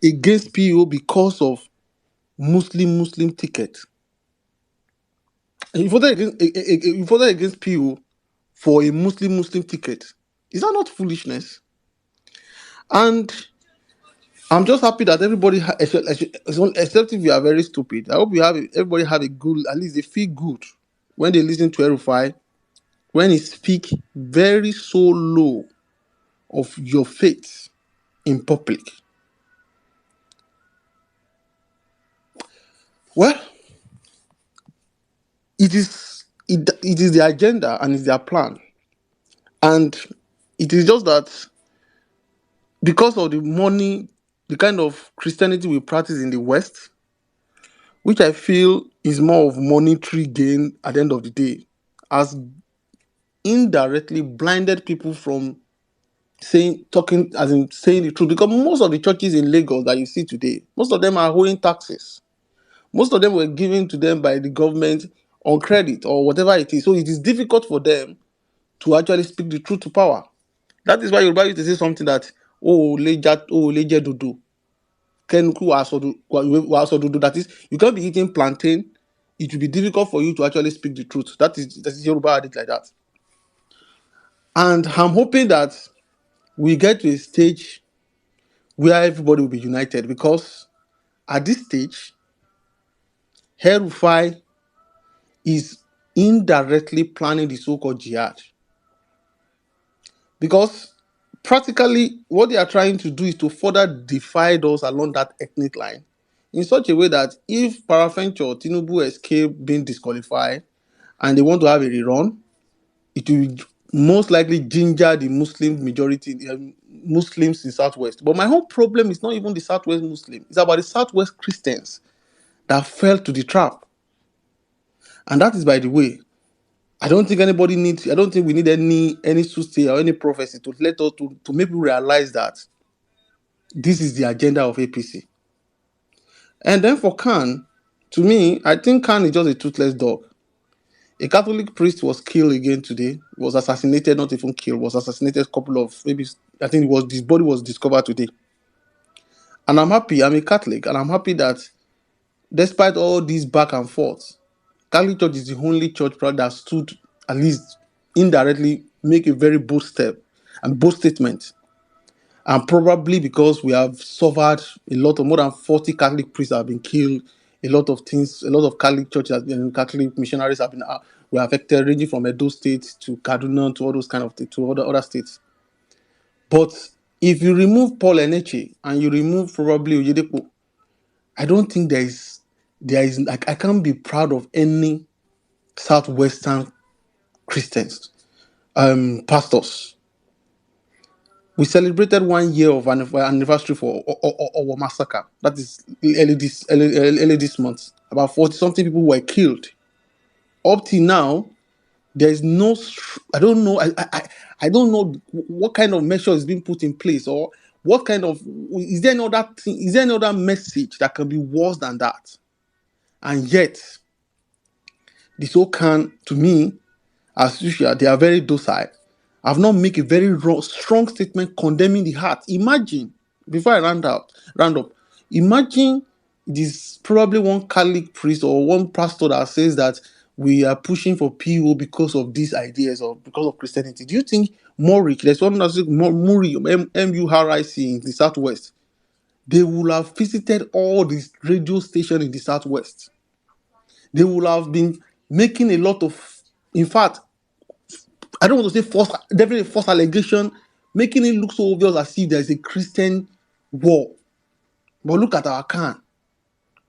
Against PO because of Muslim ticket. You voted against PO for a Muslim ticket. Is that not foolishness? And I'm just happy that everybody, except if you are very stupid. I hope everybody have a good, at least they feel good when they listen to Rufai, when he speak very so low of your faith in public. Well, it is the agenda and it's their plan. And it is just that because of the money, the kind of Christianity we practice in the West, which I feel is more of monetary gain at the end of the day, has indirectly blinded people from saying the truth. Because most of the churches in Lagos that you see today, most of them are owing taxes. Most of them were given to them by the government on credit or whatever it is. So it is difficult for them to actually speak the truth to power. That is why Yoruba used to say something that, leje dodo. That is, you can't be eating plantain. It will be difficult for you to actually speak the truth. That is Yoruba adage like that. And I'm hoping that we get to a stage where everybody will be united, because at this stage, Rufai is indirectly planning the so-called jihad. Because practically what they are trying to do is to further divide us along that ethnic line in such a way that if peradventure Tinubu escape being disqualified and they want to have a rerun, it will most likely ginger the Muslim majority, Muslims in Southwest. But my whole problem is not even the Southwest Muslim. It's about the Southwest Christians that fell to the trap. And that is, by the way, I don't think we need any soothsayer or any prophecy to let us to make people realize that this is the agenda of APC. And then for Khan, to me, I think Khan is just a toothless dog. A Catholic priest was killed again today. Was assassinated, not even killed, was assassinated a couple of, maybe, I think his body was discovered today. And I'm happy, I'm a Catholic, and I'm happy that despite all these back and forth, Catholic Church is the only church that stood, at least indirectly, make a very bold step and bold statement. And probably because we have suffered a lot of more than 40 Catholic priests have been killed, a lot of things, a lot of Catholic churches and Catholic missionaries have been were affected, ranging from Edo State to Kaduna to all those kind of things, to other states. But if you remove Paul Eneche and you remove probably Oyedepo, I don't think there is like, I can't be proud of any Southwestern Christians, pastors. We celebrated 1 year of anniversary for our massacre. That is early this month. About 40 something people were killed. Up till now, there is no. I don't know. I don't know what kind of measure is being put in place, or what kind of is there another thing? Is there another message that can be worse than that? And yet, the so can, to me, as usual, they are very docile. I've not make a very strong statement condemning the heart. Imagine, before I round up, imagine this probably one Catholic priest or one pastor that says that we are pushing for PO because of these ideas or because of Christianity. Do you think Muric, there's one that's Muri, M-U-R-I-C in the Southwest, they will have visited all these radio stations in the Southwest? They will have been making a lot of, in fact, I don't want to say definitely false allegation, making it look so obvious as if there's a Christian war. But look at our Khan.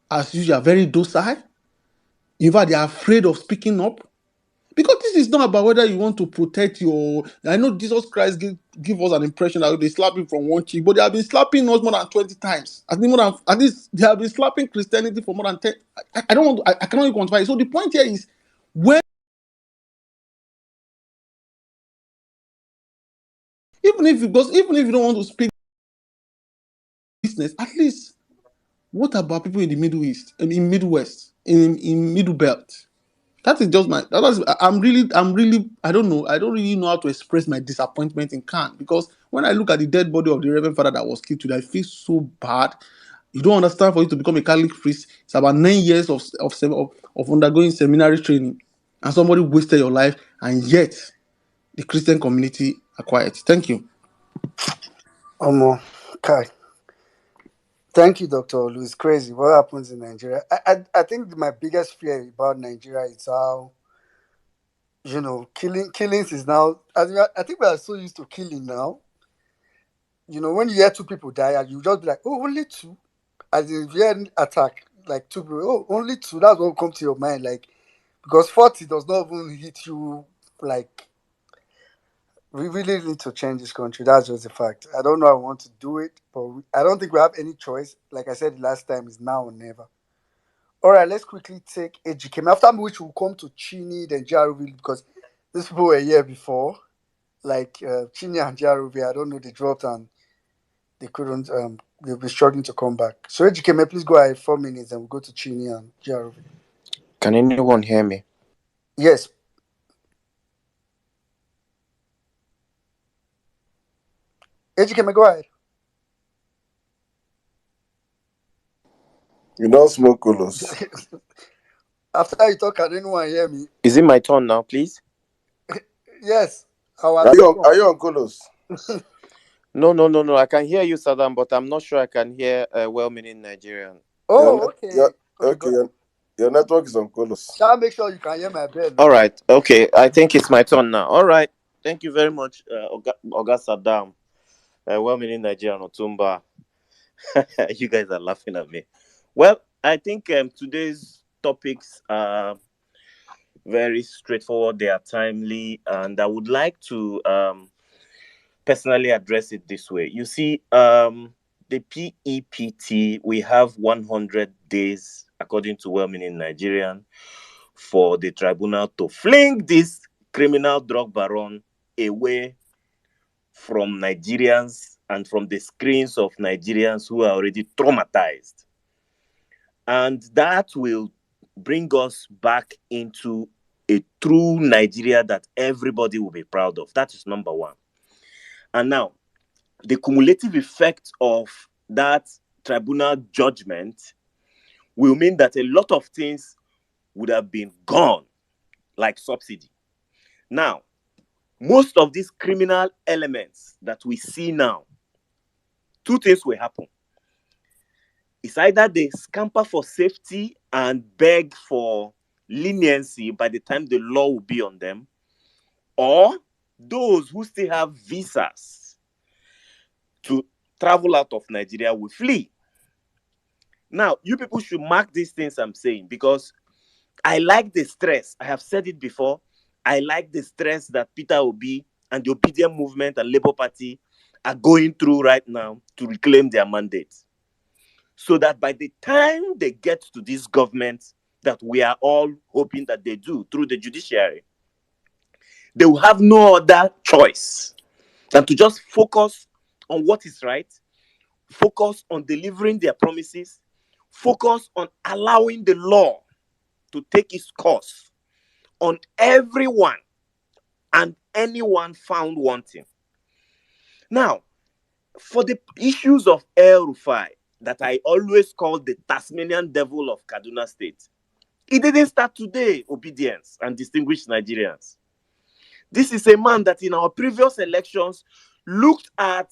As usual, very docile. In fact, they are afraid of speaking up. Because this is not about whether you want to protect your. I know Jesus Christ give us an impression that they slap him from one cheek, but they have been slapping us more than 20 times. At least they have been slapping Christianity for more than 10. I don't want to, I cannot even quantify it. So the point here is, when even if you don't want to speak business, at least, what about people in the Middle East, in Midwest, in Middle Belt? That is just I don't know. I don't really know how to express my disappointment in Khan, because when I look at the dead body of the Reverend Father that was killed today, I feel so bad. You don't understand, for you to become a Catholic priest, it's about 9 years of undergoing seminary training, and somebody wasted your life, and yet the Christian community are quiet. Thank you. Kai. Thank you, Dr. Olu. It's crazy what happens in Nigeria. I think my biggest fear about Nigeria is how, killings is now. I think we are so used to killing now. When you hear two people die, you just be like, oh, only two. As if you hear an attack, like two people, oh, only two. That's what comes to your mind, like, because 40 does not even hit you. Like, we really need to change this country. That's just a fact. I don't know how I want to do it, but I don't think we have any choice. Like I said the last time, is now or never. All right, let's quickly take AGKM. After which we'll come to Chini, then Jaruvi, because these people were here before. Like Chini and Jaruvi, I don't know, they dropped and they couldn't, they've been struggling to come back. So AGKM, please go ahead, 4 minutes, and we'll go to Chini and Jaruvi. Can anyone hear me? Yes. AGKM, go ahead. You don't smoke colos. After you talk, can anyone hear me? Is it my turn now, please? Yes. Are you on colos? No. I can hear you, Saddam, but I'm not sure I can hear a well-meaning Nigerian. Oh, okay. Okay. Your network is on colos. Shall I make sure you can hear my bell? All right. Okay. I think it's my turn now. All right. Thank you very much, Oga Saddam. Well-meaning Nigerian Otumba. You guys are laughing at me. Well, I think today's topics are very straightforward. They are timely, and I would like to personally address it this way. You see, the PEPT, we have 100 days, according to well-meaning Nigerian, for the tribunal to fling this criminal drug baron away from Nigerians and from the screens of Nigerians who are already traumatized. And that will bring us back into a true Nigeria that everybody will be proud of. That is number one. And now, the cumulative effect of that tribunal judgment will mean that a lot of things would have been gone, like subsidy. Now, most of these criminal elements that we see now, two things will happen. It's either they scamper for safety and beg for leniency by the time the law will be on them, or those who still have visas to travel out of Nigeria will flee. Now, you people should mark these things I'm saying, because I like the stress. I have said it before. I like the stress that Peter Obi and the Obedient Movement and Labour Party are going through right now to reclaim their mandate. So that by the time they get to this government that we are all hoping that they do through the judiciary, they will have no other choice than to just focus on what is right, focus on delivering their promises, focus on allowing the law to take its course on everyone and anyone found wanting. Now, for the issues of El Rufai, that I always call the Tasmanian devil of Kaduna State, it didn't start today, obedience and distinguished Nigerians. This is a man that in our previous elections looked at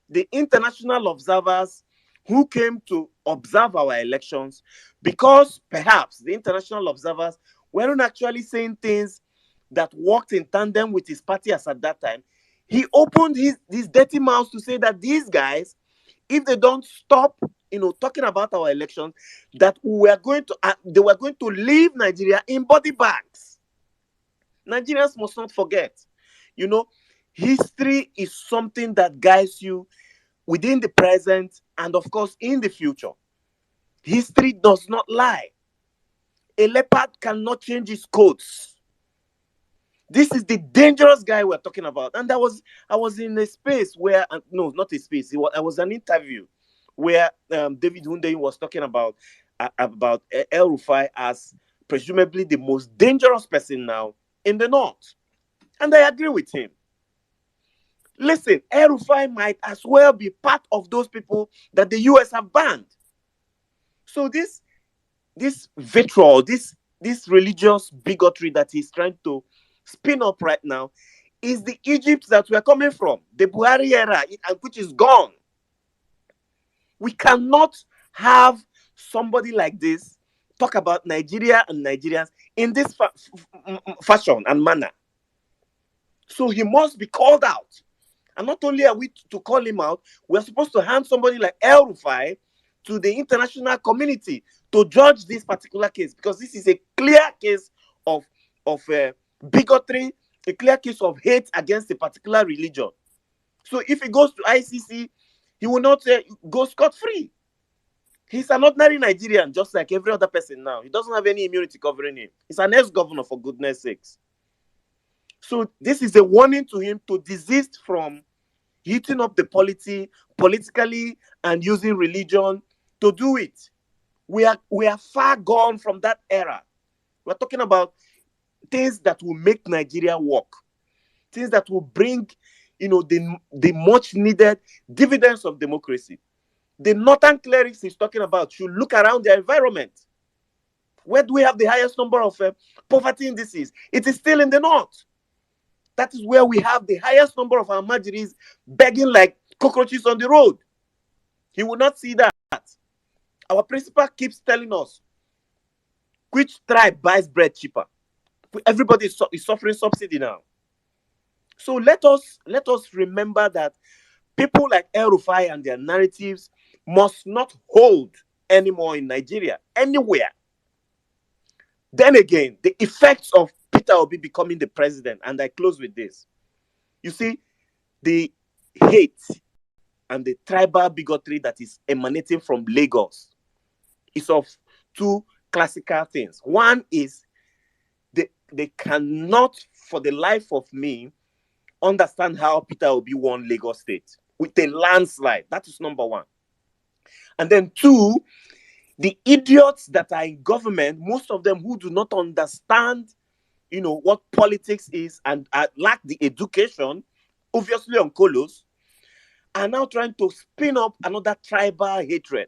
the international observers who came to observe our elections, because perhaps the international observers weren't actually saying things that worked in tandem with his party as at that time. He opened his dirty mouth to say that these guys, if they don't stop, talking about our elections, that they were going to leave Nigeria in body bags. Nigerians must not forget, history is something that guides you within the present and, of course, in the future. History does not lie. A leopard cannot change his coats. This is the dangerous guy we're talking about. And I was in a space where, no, not a space. I was an interview where David Hundeyin was talking about El Rufai as presumably the most dangerous person now in the North. And I agree with him. Listen, El Rufai might as well be part of those people that the US have banned. So this vitriol, this religious bigotry that he's trying to spin up right now is the Egypt that we're coming from, the Buhari era, which is gone. We cannot have somebody like this talk about Nigeria and Nigerians in this fashion and manner. So he must be called out. And not only are we to call him out, we're supposed to hand somebody like El Rufai to the international community to judge this particular case, because this is a clear case of bigotry, a clear case of hate against a particular religion. So if he goes to ICC, he will not go scot-free. He's an ordinary Nigerian, just like every other person now. He doesn't have any immunity covering him. He's an ex-governor, for goodness sakes. So this is a warning to him to desist from heating up the politically and using religion to do it. We are far gone from that era. We're talking about things that will make Nigeria work, things that will bring, the much needed dividends of democracy. The northern clerics he's talking about should look around their environment. Where do we have the highest number of poverty indices? It is still in the north. That is where we have the highest number of our Almajiris begging like cockroaches on the road. He will not see that. Our principal keeps telling us which tribe buys bread cheaper. Everybody is suffering subsidy now. So let us remember that people like El Rufai and their narratives must not hold anymore in Nigeria, anywhere. Then again, the effects of Peter Obi becoming the president, and I close with this. You see, the hate and the tribal bigotry that is emanating from Lagos is of two classical things. One is they cannot, for the life of me, understand how Peter Obi won Lagos State with a landslide. That is number one. And then two, the idiots that are in government, most of them who do not understand, what politics is and lack the education, obviously on Kolos, are now trying to spin up another tribal hatred.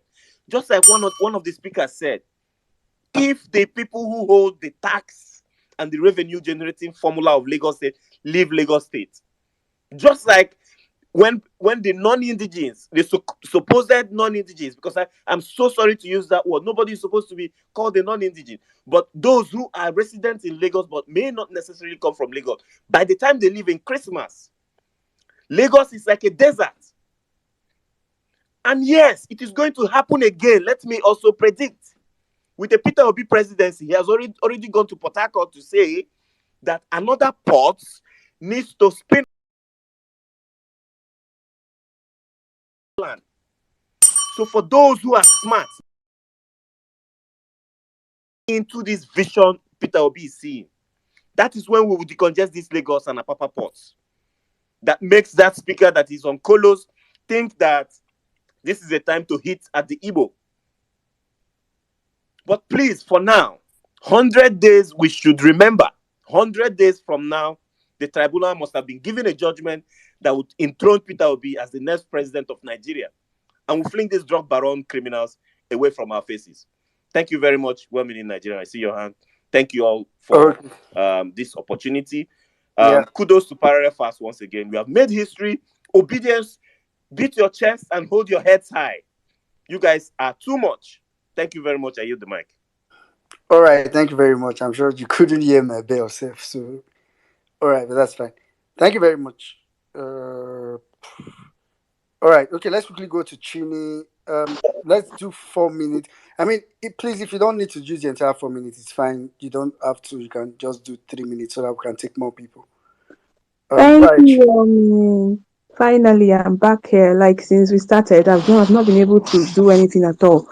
Just like one of the speakers said, if the people who hold the tax and the revenue generating formula of Lagos State leave Lagos State, just like when the non-indigens, the supposed non-indigens, because I'm so sorry to use that word, nobody is supposed to be called a non-indigen, but those who are residents in Lagos but may not necessarily come from Lagos, by the time they leave in Christmas, Lagos is like a desert. And yes, it is going to happen again. Let me also predict. With the Peter Obi presidency, he has already gone to Port Harcourt to say that another port needs to spin land. So for those who are smart into this vision Peter Obi is seeing, that is when we will decongest this Lagos and Apapa ports. That makes that speaker that is on Kolos think that this is a time to hit at the Igbo. But please, for now, 100 days, we should remember, 100 days from now, the tribunal must have been given a judgment that would enthrone Peter Obi as the next president of Nigeria. And we fling these drug baron criminals away from our faces. Thank you very much, Women in Nigeria. I see your hand. Thank you all for this opportunity. Kudos to Parallel Fast once again. We have made history. Obedience, beat your chest and hold your heads high. You guys are too much. Thank you very much. I yield the mic. All right, thank you very much. I'm sure you couldn't hear my bell, Seth. So, all right, but that's fine. Thank you very much. All right, okay. Let's quickly go to Chini. Let's do 4 minutes. I mean, please, if you don't need to use the entire 4 minutes, it's fine. You don't have to. You can just do 3 minutes so that we can take more people. Thank you. Finally, I'm back here. Like since we started, I've not been able to do anything at all.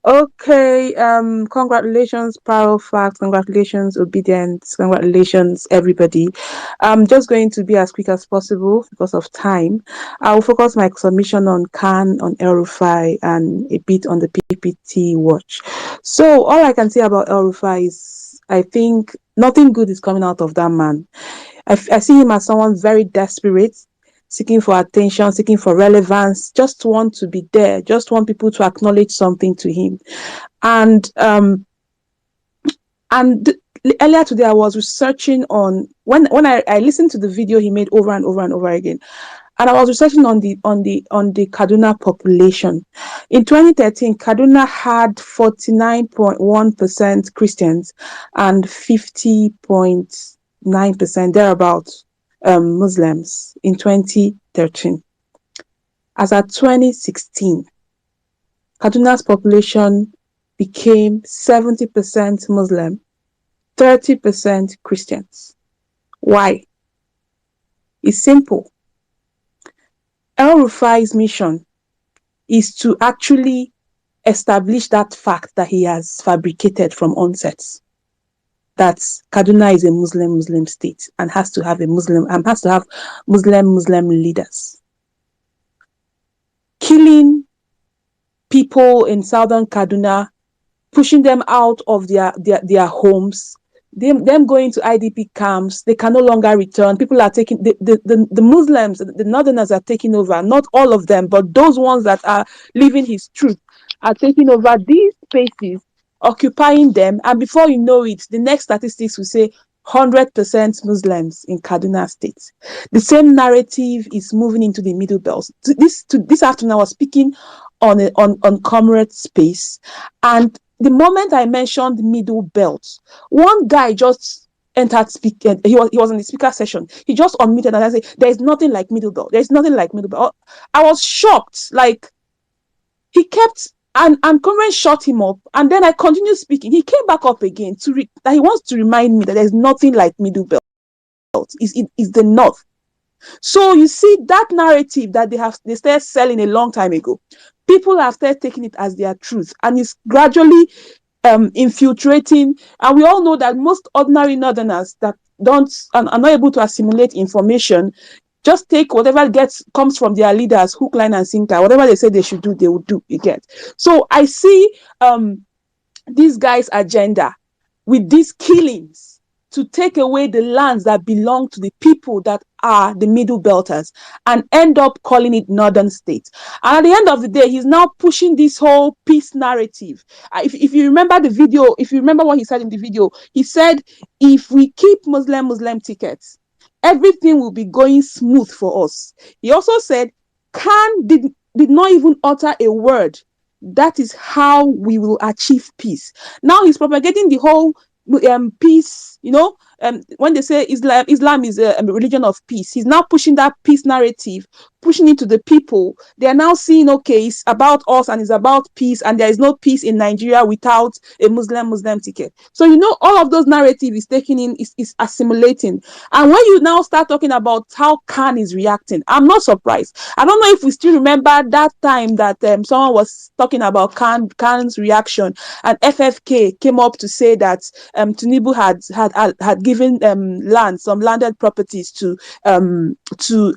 Okay. Congratulations, Power Facts. Congratulations, Obedience. Congratulations, everybody. I'm just going to be as quick as possible because of time. I will focus my submission on Khan, on Rufai, and a bit on the PPT watch. So all I can say about Rufai is I think nothing good is coming out of that man. I see him as someone very desperate, seeking for attention, seeking for relevance, just want to be there, just want people to acknowledge something to him. And earlier today, I was researching on when I listened to the video he made over and over and over again. And I was researching on the Kaduna population. In 2013, Kaduna had 49.1% Christians and 50.9% thereabouts Muslims in 2013. As at 2016, Kaduna's population became 70% Muslim, 30% Christians. Why? It's simple. El-Rufai's mission is to actually establish that fact that he has fabricated from onset, that Kaduna is a Muslim state and has to have Muslim leaders. Killing people in southern Kaduna, pushing them out of their homes, them going to IDP camps, they can no longer return. People are taking, the Muslims, the northerners are taking over, not all of them, but those ones that are living his truth are taking over these spaces, occupying them, and before you know it, the next statistics will say 100% Muslims in Kaduna State. The same narrative is moving into the Middle Belt. This afternoon, I was speaking on Comrade Space, and the moment I mentioned Middle Belt, one guy just entered speaking. He was in the speaker session. He just unmuted and I said, "There is nothing like Middle Belt. There is nothing like Middle Belt." I was shocked. Like he kept and Comrade shut him up, and then I continued speaking. He came back up again that he wants to remind me that there is nothing like Middle Belt. It's the North. So you see that narrative that they started selling a long time ago. People have started taking it as their truth, and it's gradually infiltrating. And we all know that most ordinary northerners that don't and are not able to assimilate information just take whatever comes from their leaders, hook, line, and sinker. Whatever they say they should do, they will do. You get. So I see this guy's agenda with these killings to take away the lands that belong to the people that are the middle belters and end up calling it northern states. And at the end of the day, he's now pushing this whole peace narrative. If you remember the video, if you remember what he said in the video, he said, if we keep Muslim tickets, everything will be going smooth for us. He also said, Khan did not even utter a word. That is how we will achieve peace. Now he's propagating the whole peace, when they say Islam is a religion of peace, he's now pushing that peace narrative, pushing it to the people. They are now seeing, okay, it's about us and it's about peace, and there is no peace in Nigeria without a Muslim ticket. So all of those narratives is taking in, is assimilating. And when you now start talking about how Khan is reacting, I'm not surprised. I don't know if we still remember that time that someone was talking about Khan's reaction, and FFK came up to say that Tinubu had given some landed properties to I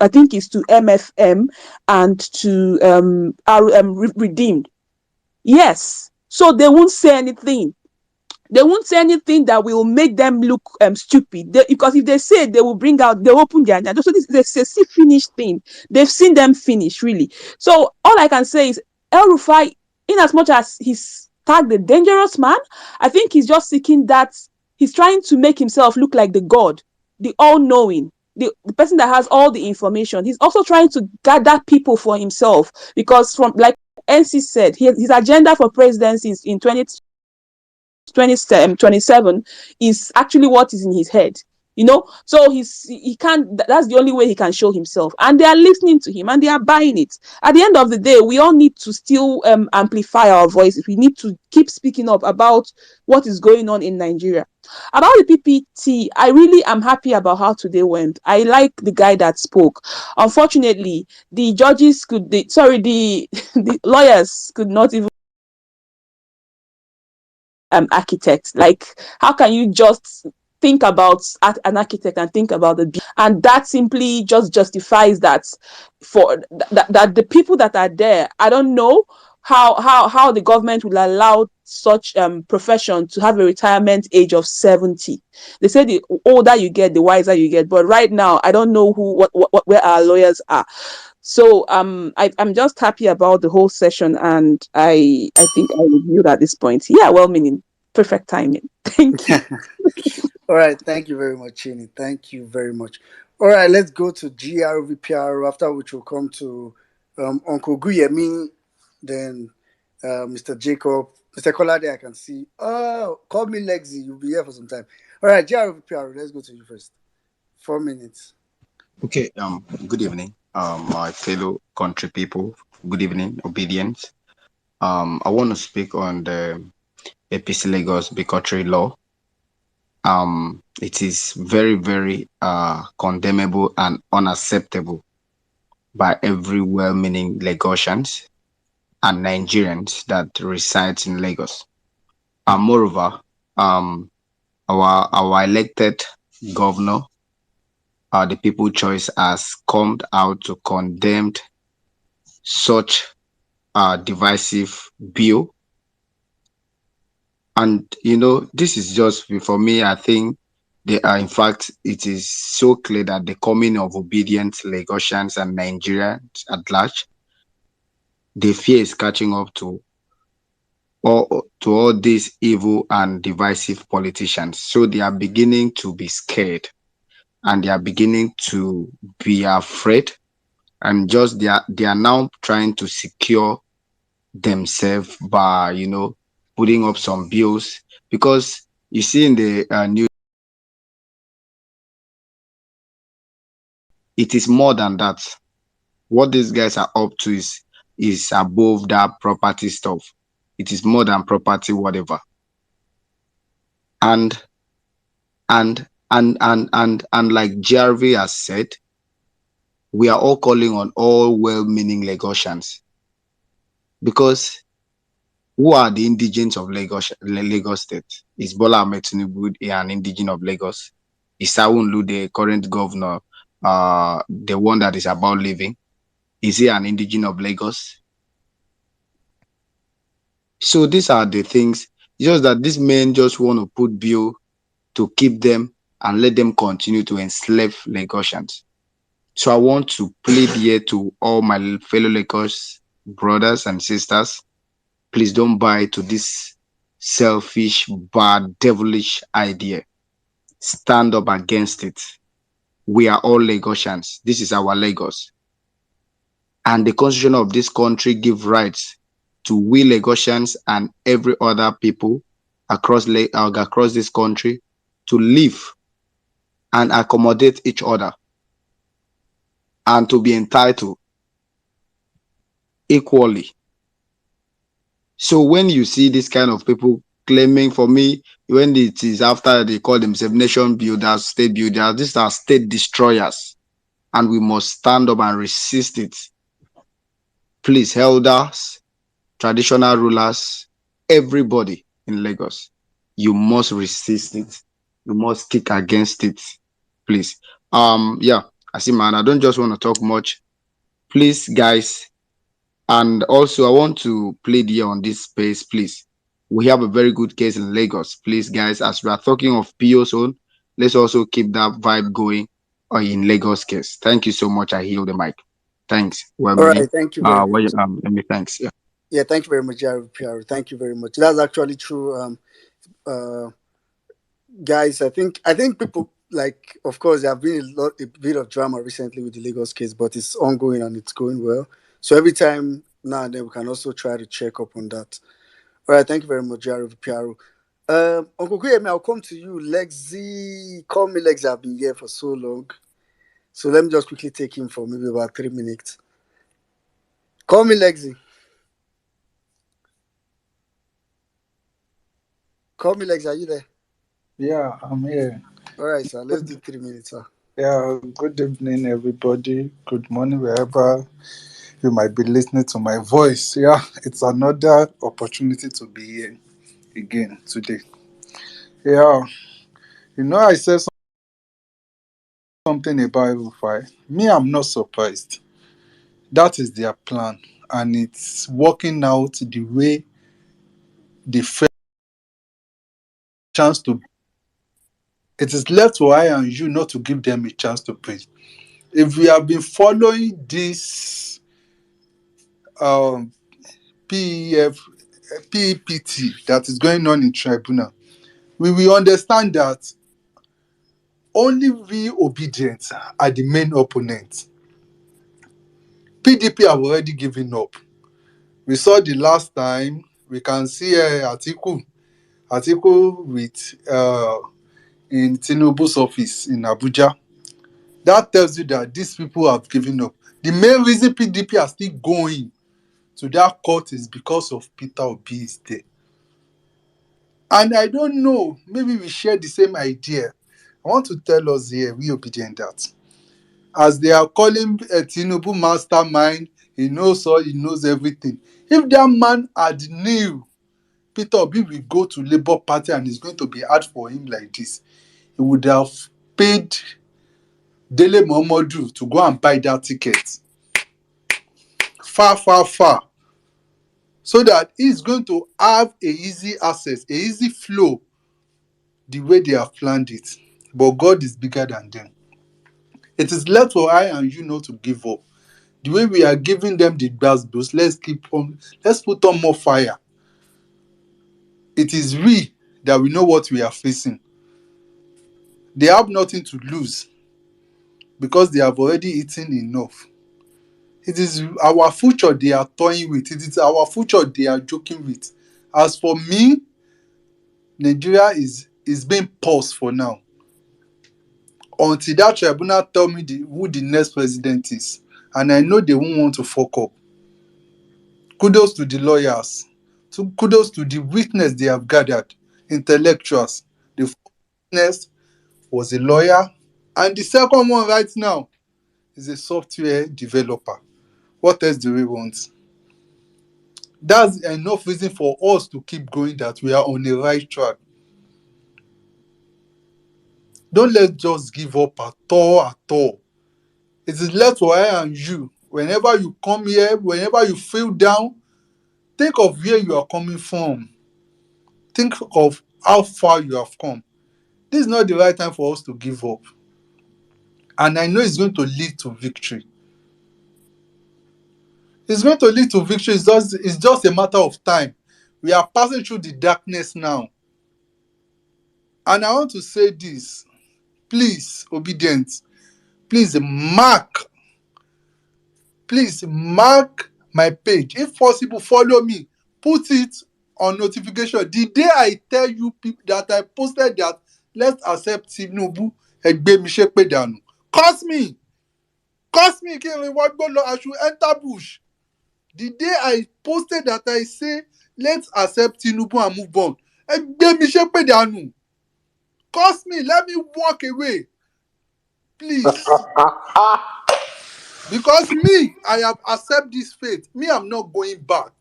think it's to MFM and to Redeemed. Yes, so they won't say anything. They won't say anything that will make them look stupid. Because if they say, they will bring out, they open their eyes. So this is a finished thing. They've seen them finish, really. So all I can say is, El Rufai, in as much as he's tagged the dangerous man, I think he's just seeking that. He's trying to make himself look like the God, the all-knowing, the person that has all the information. He's also trying to gather people for himself, because from, like NC said, his agenda for presidency in 2027 is actually what is in his head. So he can't. That's the only way he can show himself, and they are listening to him and they are buying it. At the end of the day, we all need to still amplify our voices. We need to keep speaking up about what is going on in Nigeria. About the PPT, I really am happy about how today went. I like the guy that spoke. Unfortunately, the the lawyers could not even architect. Like, how can you just think about an architect and think about and that simply just justifies that for that the people that are there. I don't know how the government will allow such profession to have a retirement age of 70. They say the older you get, the wiser you get. But right now, I don't know where our lawyers are. So I'm just happy about the whole session, and I think I will mute at this point. Yeah, well meaning, perfect timing. Thank you. All right, thank you very much, Chini. Thank you very much. All right, let's go to GRVPR, after which we'll come to Uncle Guyemi, then Mr. Jacob, Mr. Kolade. I can see. Oh, call me Lexi. You'll be here for some time. All right, GRVPR, let's go to you first. 4 minutes. Okay. Good evening, my fellow country people. Good evening, obedience. I want to speak on the APC Lagos Bigotry law. It is very, very condemnable and unacceptable by every well-meaning Lagosians and Nigerians that resides in Lagos. And moreover, our elected governor, the people choice, has come out to condemn such a divisive bill. And this is just for me. I think they are, in fact, it is so clear that the coming of obedient Lagosians and Nigerians at large, the fear is catching up to all these evil and divisive politicians. So they are beginning to be scared, and they are beginning to be afraid, and just they are now trying to secure themselves by putting up some bills, because you see in the news, it is more than that. What these guys are up to is above that property stuff. It is more than property, whatever. And like Jarvie has said, we are all calling on all well-meaning Lagosians, because who are the indigents of Lagos State? Is Bola Ahmed Tinubu an indigent of Lagos? Is Sawunlu, the current governor, the one that is about leaving? Is he an indigent of Lagos? So these are the things. Just that these men just want to put bill to keep them and let them continue to enslave Lagosians. So I want to plead here to all my fellow Lagos brothers and sisters. Please don't buy to this selfish, bad, devilish idea. Stand up against it. We are all Lagosians. This is our Lagos. And the constitution of this country give rights to we Lagosians and every other people across this country to live and accommodate each other and to be entitled equally. So when you see this kind of people claiming, for me, when it is after they call themselves nation builders, state builders, these are state destroyers, and we must stand up and resist it. Please, elders, traditional rulers, everybody in Lagos, you must resist it. You must kick against it, please. Yeah, I see, man. I don't just want to talk much. Please, guys, and also, I want to plead here on this space, please. We have a very good case in Lagos. Please, guys, as we are talking of PO zone, let's also keep that vibe going in Lagos case. Thank you so much. I heal the mic. Thanks. Well, All meaning. right, thank you very much. Let me thanks. Yeah. Yeah, thank you very much, Jared PR. Thank you very much. That's actually true. Uh, Guys, I think people like, of course, there have been a bit of drama recently with the Lagos case, but it's ongoing and it's going well. So every time now and then, we can also try to check up on that. All right, thank you very much, Jared PR. Uncle Kuyemi, I'll come to you. Lexi, call me Lexi. I've been here for so long. So let me just quickly take him for maybe about 3 minutes. Call me Lexi. Call me Lexi. Are you there? Yeah, I'm here. All right, sir. Let's do 3 minutes, sir. Yeah, good evening, everybody. Good morning, wherever you might be listening to my voice. Yeah, it's another opportunity to be here again today. Yeah, I said something about Rufai. Me, I'm not surprised. That is their plan, and it's working out the way they felt chance to. It is left to I and you not to give them a chance to breathe. If we have been following this um, PEPT that is going on in tribunal, we will understand that only we obedient are the main opponents. PDP have already given up. We saw the last time. We can see article with in Tinubu's office in Abuja. That tells you that these people have given up. The main reason PDP are still going to that court is because of Peter Obi is there. And I don't know, maybe we share the same idea. I want to tell us here, we obedient that. As they are calling Tinubu mastermind, he knows all, he knows everything. If that man had knew Peter Obi will go to Labour Party and it's going to be hard for him like this, he would have paid Dele Momodu to go and buy that ticket. Far, far, far. So that he's going to have a easy access, a easy flow, the way they have planned it. But God is bigger than them. It is left for I and you not to give up. The way we are giving them the best boost, let's put on more fire. It is we that we know what we are facing. They have nothing to lose because they have already eaten enough. It is our future they are toying with. It is our future they are joking with. As for me, Nigeria is being paused for now. Until that tribunal tell me who the next president is. And I know they won't want to fuck up. Kudos to the lawyers. So kudos to the witness they have gathered. Intellectuals. The first witness was a lawyer. And the second one right now is a software developer. What else do we want? That's enough reason for us to keep going, that we are on the right track. Don't let's just give up at all, at all. It is left for I and you. Whenever you come here, whenever you feel down, think of where you are coming from. Think of how far you have come. This is not the right time for us to give up. And I know it's going to lead to victory. It's going to lead to victory. It's just a matter of time. We are passing through the darkness now. And I want to say this. Please, obedience. Please mark my page. If possible, follow me. Put it on notification. The day I tell you people that I posted that, let's accept Tinubu, Egbemisepe Danu. Curse me. Curse me. I should enter bush. The day I posted that, I say, let's accept Tinubu and move on. Egbemisepe Danu. Curse me. Let me walk away. Please. Because me, I have accepted this fate. Me, I'm not going back.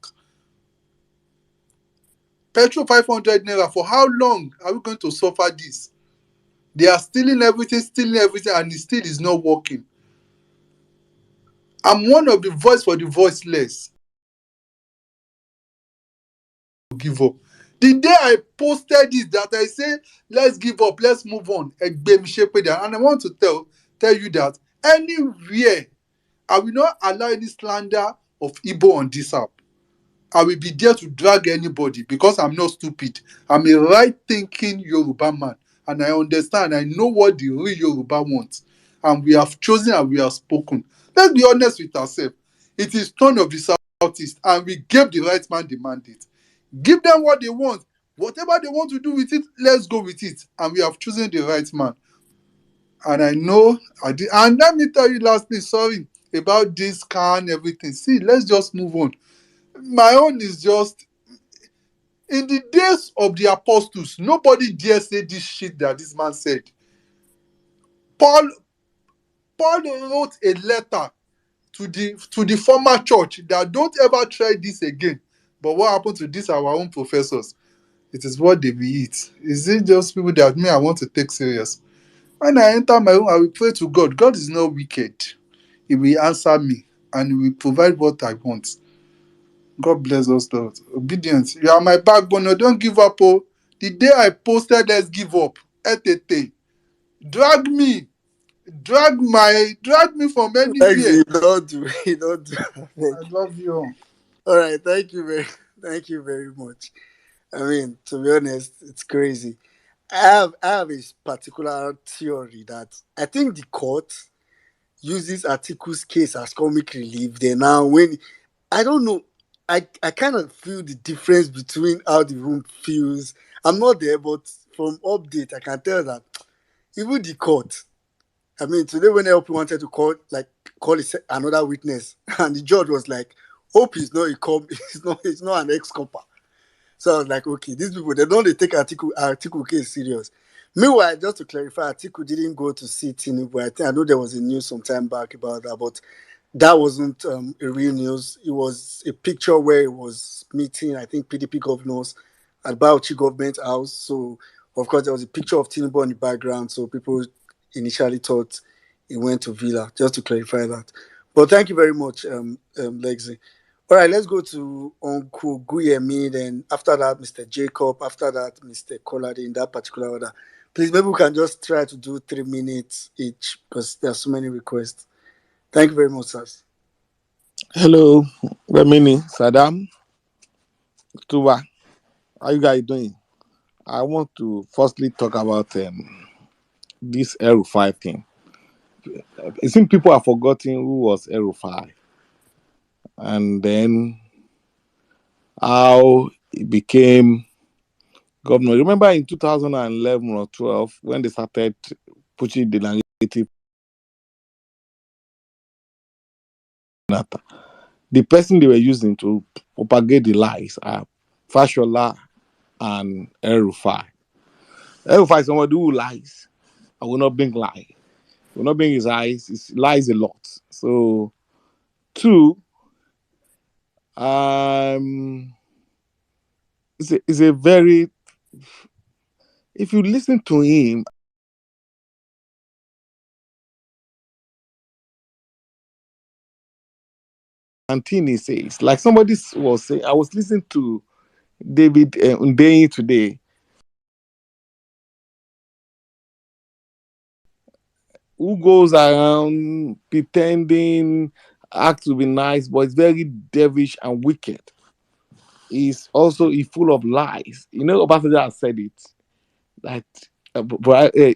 Petrol 500 naira. For how long are we going to suffer this? They are stealing everything, and it still is not working. I'm one of the voice for the voiceless. Give up. The day I posted this, that I say, let's give up, let's move on. And I want to tell you that anywhere, I will not allow any slander of Igbo on this app. I will be there to drag anybody because I'm not stupid. I'm a right-thinking Yoruba man. And I understand, I know what the real Yoruba wants. And we have chosen and we have spoken. Let's be honest with ourselves. It is turn of the Southeast, and we gave the right man the mandate. Give them what they want. Whatever they want to do with it, let's go with it. And we have chosen the right man. And I know I did. And let me tell you lastly, sorry, about this car and everything. See, let's just move on. My own is just, in the days of the apostles, nobody dare say this shit that this man said. Paul wrote a letter to the former church that don't ever try this again. But what happened to this, our own professors? It is what they will eat. Is it just people that I want to take serious? When I enter my room, I will pray to God. God is not wicked. He will answer me and he will provide what I want. God bless us, Lord. Obedience. You are my backbone. No, don't give up. Oh. The day I posted, let's give up. Etete. Drag me. Drag me from Thanks, anywhere. you don't do. You don't do. I love you. All right, thank you very much. I mean, to be honest, it's crazy. I have a particular theory that I think the court uses Atiku's case as comic relief. Then now, when I don't know, I kind of feel the difference between how the room feels. I'm not there, but from update, I can tell that even the court. I mean, today when LP wanted to call another witness, and the judge was like, "Hope he's not a cop. It's not an ex-copper." So I was like, okay, these people, they don't take Atiku case serious. Meanwhile, just to clarify, Atiku didn't go to see Tinubu. I know there was a news some time back about that, but that wasn't a real news. It was a picture where it was meeting, I think, PDP governors at Bauchi government house. So, of course, there was a picture of Tinubu in the background. So people initially thought he went to Villa, just to clarify that. But thank you very much, Lexi. All right, let's go to Uncle Guyemi, then after that, Mr. Jacob, after that, Mr. Colade, in that particular order. Please, maybe we can just try to do 3 minutes each because there are so many requests. Thank you very much, sir. Hello, Remini, Saddam, Tuba. How you guys doing? I want to firstly talk about this Rufai thing. It seems people are forgetting who was Rufai, and then how he became governor. Remember in 2011 or 12 when they started pushing the narrative, the person they were using to propagate the lies are Fashola and Rufai. Rufai is somebody who lies. I will not bring lie. For not being his eyes, it lies a lot. So, two, it's a very, if you listen to him, Antini says, like somebody was saying, I was listening to David Undeyi today, who goes around pretending, act to be nice, but it's very devilish and wicked. He's also full of lies. You know, Obasanjo has said it that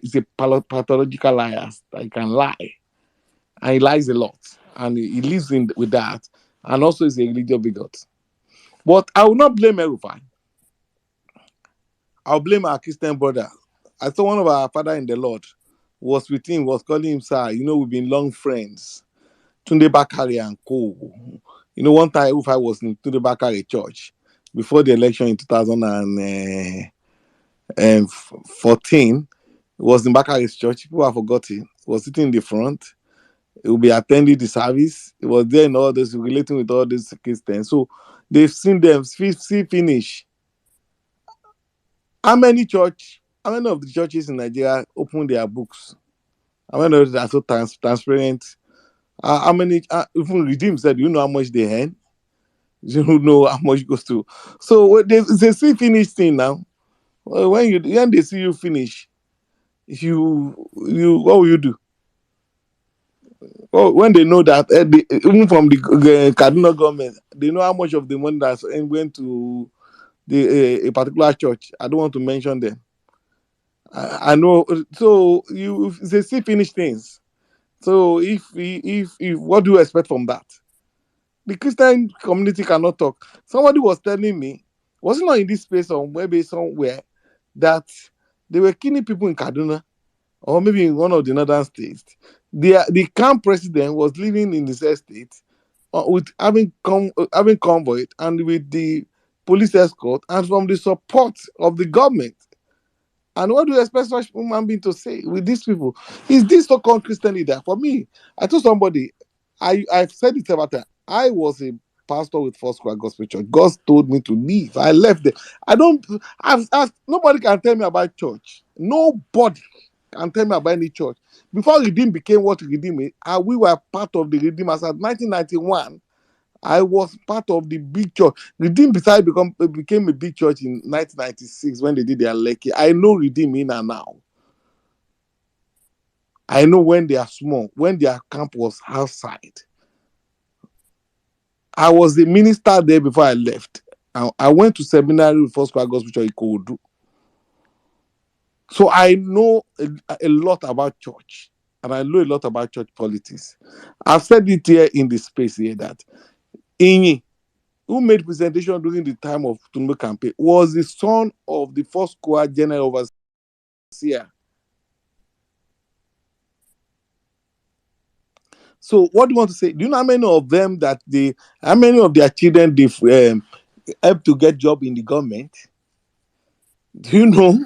he's a pathological liar that he can lie, and he lies a lot, and he lives in with that, and also is a religious bigot. But I will not blame Rufai. I'll blame our Christian brother. I saw one of our father in the Lord was with him, was calling him sir. You know, we've been long friends. Tunde Bakari and Co. You know, one time Rufai was in Tunde Bakari church before the election in 2014. It was in Bakari's church. People have forgotten. He was sitting in the front. He will be attending the service. He was there in all this, relating with all these Christians. So they've seen them see finish. How many of the churches in Nigeria open their books? How many of them are so transparent? How many, even Redeem said, you know how much they earn? You don't know how much goes to. So it's a see finish thing now. When they see you finish, you what will you do? Well, when they know that even from the Kaduna government, they know how much of the money that's went to a particular church. I don't want to mention them. I know. So they see finish things. So if what do you expect from that? The Christian community cannot talk. Somebody was telling me, was it not in this space or maybe somewhere, that they were killing people in Kaduna or maybe in one of the northern states. The camp president was living in his estate with having convoy and with the police escort and from the support of the government. And what do you expect such human being to say with these people? Is this so-called Christian leader? For me, I told somebody, I've said it several times. I was a pastor with First Square Gospel Church. God told me to leave. I left there. Nobody can tell me about church. Nobody can tell me about any church. Before Redeem became what Redeem is, we were part of the Redeem as at 1991. I was part of the big church. Redeem became a big church in 1996 when they did their Lekki. I know Redeem in and now. I know when they are small, when their camp was outside. I was the minister there before I left. I went to seminary with First Choir Gospel Church in Kodu. So I know a lot about church. And I know a lot about church politics. I've said it here in the space here that Inyi, who made presentation during the time of Tunde campaign, was the son of the first choir general overseer. So what do you want to say? Do you know how many of them how many of their children help to get job in the government? Do you know?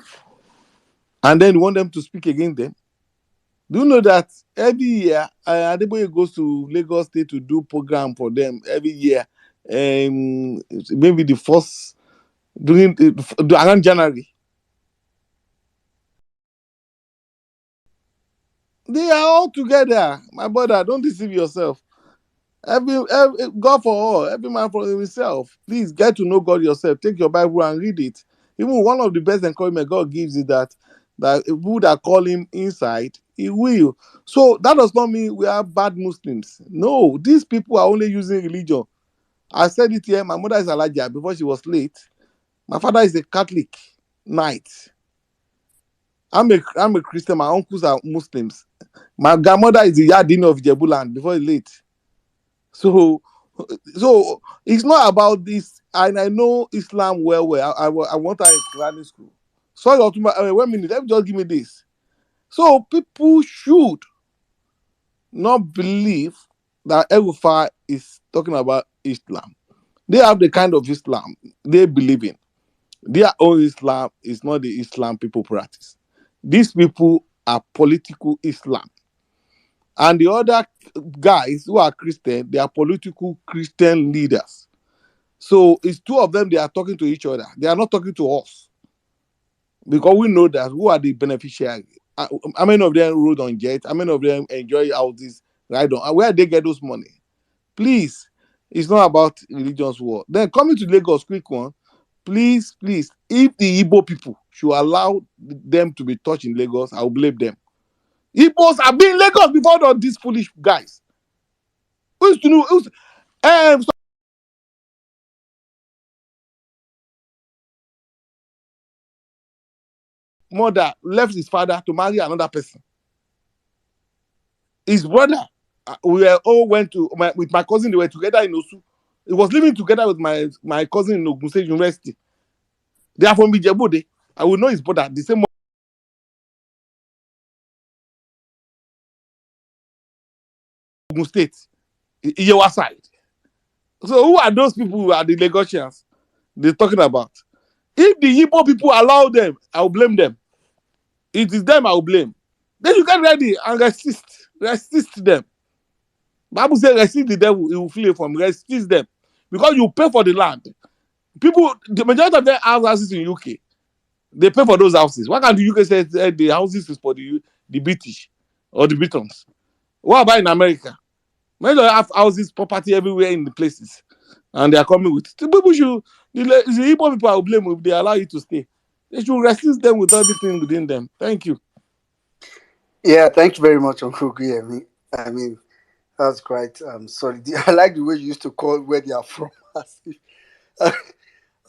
And then you want them to speak against them? Do you know that every year Adeboye goes to Lagos State to do program for them every year? Maybe the first around January. They are all together, my brother. Don't deceive yourself. Every God for all, every man for himself. Please get to know God yourself. Take your Bible and read it. Even one of the best encouragement God gives is that people that call him inside, he will. So that does not mean we are bad Muslims. No, these people are only using religion. I said it here. My mother is Alaja before she was late. My father is a Catholic knight. I'm a Christian. My uncles are Muslims. My grandmother is the Yadini of Jebuland before he's late. So it's not about this. And I know Islam well. I want her in Islamic school. Sorry, 1 minute. Let me just give me this. So people should not believe that Rufai is talking about Islam. They have the kind of Islam they believe in. Their own Islam is not the Islam people practice. These people are political Islam. And the other guys who are Christian, they are political Christian leaders. So it's two of them, they are talking to each other. They are not talking to us. Because we know that who are the beneficiaries. How many of them rode on jets? How many of them enjoy houses? Right on. Where they get those money? Please, it's not about religious war. Then coming to Lagos, quick one. Please, if the Igbo people should allow them to be touched in Lagos, I will blame them. Igbos have been in Lagos before all these foolish guys. Who used to know? Mother left his father to marry another person. His brother, we all went to with my cousin. They were together in Osu. He was living together with my cousin in Ogun State University. They are from Ijebu. I will know his brother. The same Ogun State, Ijewa side. So who are those people who are the Lagosians they're talking about? If the Igbo people allow them, I will blame them. It is them I will blame. Then you get ready and resist them. Bible says resist the devil, he will flee from. Resist them. Because you pay for the land. People, the majority of them have houses in UK. They pay for those houses. Why can't the UK say the houses is for the British or the Britons? What about in America? When they have houses, property everywhere in the places, and they are coming with the people should the Igbo people I will blame if they allow you to stay. They should resist them with everything within them. Thank you. Yeah, thank you very much, Uncle Guyemi. I mean, that's quite solid. I like the way you used to call where they are from. As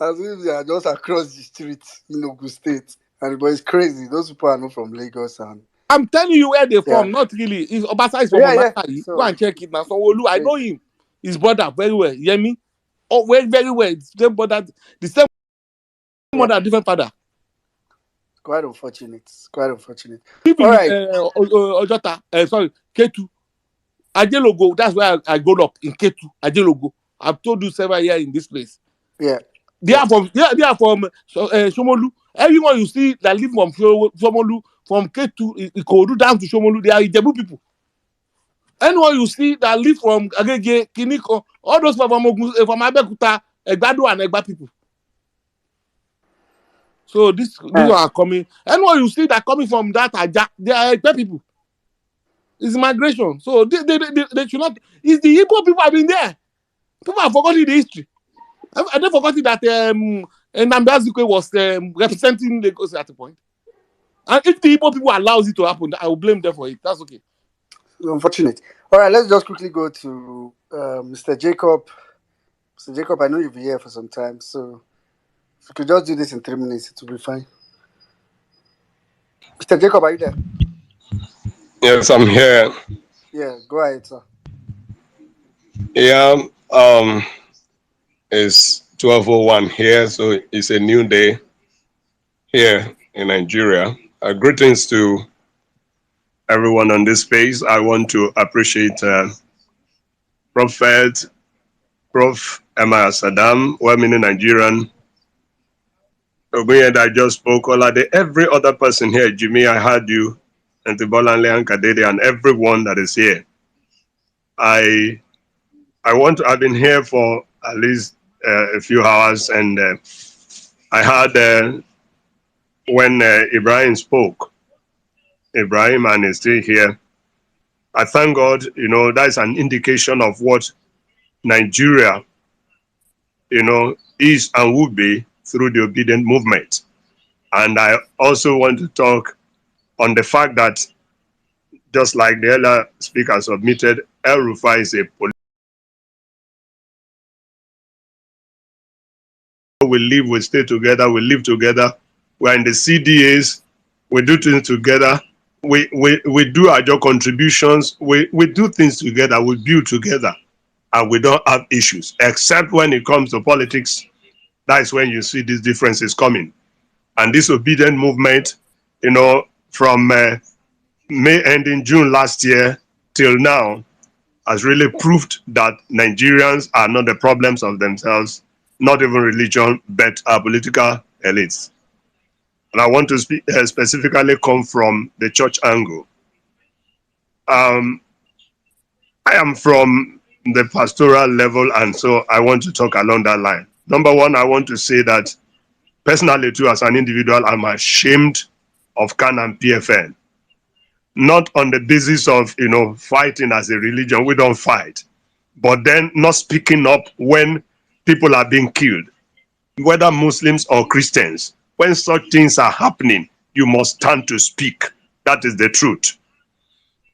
if they are just across the street in Ogun State. And but it's crazy. Those people are not from Lagos and I'm telling you where they're yeah. from, not really. If Obasa is from Yeah. Onatari, go So and check it now. So Olu, I know him. His brother very well. You hear me? Oh, well, very well. The same mother, different father. quite unfortunate. Quite unfortunate. Live All in right. Ojota, sorry, K2. Ajelogo, that's where I grew up in K2. Ajelogo. I've told you several years in this place. Yeah. They are from Shomolu. Everyone you see that live from Shomolu, from K2, Ikodu down to Shomolu, they are Ijebu people. Anyone you see that live from Agege, Kiniko, all those from Abekuta, Egbado and Egba people. So these are coming. Anyone you see that coming from that Aja, they are Egba people. It's migration. So they should not. It's the Igbo people have been there. People have forgotten the history. I don't forget that Nnamdi Azikiwe was representing Lagos at the point. And if the Igbo people allows it to happen, I will blame them for it. That's okay. Unfortunate. All right, let's just quickly go to Mr. Jacob. Mr. Jacob, I know you'll be here for some time, so if you could just do this in 3 minutes, it will be fine. Mr. Jacob, are you there? Yes, I'm here. Yeah, go ahead, sir. Yeah, it's 12:01 here, so it's a new day here in Nigeria. Greetings to everyone on this space. I want to appreciate Prof. Emma Saddam, well-meaning Nigerian. Ogunyenda, I just spoke. Olade, every other person here, Jimmy, I heard you, and Tibolanle and Kadede, and everyone that is here. I've been here for at least a few hours, and I heard when Ibrahim spoke. Ibrahim and is still here. I thank God, that's an indication of what Nigeria, is and will be through the obedient movement. And I also want to talk on the fact that, just like the other speaker submitted, Rufai is a we live, we stay together, we live together. We're in the CDAs, we do things together. We do our job contributions, we do things together, we build together, and we don't have issues, except when it comes to politics. That's when you see these differences coming. And this obedient movement, from May ending June last year till now, has really proved that Nigerians are not the problems of themselves, not even religion, but our political elites. And I want to speak specifically come from the church angle. I am from the pastoral level, and so I want to talk along that line. Number one, I want to say that personally, too, as an individual, I'm ashamed of CAN and PFN. Not on the basis of, fighting as a religion. We don't fight. But then not speaking up when people are being killed, whether Muslims or Christians. When such things are happening, you must stand to speak. That is the truth.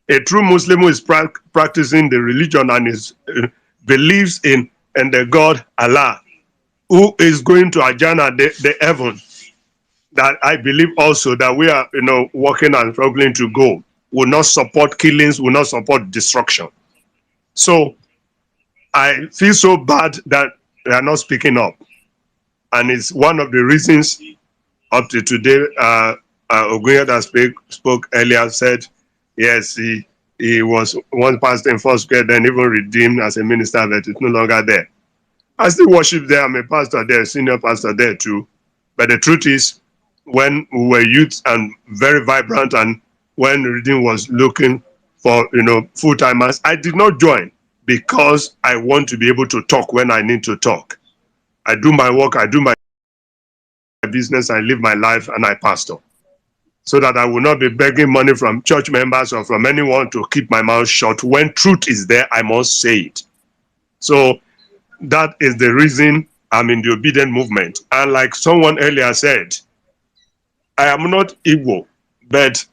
A true Muslim who is practicing the religion and believes in the God Allah, who is going to Ajana, the heaven, that I believe also that we are, working and struggling to go, will not support killings, will not support destruction. So I feel so bad that they are not speaking up. And it's one of the reasons up to today, Ogunya that spoke earlier said, yes, he was one pastor in first grade, then even redeemed as a minister, but it's no longer there. I still worship there. I'm a pastor there, senior pastor there too. But the truth is, when we were youth and very vibrant, and when Redeem was looking for full-timers, I did not join because I want to be able to talk when I need to talk. I do my work, I do my business, I live my life, and I pastor. So that I will not be begging money from church members or from anyone to keep my mouth shut. When truth is there, I must say it. So that is the reason I'm in the obedient movement. And like someone earlier said, I am not Igbo, but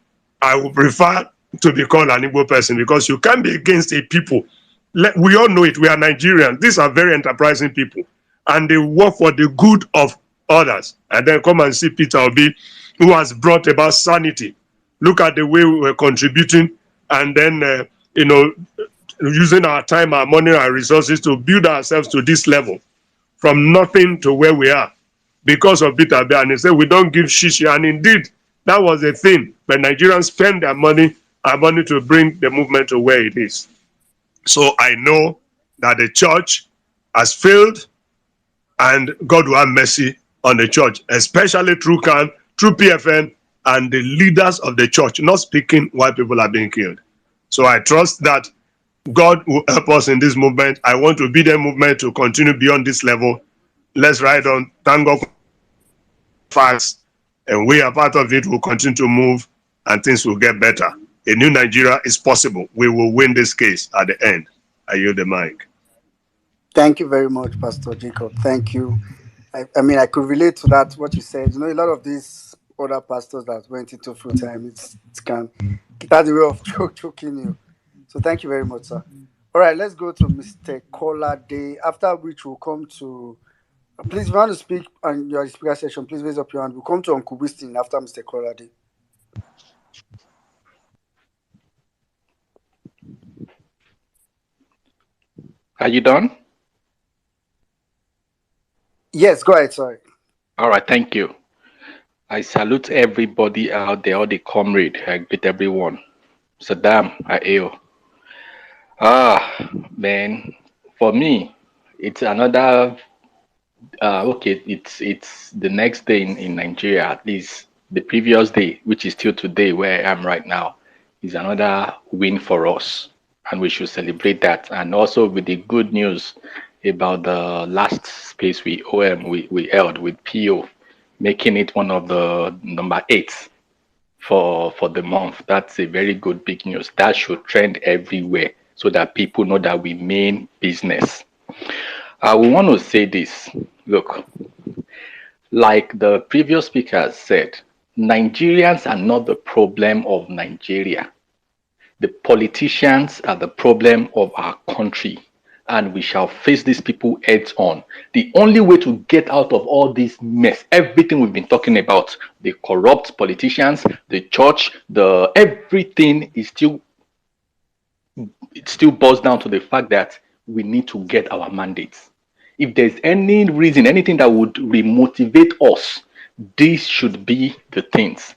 I would prefer to be called an Igbo person, because you can't be against a people. We all know it. We are Nigerians. These are very enterprising people, and they work for the good of others. And then come and see Peter Obi, who has brought about sanity. Look at the way we were contributing, and then using our time, our money, our resources to build ourselves to this level, from nothing to where we are, because of Peter Obi. And he said we don't give shishi, and indeed that was a thing. But Nigerians spend their money, our money, to bring the movement to where it is. So I know that the church has failed, and God will have mercy on the church, especially through CAN, through PFN, and the leaders of the church not speaking while people are being killed. So I trust that God will help us in this movement. I want to be the movement to continue beyond this level. Let's ride on. Thank God for facts, and we are part of it. We'll continue to move, and things will get better. A new Nigeria is possible. We will win this case at the end. I yield the mic. Thank you very much, Pastor Jacob. Thank you. I mean, I could relate to that, what you said. A lot of these other pastors that went into full time, it has a way of choking you. So thank you very much, sir. All right, let's go to Mr. Kola Day, after which we'll come to, please, if you want to speak on your speaker session, please raise up your hand. We'll come to Uncle Wistin after Mr. Kola Day. Are you done? Yes, go ahead, sorry. All right, thank you. I salute everybody out there, all the comrade. I greet everyone. Saddam, Ayo. Man, for me, it's another, okay, it's the next day in Nigeria, at least the previous day, which is still today where I am right now, is another win for us. And we should celebrate that. And also with the good news about the last space we held with PO, making it one of the number 8 for the month. That's a very good big news. That should trend everywhere so that people know that we mean business. I want to say this. Look, like the previous speaker said, Nigerians are not the problem of Nigeria. The politicians are the problem of our country, and we shall face these people heads on. The only way to get out of all this mess, everything we've been talking about, the corrupt politicians, the church, everything is still boils down to the fact that we need to get our mandates. If there's any reason, anything that would remotivate us, these should be the things.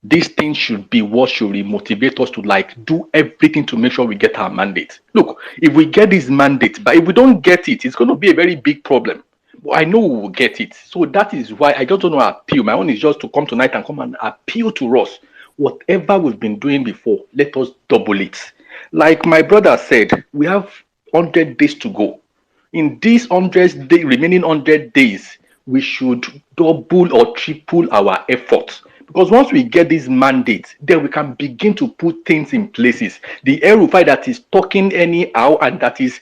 These things should be what should motivate us to do everything to make sure we get our mandate. Look, if we get this mandate, but if we don't get it, it's going to be a very big problem. But I know we will get it. So that is why I just don't want to appeal. My own is just to come tonight and come and appeal to us. Whatever we've been doing before, let us double it. Like my brother said, we have 100 days to go. In these remaining 100 days, we should double or triple our efforts. Because once we get these mandates, then we can begin to put things in places. The Rufai that is talking anyhow and that is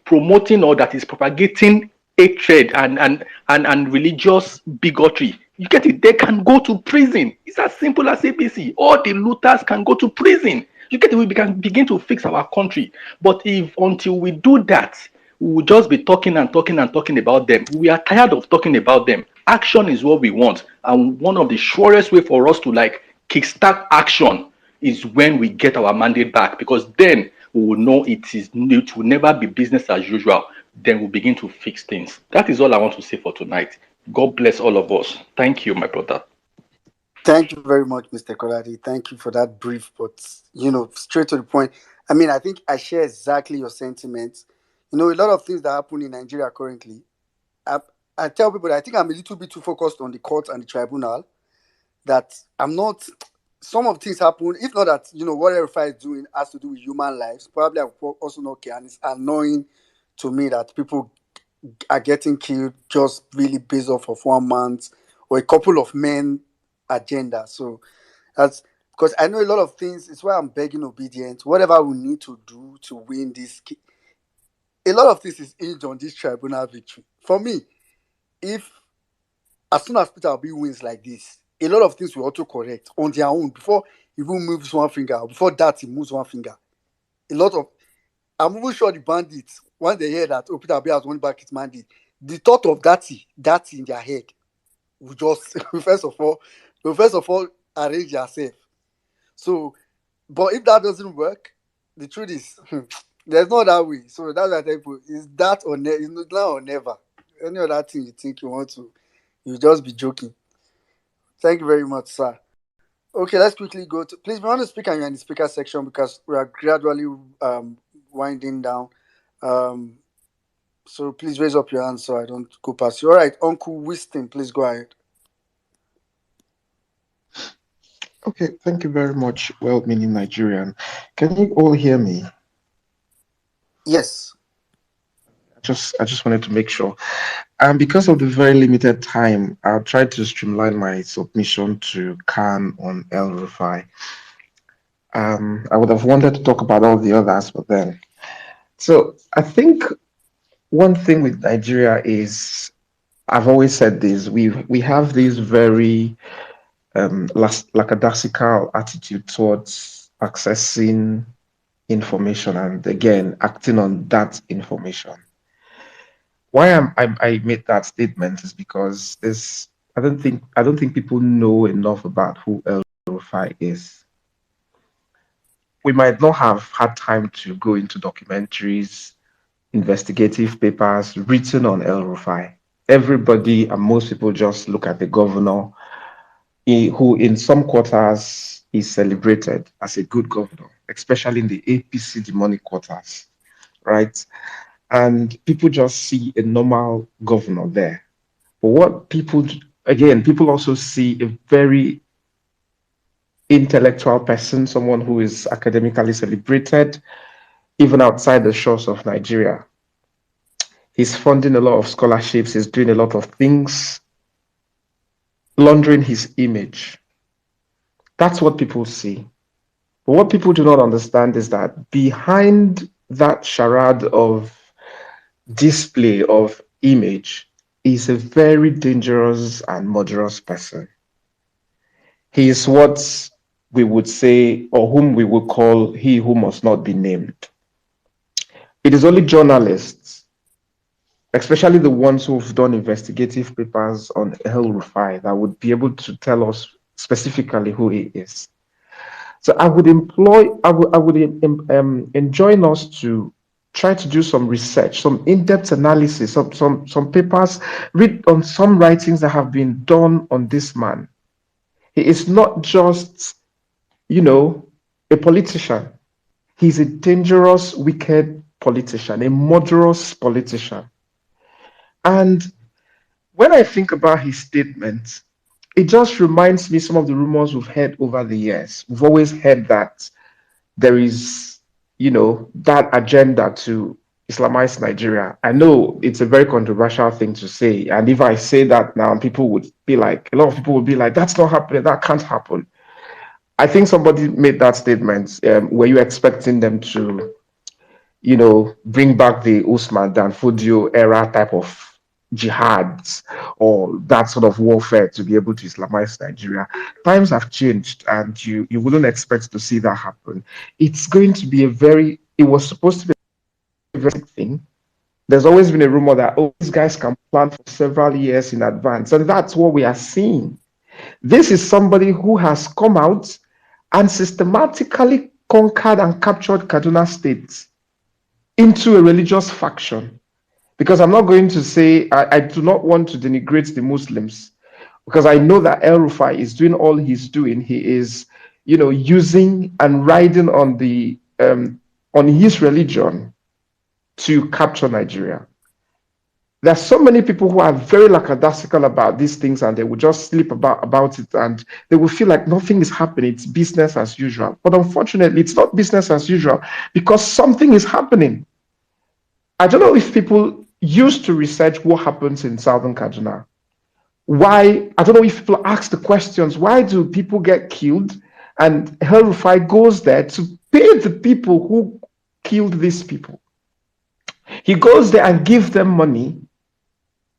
promoting or that is propagating hatred and religious bigotry. You get it? They can go to prison. It's as simple as APC. All the looters can go to prison. You get it? We can begin to fix our country. But if until we do that, we will just be talking and talking and talking about them. We are tired of talking about them. Action is what we want. And one of the surest way for us to like kickstart action is when we get our mandate back, because then we will know it will never be business as usual. Then we'll begin to fix things. That is all I want to say for tonight. God bless all of us. Thank you, my brother. Thank you very much, Mr. Koladi. Thank you for that brief, but straight to the point. I mean, I think I share exactly your sentiments. A lot of things that happen in Nigeria currently. I, I tell people that I think I'm a little bit too focused on the court and the tribunal. That I'm not. Some of things happen. If not that, what Rufai is doing has to do with human lives. Probably I will also not care, and it's annoying to me that people are getting killed just really based off of 1 month or a couple of men agenda. So that's because I know a lot of things. It's why I'm begging obedience. Whatever we need to do to win this, a lot of this is hinged on this tribunal victory. For me, if as soon as Peter Obi wins like this, a lot of things will auto correct on their own before he even moves one finger. Before that, he moves one finger. A lot of I'm even sure the bandits, once they hear that Peter Obi has won back his mandate, the thought of that in their head will just first of all arrange yourself. So, but if that doesn't work, the truth is there's no other way. So that's what I tell people: is that or it's now or never. Any other thing you think you want to, you just be joking. Thank you very much, sir. Okay, let's quickly go to. Please, we want to speak and you're in the speaker section because we are gradually winding down. Um, so please raise up your hand so I don't go past you. All right, Uncle Wisdom, please go ahead. Okay, thank you very much, well-meaning Nigerian. Can you all hear me? Yes. I just wanted to make sure. Because of the very limited time, I'll try to streamline my submission to Khan on El Rufai. I would have wanted to talk about all the others, but then. So I think one thing with Nigeria is, I've always said this, we have this very lackadaisical attitude towards accessing information and again acting on that information. Why I made that statement is because I don't think people know enough about who El Rufai is. We might not have had time to go into documentaries, investigative papers written on El Rufai. Everybody and most people just look at the governor, who in some quarters is celebrated as a good governor, especially in the APC demonic quarters, right? And people just see a normal governor there. But what people also see a very intellectual person, someone who is academically celebrated, even outside the shores of Nigeria. He's funding a lot of scholarships, he's doing a lot of things, laundering his image. That's what people see. But what people do not understand is that behind that charade of display of image is a very dangerous and murderous person. He is what we would say, or whom we would call, he who must not be named. It is only journalists, especially the ones who've done investigative papers on El Rufai, that would be able to tell us specifically who he is. So I would enjoin us to try to do some research, some in-depth analysis, some papers, read on some writings that have been done on this man. He is not just, a politician. He's a dangerous, wicked politician, a murderous politician. And when I think about his statements, it just reminds me some of the rumors we've heard over the years. We've always heard that there is, that agenda to Islamize Nigeria. I know it's a very controversial thing to say. And if I say that now, people would be like, a lot of people would be like, that's not happening, that can't happen. I think somebody made that statement. Were you expecting them to, bring back the Usman Dan Fodio era type of jihads or that sort of warfare to be able to Islamize Nigeria? Times have changed, and you wouldn't expect to see that happen. It's going to be it was supposed to be a very big thing. There's always been a rumor that, these guys can plan for several years in advance, and that's what we are seeing. This is somebody who has come out and systematically conquered and captured Kaduna State into a religious faction. Because I'm not going to say, I do not want to denigrate the Muslims, because I know that El Rufai is doing all he's doing. He is, using and riding on on his religion to capture Nigeria. There are so many people who are very lackadaisical about these things, and they will just sleep about it, and they will feel like nothing is happening. It's business as usual. But unfortunately, it's not business as usual, because something is happening. I don't know if people used to research what happens in Southern Kaduna. Why? I don't know if people ask the questions, why do people get killed? And El Rufai goes there to pay the people who killed these people. He goes there and gives them money,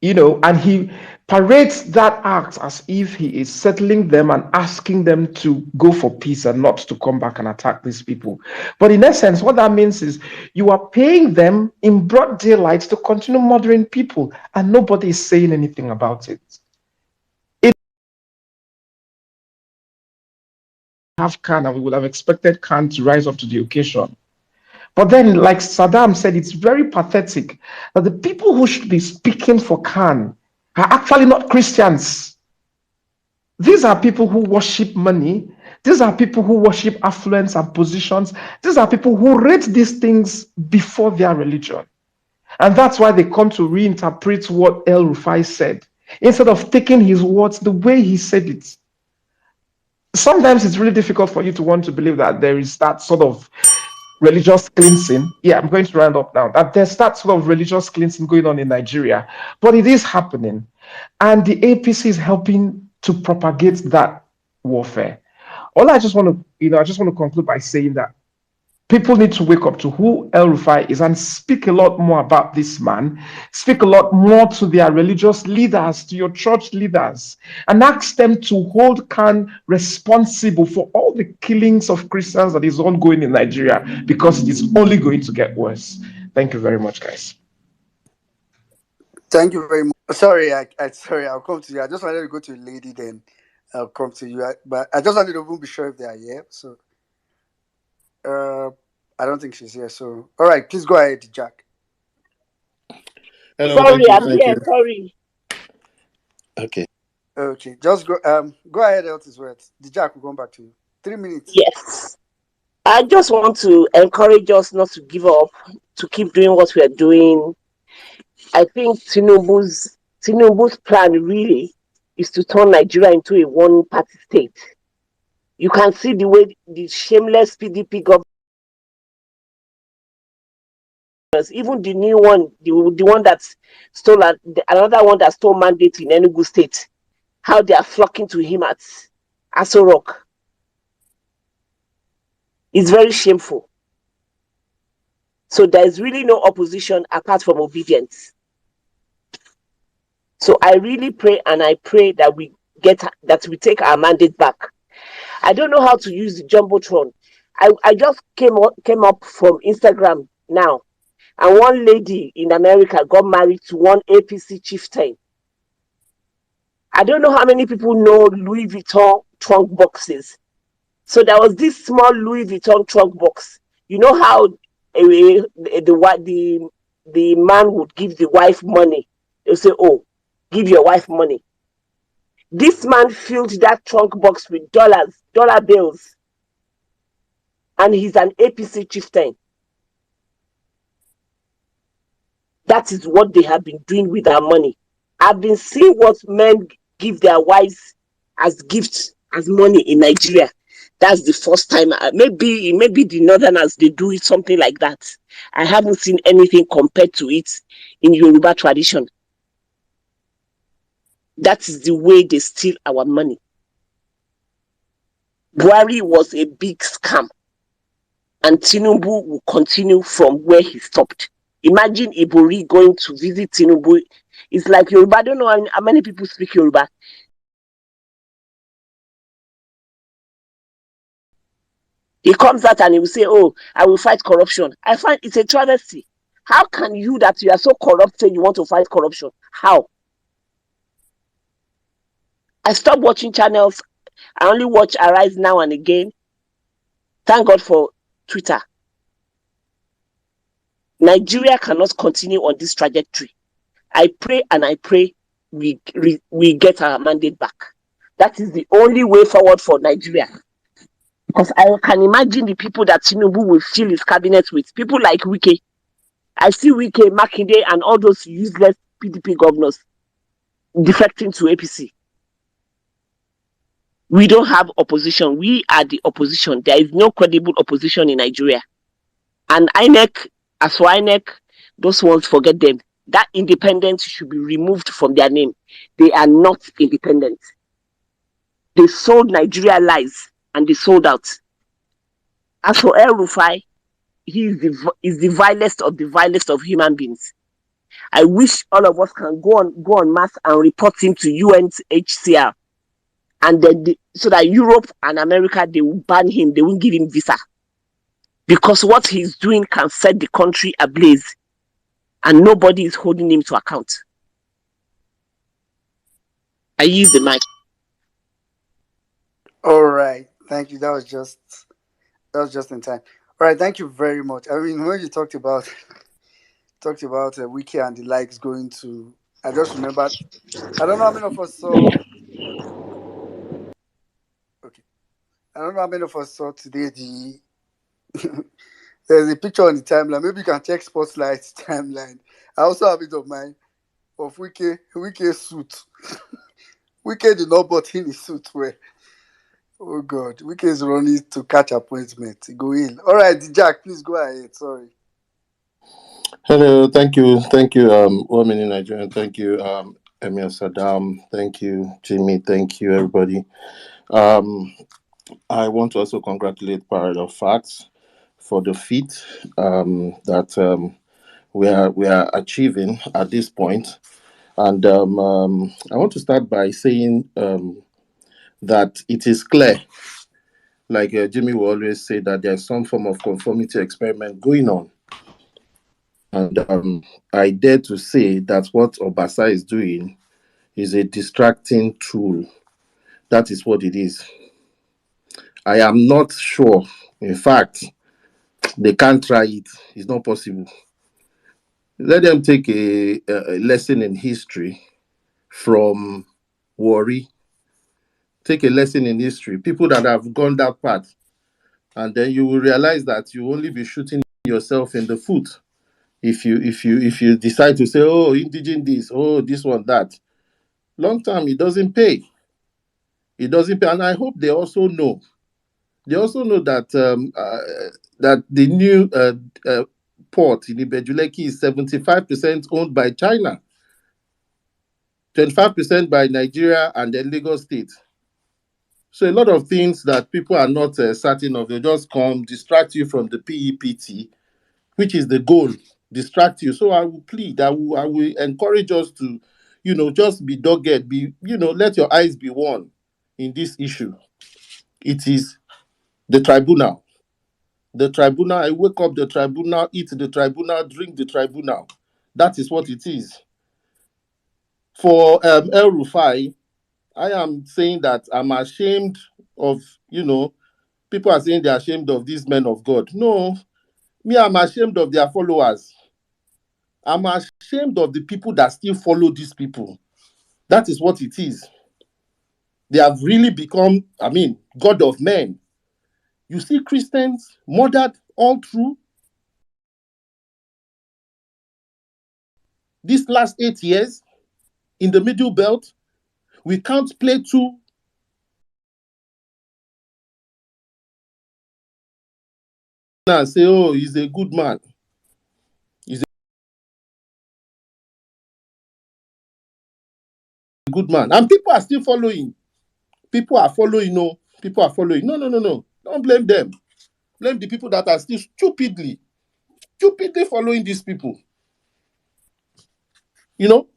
and he parades that act as if he is settling them and asking them to go for peace and not to come back and attack these people. But in essence, what that means is you are paying them in broad daylight to continue murdering people, and nobody is saying anything about it. Have Khan, and we would have expected Khan to rise up to the occasion. But then, like Saddam said, it's very pathetic that the people who should be speaking for Khan are actually not Christians. These are people who worship money. These are people who worship affluence and positions. These are people who rate these things before their religion. And that's why they come to reinterpret what El Rufai said, instead of taking his words the way he said it. Sometimes it's really difficult for you to want to believe that there is that sort of religious cleansing. Yeah, I'm going to round up now. That there's that sort of religious cleansing going on in Nigeria, but it is happening, and the APC is helping to propagate that warfare. All I just want to conclude by saying that people need to wake up to who El Rufai is and speak a lot more about this man. Speak a lot more to their religious leaders, to your church leaders, and ask them to hold Khan responsible for all the killings of Christians that is ongoing in Nigeria, because it is only going to get worse. Thank you very much, guys. Thank you very much. Sorry, sorry, I'll come to you. I just wanted to go to a lady, then I'll come to you. But I just wanted to be sure if they are here. So I don't think she's here. So all right, please go ahead, Jack. Hello, Sorry, I'm thank here. you. Sorry. Okay, just go ahead, Eltis words. The Jack will come back to you. 3 minutes. Yes. I just want to encourage us not to give up, to keep doing what we are doing. I think Tinubu's plan really is to turn Nigeria into a one-party state. You can see the way the shameless PDP government, even the new one, the one that stole another one that stole mandate in Enugu State, how they are flocking to him at Aso Rock. It's very shameful. So there is really no opposition apart from obedience. So I really pray, and I pray that we take our mandate back. I don't know how to use the Jumbotron. I just came up from Instagram now, and one lady in America got married to one APC chieftain. I don't know how many people know Louis Vuitton trunk boxes. So there was this small Louis Vuitton trunk box. You know how the man would give the wife money. They'll say, "Oh, give your wife money." This man filled that trunk box with dollar bills, and he's an APC chieftain. That is what they have been doing with our money. I've been seeing what men give their wives as gifts, as money in Nigeria. That's the first time. Maybe the Northerners, they do it something like that. I haven't seen anything compared to it in Yoruba tradition. That is the way they steal our money. Buhari was a big scam, and Tinubu will continue from where he stopped. Imagine Ibori going to visit Tinubu. It's like Yoruba. I don't know how many people speak Yoruba. He comes out and he will say, "Oh, I will fight corruption." I find it's a travesty. How can you that you are so corrupt say you want to fight corruption? How? I stopped watching channels. I only watch Arise now and again. Thank God for Twitter. Nigeria cannot continue on this trajectory. I pray and I pray we get our mandate back. That is the only way forward for Nigeria. Because I can imagine the people that Tinubu will fill his cabinet with. People like Wike. I see Wike, Makinde, and all those useless PDP governors defecting to APC. We don't have opposition. We are the opposition. There is no credible opposition in Nigeria. And INEC, as for INEC, those ones, forget them. That independence should be removed from their name. They are not independent. They sold Nigeria lies and they sold out. As for Rufai, he is the vilest of the vilest of human beings. I wish all of us can go on mass and report him to UNHCR, and then so that Europe and America, they will ban him. They won't give him visa, because what he's doing can set the country ablaze, and nobody is holding him to account. I use the mic. All right, thank you. That was just in time. All right, thank you very much. I mean, when you talked about Wiki and the likes going to, I just remembered. I don't know how many of us saw. Okay, I don't know how many of us saw today. There's a picture on the timeline. Maybe you can check Spotlight's timeline. I also have it of mine of Wike's suit. Wike did not button his suit well. Oh God, Wike is running to catch appointment. Go in. All right, Jack, please go ahead. Sorry. Hello, thank you, women in Nigeria, thank you, Emir Saddam, thank you, Jimmy, thank you, everybody. I want to also congratulate Parade of Facts for the feat that we are achieving at this point. And I want to start by saying that it is clear, like Jimmy will always say, that there's some form of conformity experiment going on. And I dare to say that what Obasa is doing is a distracting tool. That is what it is. I am not sure. In fact, they can't try it. It's not possible. Let them take a lesson in history from Wari. Take a lesson in history. People that have gone that path, and then you will realize that you only be shooting yourself in the foot if you decide to say, oh, indigene this, oh, this one, that. Long term, it doesn't pay. It doesn't pay, and I hope they also know. They also know that that the new port in Ibejuleki is 75% owned by China, 25% by Nigeria, and then Lagos State. So a lot of things that people are not certain of, they just come distract you from the PEPT, which is the goal, distract you. So I will plead, I will encourage us to, just be dogged, let your eyes be one in this issue. It is the tribunal. The tribunal, I wake up the tribunal, eat the tribunal, drink the tribunal. That is what it is. For El Rufai, I am saying that I'm ashamed of, people are saying they're ashamed of these men of God. No, me, I'm ashamed of their followers. I'm ashamed of the people that still follow these people. That is what it is. They have really become, God of men. You see Christians murdered all through these last 8 years in the Middle Belt. We can't play two and say, oh, he's a good man. He's a good man. And people are still following. People are following, no. People are following. No, no, no, no. Don't blame them. Blame the people that are still stupidly following these people. You know,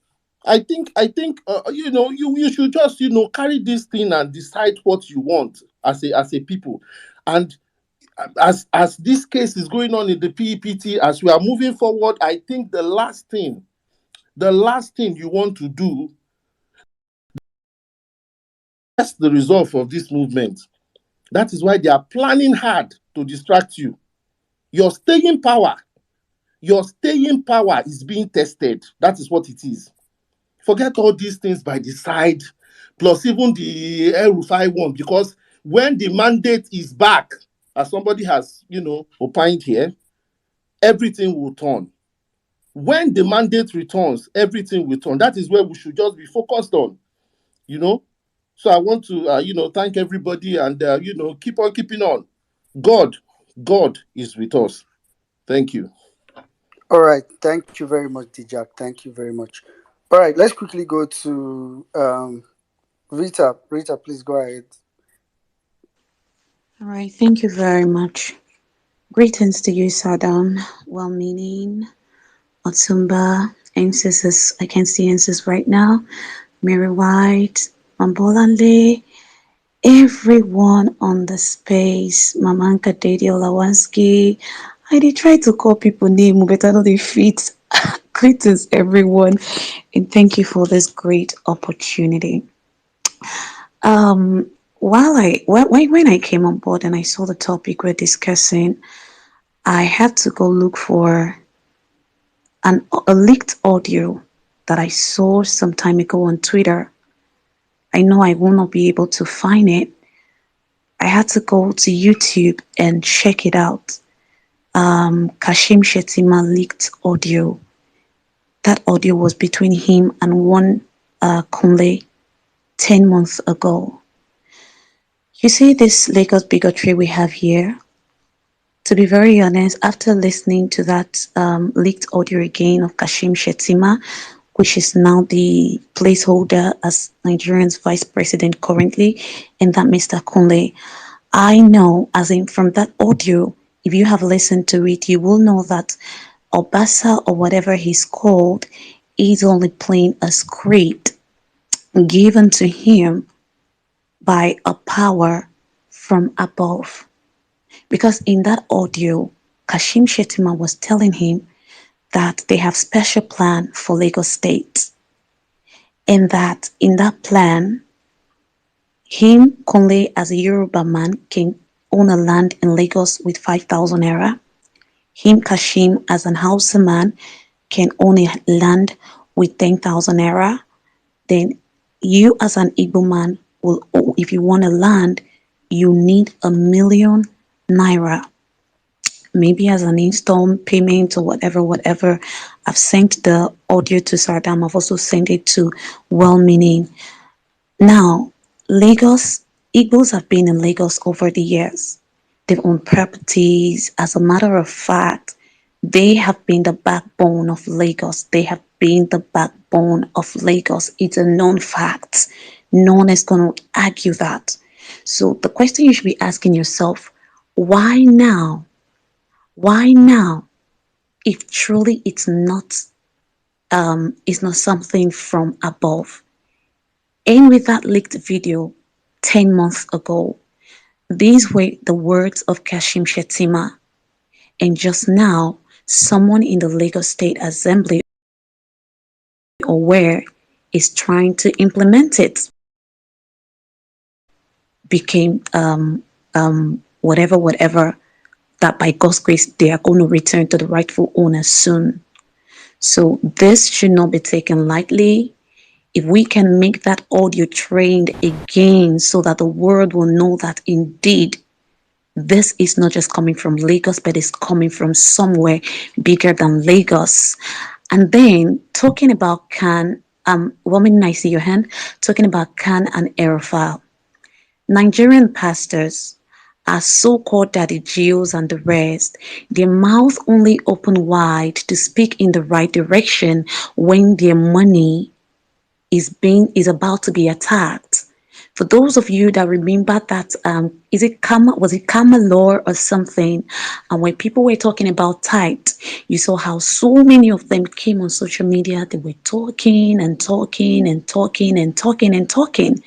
I think you should just carry this thing and decide what you want as a people. And as this case is going on in the PEPT, as we are moving forward, I think the last thing you want to do is the result of this movement. That is why they are planning hard to distract you. Your staying power is being tested. That is what it is. Forget all these things by the side, plus even the Rufai one, because when the mandate is back, as somebody has, opined here, everything will turn. When the mandate returns, everything will turn. That is where we should just be focused on, you know. So I want to, thank everybody and, keep on keeping on. God is with us. Thank you. All right. Thank you very much, Dijak. Thank you very much. All right. Let's quickly go to Rita. Rita, please go ahead. All right, thank you very much. Greetings to you, Saddam. Well meaning, Otumba, Ensis, I can see Ensis right now, Mary White, Mambolande, everyone on the space, Mamanka Dadi Olawanski. I did try to call people name, but I know they fit. Greetings, everyone, and thank you for this great opportunity. Um, when I came on board and I saw the topic we're discussing, I had to go look for a leaked audio that I saw some time ago on Twitter. I know I will not be able to find it. I had to go to YouTube and check it out. Kashim Shettima leaked audio. That audio was between him and one Kunle 10 months ago. You see this Lagos bigotry we have here? To be very honest, after listening to that leaked audio again of Kashim Shettima, which is now the placeholder as Nigerian's vice president currently, and that Mr. Kunle, I know, as in from that audio, if you have listened to it, you will know that Obasa or whatever he's called is only playing a script given to him by a power from above. Because in that audio, Kashim Shettima was telling him that they have special plan for Lagos State. And that in that plan, him, Kunle, as a Yoruba man, can own a land in Lagos with 5,000 naira. Him, Kashim, as an Hausa man, can own a land with 10,000 naira. Then you, as an Igbo man, will, if you want a land, you need 1,000,000 naira, maybe as an installment payment or whatever. I've sent the audio to Sardam. I've also sent it to well-meaning. Now, Lagos, Igbos have been in Lagos over the years. They've owned properties. As a matter of fact, they have been the backbone of Lagos. They have been the backbone of Lagos. It's a known fact. No one is going to argue that. So the question you should be asking yourself, why now? Why now? If truly it's not something from above. And with that leaked video 10 months ago, these were the words of Kashim Shettima. And just now, someone in the Lagos State Assembly or where is trying to implement it. Became whatever, that by God's grace they are going to return to the rightful owner soon. So this should not be taken lightly. If we can make that audio trained again so that the world will know that indeed this is not just coming from Lagos, but it's coming from somewhere bigger than Lagos. And then talking about Khan, woman, I see your hand, talking about Khan and Aerophile. Nigerian pastors, our so-called daddy Geos and the rest, their mouth only open wide to speak in the right direction when their money is about to be attacked. For those of you that remember that, was it Kama Law or something? And when people were talking about tithe, you saw how so many of them came on social media. They were talking and talking and talking and talking and talking.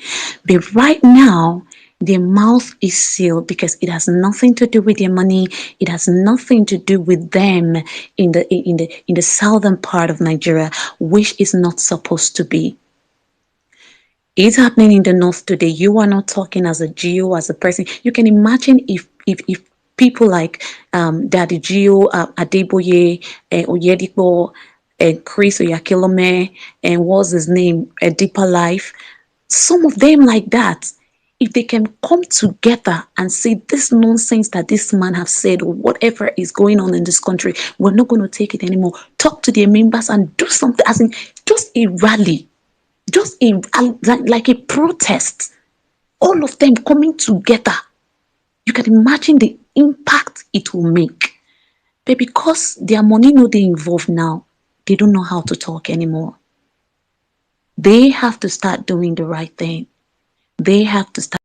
But right now, their mouth is sealed because it has nothing to do with their money. It has nothing to do with them in the southern part of Nigeria, which is not supposed to be. It's happening in the north today. You are not talking as a Geo, as a person. You can imagine if people like Daddy Geo, Adeboye, Oyedipo, and Chris Oyakilome, and what's his name, Deeper Life, some of them like that, if they can come together and say this nonsense that this man have said or whatever is going on in this country, we're not going to take it anymore. Talk to their members and do something, as in just a rally, just like a protest, all of them coming together. You can imagine the impact it will make. But because their money no they involved now, they don't know how to talk anymore. They have to start doing the right thing. They have to start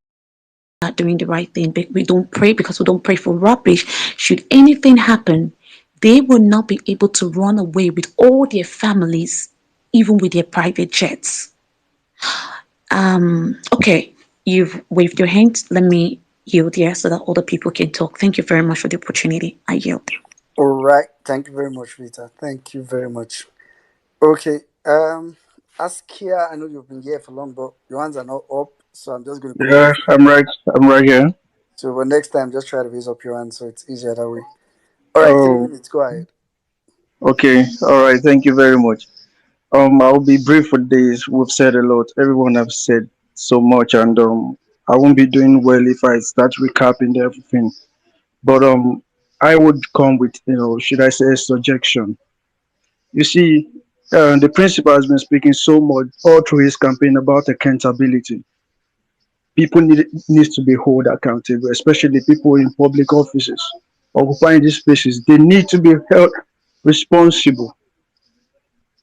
doing the right thing. But we don't pray because we don't pray for rubbish. Should anything happen, they will not be able to run away with all their families, even with their private jets. Okay, you've waved your hand. Let me yield here so that other people can talk. Thank you very much for the opportunity. I yield. All right. Thank you very much, Rita. Thank you very much. Okay. Askia, I know you've been here for long, but your hands are not up, so I'm just going to call on Yeah, you. I'm right. I'm right here. So, but next time, just try to raise up your hand so it's easier that way. All right, three Oh, minutes. Go ahead. okay. All right. Thank you very much. I'll be brief with this. We've said a lot. Everyone have said so much, and I won't be doing well if I start recapping everything. But I would come with, should I say, a suggestion. You see, the principal has been speaking so much all through his campaign about accountability. People needs to be held accountable, especially people in public offices occupying these spaces. They need to be held responsible.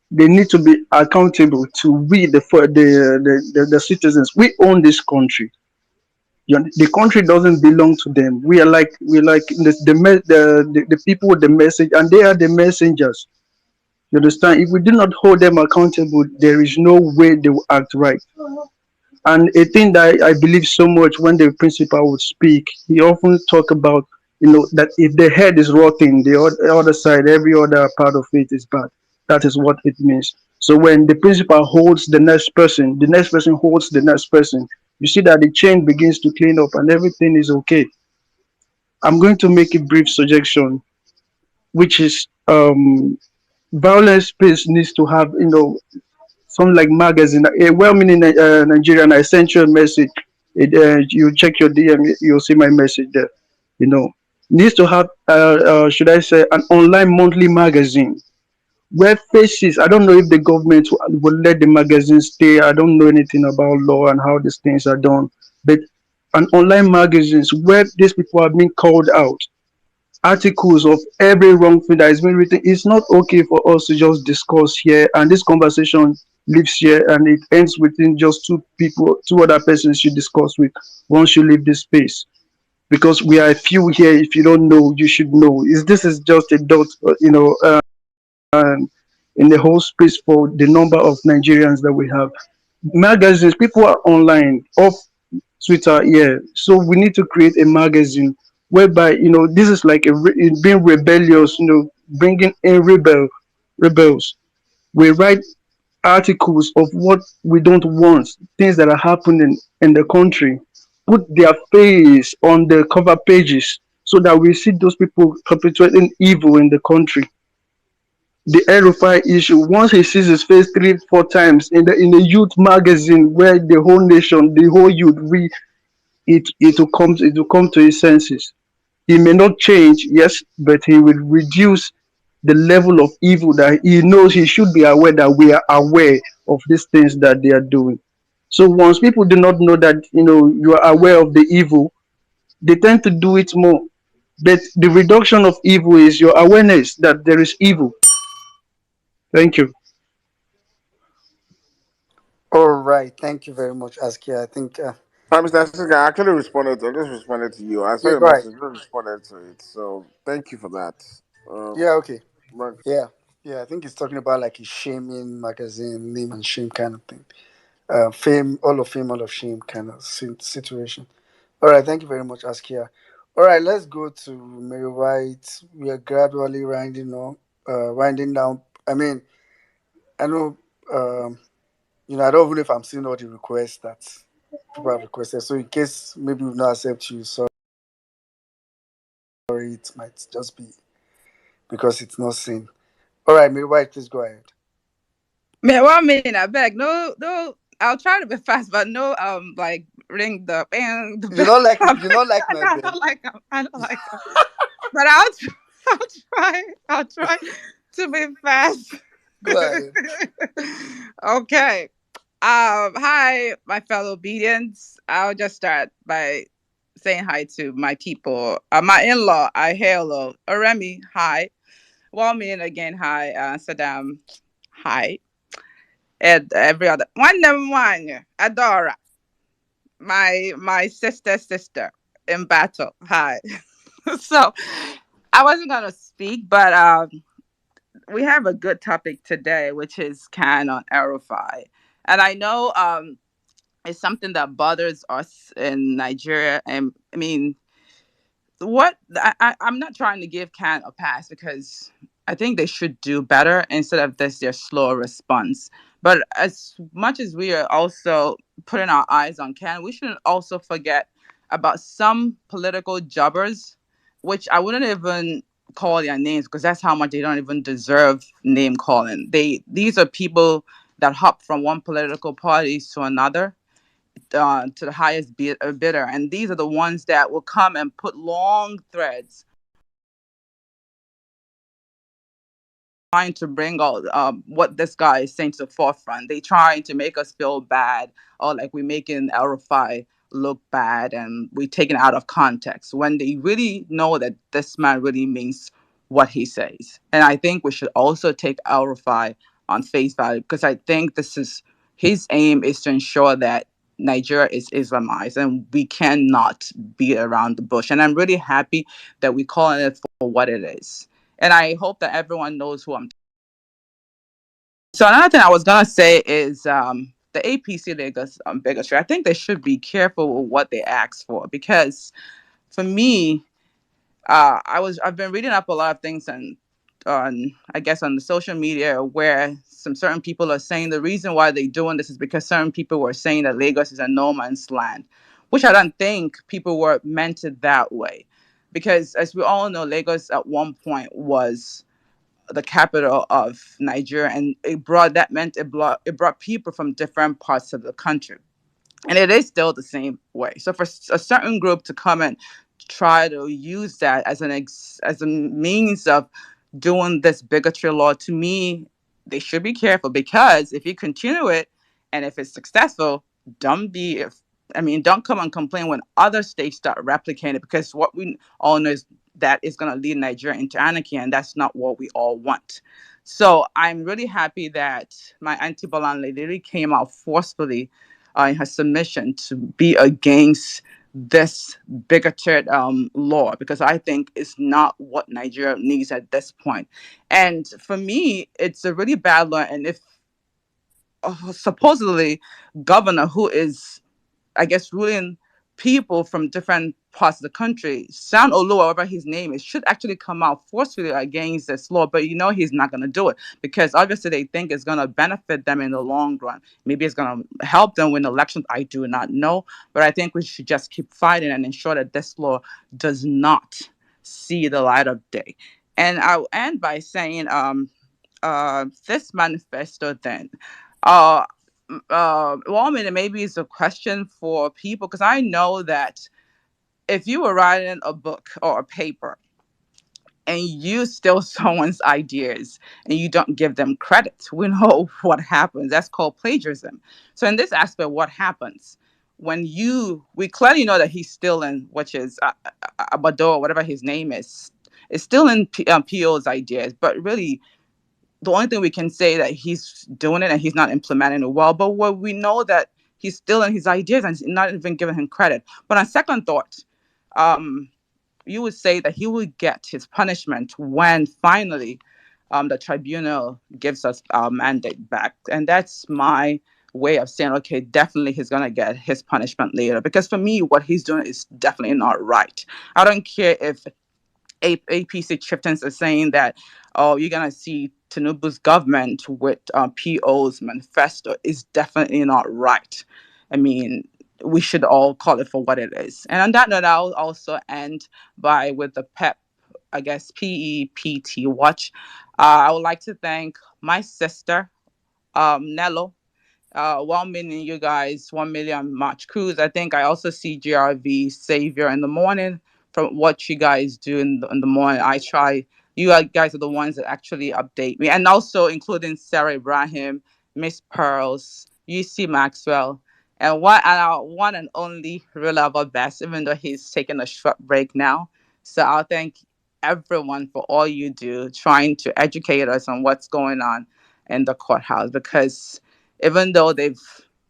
They need to be accountable to we the citizens. We own this country. The country doesn't belong to them. We are like the people with the message, and they are the messengers. You understand? If we do not hold them accountable, there is no way they will act right. And a thing that I believe so much when the principal would speak, he often talk about, that if the head is rotting, the other side, every other part of it is bad. That is what it means. So when the principal holds the next person holds the next person, you see that the chain begins to clean up and everything is okay. I'm going to make a brief suggestion, which is violence space needs to have, something like magazine, a well-meaning Nigerian. I sent you a message. You check your DM, you'll see my message there. You know, needs to have, should I say, an online monthly magazine where faces. I don't know if the government will let the magazine stay. I don't know anything about law and how these things are done, but an online magazines where these people are being called out, articles of every wrong thing that is being written. It's not okay for us to just discuss here and this conversation lives here and it ends within just two people, two other persons you discuss with once you leave this space. Because we are a few here. If you don't know, you should know. Is this is just a dot, in the whole space for the number of Nigerians that we have. Magazines, people are online, off Twitter, yeah. So we need to create a magazine whereby, this is like being rebellious, bringing in rebels. We write articles of what we don't want, things that are happening in the country, put their face on the cover pages so that we see those people perpetuating evil in the country. The Rufai issue, once he sees his face 3 4 times in a youth magazine where the whole nation, the whole youth, it will come to his senses. He may not change, yes, but he will reduce the level of evil that he knows. He should be aware that we are aware of these things that they are doing. So once people do not know that, you are aware of the evil, they tend to do it more. But the reduction of evil is your awareness that there is evil. Thank you. All right. Thank you very much, Askia. I think, Mr. Siska, I actually responded. I just responded to you. I saw yeah, your go ahead. message. I just responded to it. So thank you for that. Um, Yeah, okay. but Yeah. Yeah, I think he's talking about like a shaming magazine, name and shame kind of thing. Fame, all of shame kind of situation. All right. Thank you very much, Askia. All right. Let's go to Mary White. We are gradually winding down. I mean, I know, um, I don't even know if I'm seeing all the requests that people have requested. So in case maybe we've not accept you, sorry, it might just be because it's not seen. All right, Mary White, please go ahead. Man, 1 minute, I beg. No, no. I'll try to be fast, but no, like ring the bang, the You bell. don't like I you don't like my bell. don't like them. I don't like them. But I'll try. I'll try. I'll try to be fast. Go ahead. Okay. Hi, my fellow obedience. I'll just start by saying hi to my people. My in-law, I hello. Remy, hi. Walmin again, hi. Saddam, hi. And every other one. Adora, my sister in battle. Hi. So I wasn't gonna speak, but we have a good topic today, which is can on Arify. And I know it's something that bothers us in Nigeria. And I mean, I'm not trying to give Can a pass because I think they should do better instead of this their slow response. But as much as we are also putting our eyes on Can, we shouldn't also forget about some political jobbers, which I wouldn't even call their names because that's how much they don't even deserve name calling. These are people that hop from one political party to another, to the highest bidder. And these are the ones that will come and put long threads trying to bring out what this guy is saying to the forefront. They trying to make us feel bad, or like we're making El Rufai look bad and we taking it out of context when they really know that this man really means what he says. And I think we should also take El Rufai on face value because I think this is his aim is to ensure that Nigeria is Islamized and we cannot beat around the bush. And I'm really happy that we're calling it for what it is. And I hope that everyone knows who I'm. So another thing I was gonna say is the APC Lagos bigotry. I think they should be careful with what they ask for because, for me, I've been reading up a lot of things on I guess on the social media where some certain people are saying the reason why they're doing this is because certain people were saying that Lagos is a no man's land, which I don't think people were meant it that way, because as we all know, Lagos at one point was the capital of Nigeria, and it brought people from different parts of the country, and it is still the same way. So for a certain group to come and try to use that as as a means of doing this bigotry law, to me, they should be careful because if you continue it and if it's successful, don't be if I mean, don't come and complain when other states start replicating it because what we all know is that is going to lead Nigeria into anarchy, and that's not what we all want. So I'm really happy that my auntie Bolan literally came out forcefully in her submission to be against this bigoted law because I think it's not what Nigeria needs at this point. And for me, it's a really bad law. And if supposedly governor who is I guess, ruling people from different parts of the country, San Olu, whatever his name is, should actually come out forcefully against this law. But he's not going to do it because obviously they think it's going to benefit them in the long run. Maybe it's going to help them win elections. I do not know. But I think we should just keep fighting and ensure that this law does not see the light of day. And I'll end by saying this manifesto then. Uh, well, I mean, maybe it's a question for people because I know that if you were writing a book or a paper and you steal someone's ideas and you don't give them credit, we know what happens. That's called plagiarism. So in this aspect, what happens? when we clearly know that he's still in, which is Abado, whatever his name is still in PO's ideas, but really the only thing we can say that he's doing it and he's not implementing it well. But what we know that he's still in his ideas and not even giving him credit. But on second thought, you would say that he would get his punishment when finally the tribunal gives us our mandate back. And that's my way of saying, okay, definitely he's going to get his punishment later. Because for me, what he's doing is definitely not right. I don't care if APC chieftains are saying that, oh, you're going to see Tinubu's government with PO's manifesto is definitely not right. I mean, we should all call it for what it is. And on that note, I'll also end with the PEP, I guess, PEPT watch. I would like to thank my sister, Nello, well-meaning you guys, 1 million March Cruise. I think I also see GRV Savior in the morning from what you guys do in the morning. I try. You guys are the ones that actually update me. And also including Sarah Ibrahim, Miss Pearls, UC Maxwell, and our one and only real lover best, even though he's taking a short break now. So I'll thank everyone for all you do, trying to educate us on what's going on in the courthouse, because even though they've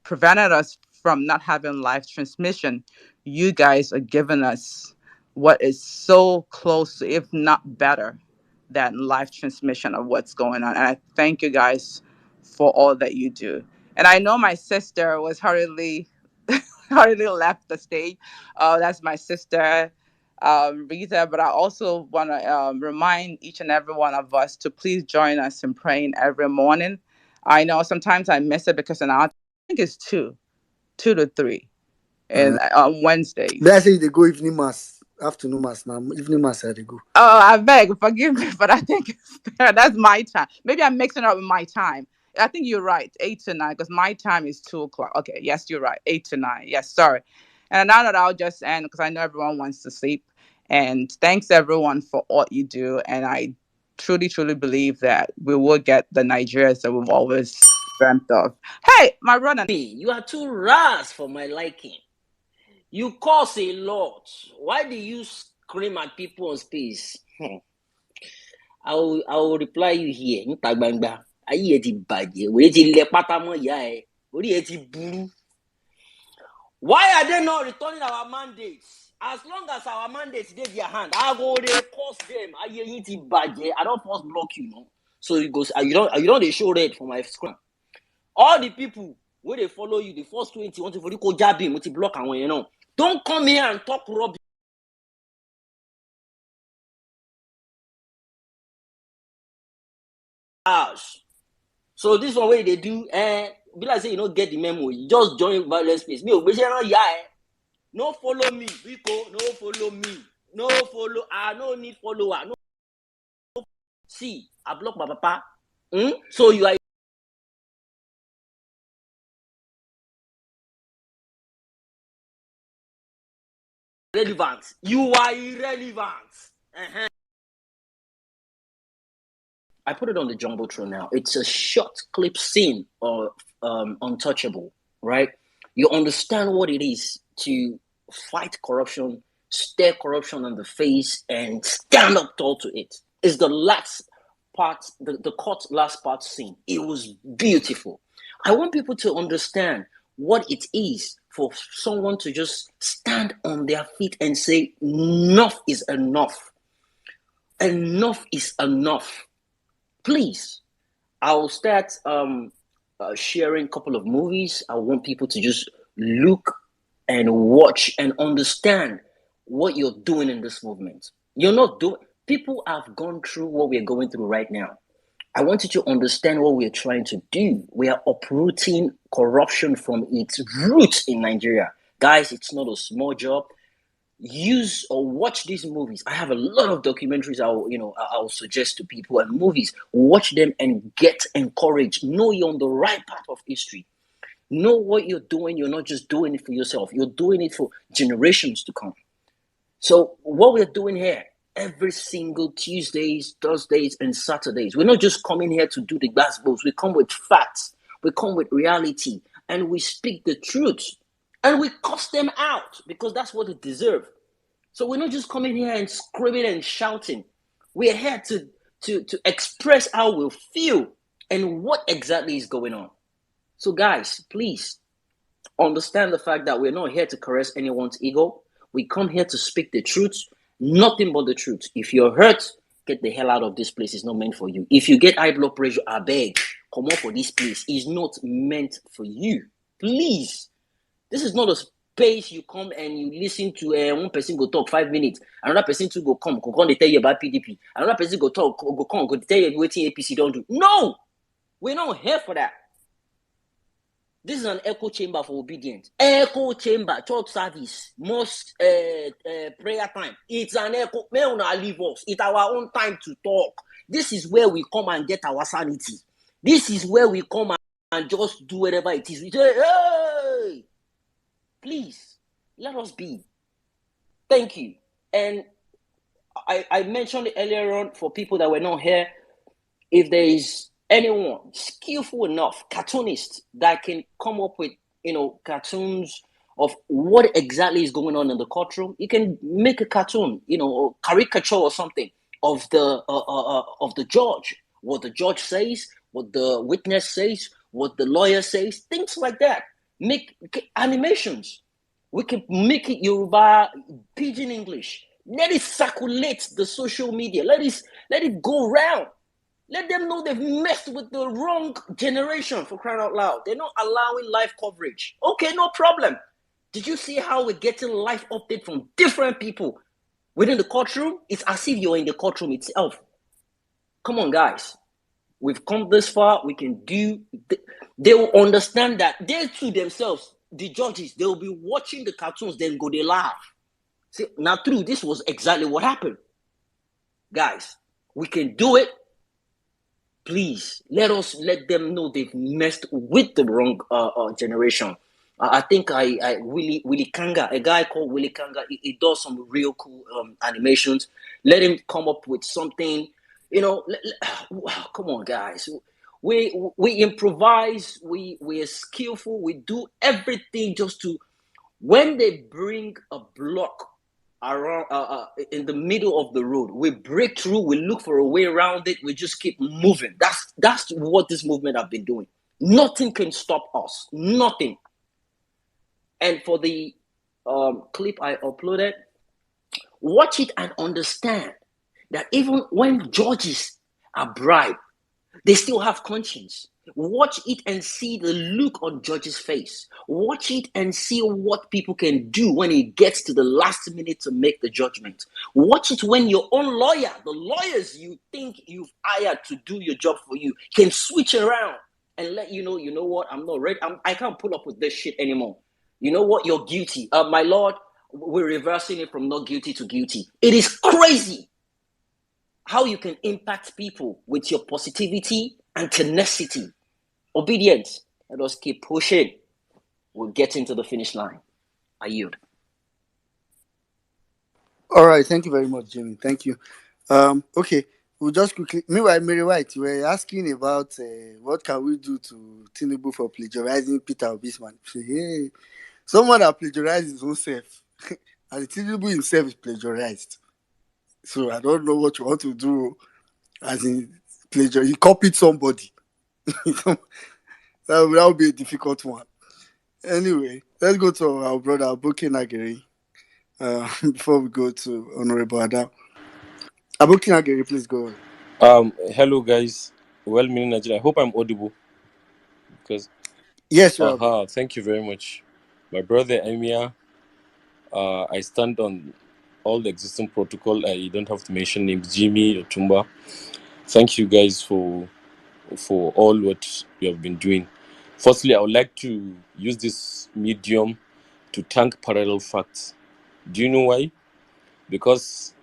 prevented us from not having live transmission, you guys are giving us what is so close, if not better, than live transmission of what's going on. And I thank you guys for all that you do. And I know my sister was hurriedly left the stage. That's my sister, Rita. But I also want to remind each and every one of us to please join us in praying every morning. I know sometimes I miss it because I think it's 2 to 3, and on Wednesdays. That's it. They go evening mass, afternoon mass. Now evening mass, they go. Oh, I beg, forgive me, but I think that's my time. Maybe I'm mixing up with my time. I think you're right, 8 to 9, because my time is 2 o'clock. Okay, yes, you're right, 8 to 9. Yes, sorry. And now that I'll just end because I know everyone wants to sleep. And thanks everyone for all you do. And I truly, truly believe that we will get the Nigerians that we've always dreamt of. Hey, my brother. You are too rash for my liking. You curse a lot. Why do you scream at people on space? I will reply you here. Níta gbangba. Ayé ẹ ti bàjẹ́. Wèé ti lẹ pátá mọ́ ìyá ẹ. Orí ẹ ti burú. Why are they not returning our mandates? As long as our mandates dey their hand, I go dey curse them. Ayé yín ti bàjẹ́. I don first block you, no? So you go. You don't dey show red for my screen. All the people wey dey follow you, the first 20 want to for you go jab him, to block àwọn yẹn náà. Don't come here and talk rubbish. So this one way they do, be like say you don't get the memo. You just join violence space. Me, no follow me, Rico. No follow me. No follow. I no need follower. No. See, I block my papa. So you are irrelevant. You are irrelevant. I put it on the Jumbotron now. It's a short clip scene of Untouchable, right? You understand what it is to fight corruption, stare corruption in the face, and stand up tall to it. It's the last part, the court last part scene. It was beautiful. I want people to understand what it is for someone to just stand on their feet and say, enough is enough. Enough is enough. Please, I'll start sharing a couple of movies. I want people to just look and watch and understand what you're doing in this movement. You're not doing. People have gone through what we're going through right now. I want you to understand what we're trying to do. We are uprooting corruption from its roots in Nigeria. Guys, it's not a small job. Use or watch these movies. I have a lot of documentaries I'll suggest to people, and movies. Watch them and get encouraged. Know you're on the right path of history. Know what you're doing. You're not just doing it for yourself. You're doing it for generations to come. So what we're doing here, every single Tuesdays, Thursdays, and Saturdays, we're not just coming here to do the gospels. We come with facts. We come with reality, and we speak the truth. And we cuss them out because that's what they deserve. So we're not just coming here and screaming and shouting. We're here to express how we feel and what exactly is going on. So guys, please understand the fact that we're not here to caress anyone's ego. We come here to speak the truth, nothing but the truth. If you're hurt, get the hell out of this place. It's not meant for you. If you get high blood pressure, I beg, come on for this place. It's not meant for you. Please. This is not a space you come and you listen to one person go talk 5 minutes, another person to go come they tell you about PDP, another person go talk, go come, go tell you what APC don't do. No! We're not here for that. This is an echo chamber for obedience. Echo chamber, church service, mosque, prayer time. It's an echo. May not leave us. It's our own time to talk. This is where we come and get our sanity. This is where we come and just do whatever it is. We say, hey! Please, let us be. Thank you. And I mentioned it earlier on for people that were not here. If there is anyone skillful enough, cartoonist, that can come up with, cartoons of what exactly is going on in the courtroom, you can make a cartoon, or caricature or something of the judge, what the judge says, what the witness says, what the lawyer says, things like that. Make animations. We can make it Yoruba, Pidgin English. Let it circulate the social media. Let it go around. Let them know they've messed with the wrong generation, for crying out loud. They're not allowing live coverage. Okay, no problem. Did you see how we're getting live update from different people within the courtroom? It's as if you're in the courtroom itself. Come on, guys. We've come this far. We can do. They will understand that they too themselves, the judges, they will be watching the cartoons, then go, they laugh. See, now true, this was exactly what happened. Guys, we can do it. Please, let them know they've messed with the wrong generation. I think Willie Kanga, a guy called Willie Kanga, he does some real cool animations. Let him come up with something, come on, guys. We improvise, we are skillful, we do everything just to, when they bring a block around in the middle of the road, we break through, we look for a way around it, we just keep moving. That's what this movement have been doing. Nothing can stop us. Nothing. And for the clip I uploaded, watch it and understand that even when judges are bribed, they still have conscience. Watch it and see the look on judge's face. Watch it and see what people can do when it gets to the last minute to make the judgment. Watch it when your own lawyer, the lawyers you think you've hired to do your job for you, can switch around and let you know what, I'm not ready. I can't pull up with this shit anymore. You know what? You're guilty. My lord, we're reversing it from not guilty to guilty. It is crazy how you can impact people with your positivity and tenacity. Obedience. Let us keep pushing. We'll get into the finish line. I yield. All right, thank you very much, Jimmy. Thank you. Okay, we'll just quickly. Meanwhile, Mary White, we're asking about what can we do to Tinubu for plagiarizing Peter Obi's man. Hey, someone that plagiarized his own self, and Tinubu himself is plagiarized. So I don't know what you want to do, as in plagiar. He copied somebody. that would be a difficult one. Anyway, let's go to our brother Aboki Nageri before we go to Honorable Adam. Aboki Nageri, please go on. Hello guys. Well-meaning Nigeria. I hope I'm audible. Because yes, you are. Thank you very much, my brother Emia. I stand on all the existing protocol. I don't have to mention names. Jimmy, Otumba. Thank you guys for all what you have been doing. Firstly, I would like to use this medium to thank Parallel Facts. Do you know why? Because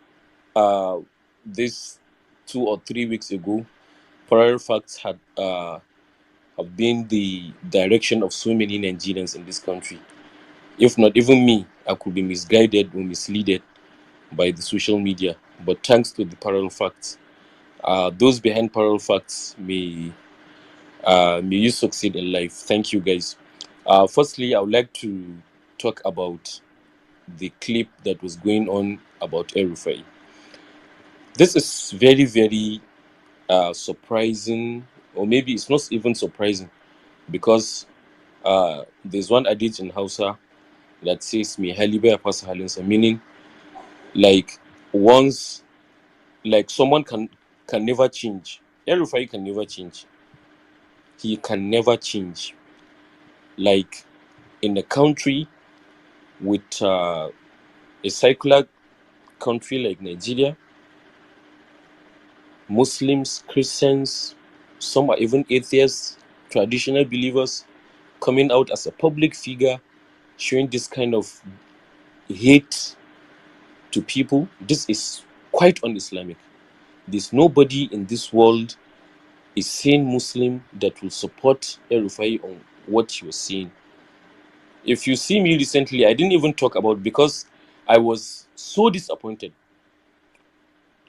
this 2 or 3 weeks ago, Parallel Facts had have been the direction of so many Nigerians in this country. If not even me, I could be misguided or misled by the social media. But thanks to the Parallel Facts, those behind Parallel Facts may you succeed in life. Thank you guys. Firstly, I would like to talk about the clip that was going on about Rufai. This is very, very surprising, or maybe it's not even surprising, because there's one adage in Hausa that says "Me halibe ya fasa halinsa," meaning like once, like someone can never change. Rufai can never change. He can never change. Like in a country with a secular country like Nigeria, Muslims, Christians, some are even atheists, traditional believers, coming out as a public figure, showing this kind of hate to people. This is quite un-Islamic. There's nobody in this world, a sane Muslim, that will support Rufai on what he was saying. If you see me recently, I didn't even talk about, because I was so disappointed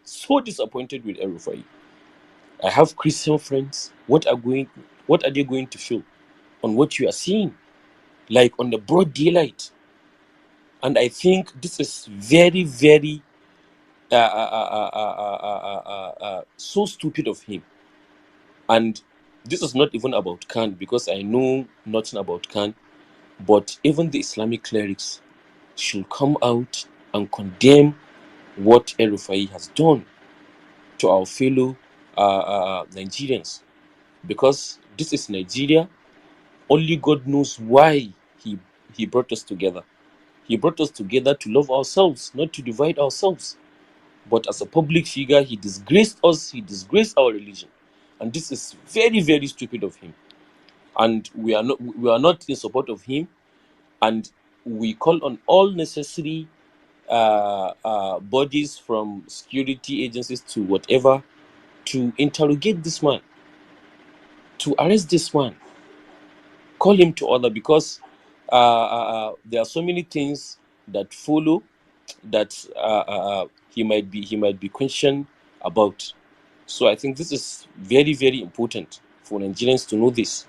with Rufai. I have Christian friends. What are they going to feel on what you are seeing, like on the broad daylight? And I think this is very, very so stupid of him. And this is not even about Khan, because I know nothing about Khan, but even the Islamic clerics should come out and condemn what Rufai has done to our fellow Nigerians, because this is Nigeria. Only God knows why he brought us together. He brought us together to love ourselves, not to divide ourselves. But as a public figure, he disgraced us, he disgraced our religion. And this is very, very stupid of him. And we are not in support of him. And we call on all necessary bodies, from security agencies to whatever, to interrogate this man, to arrest this man, call him to order, because there are so many things that follow that he might be questioned about. So I think this is very, very important for Nigerians to know this.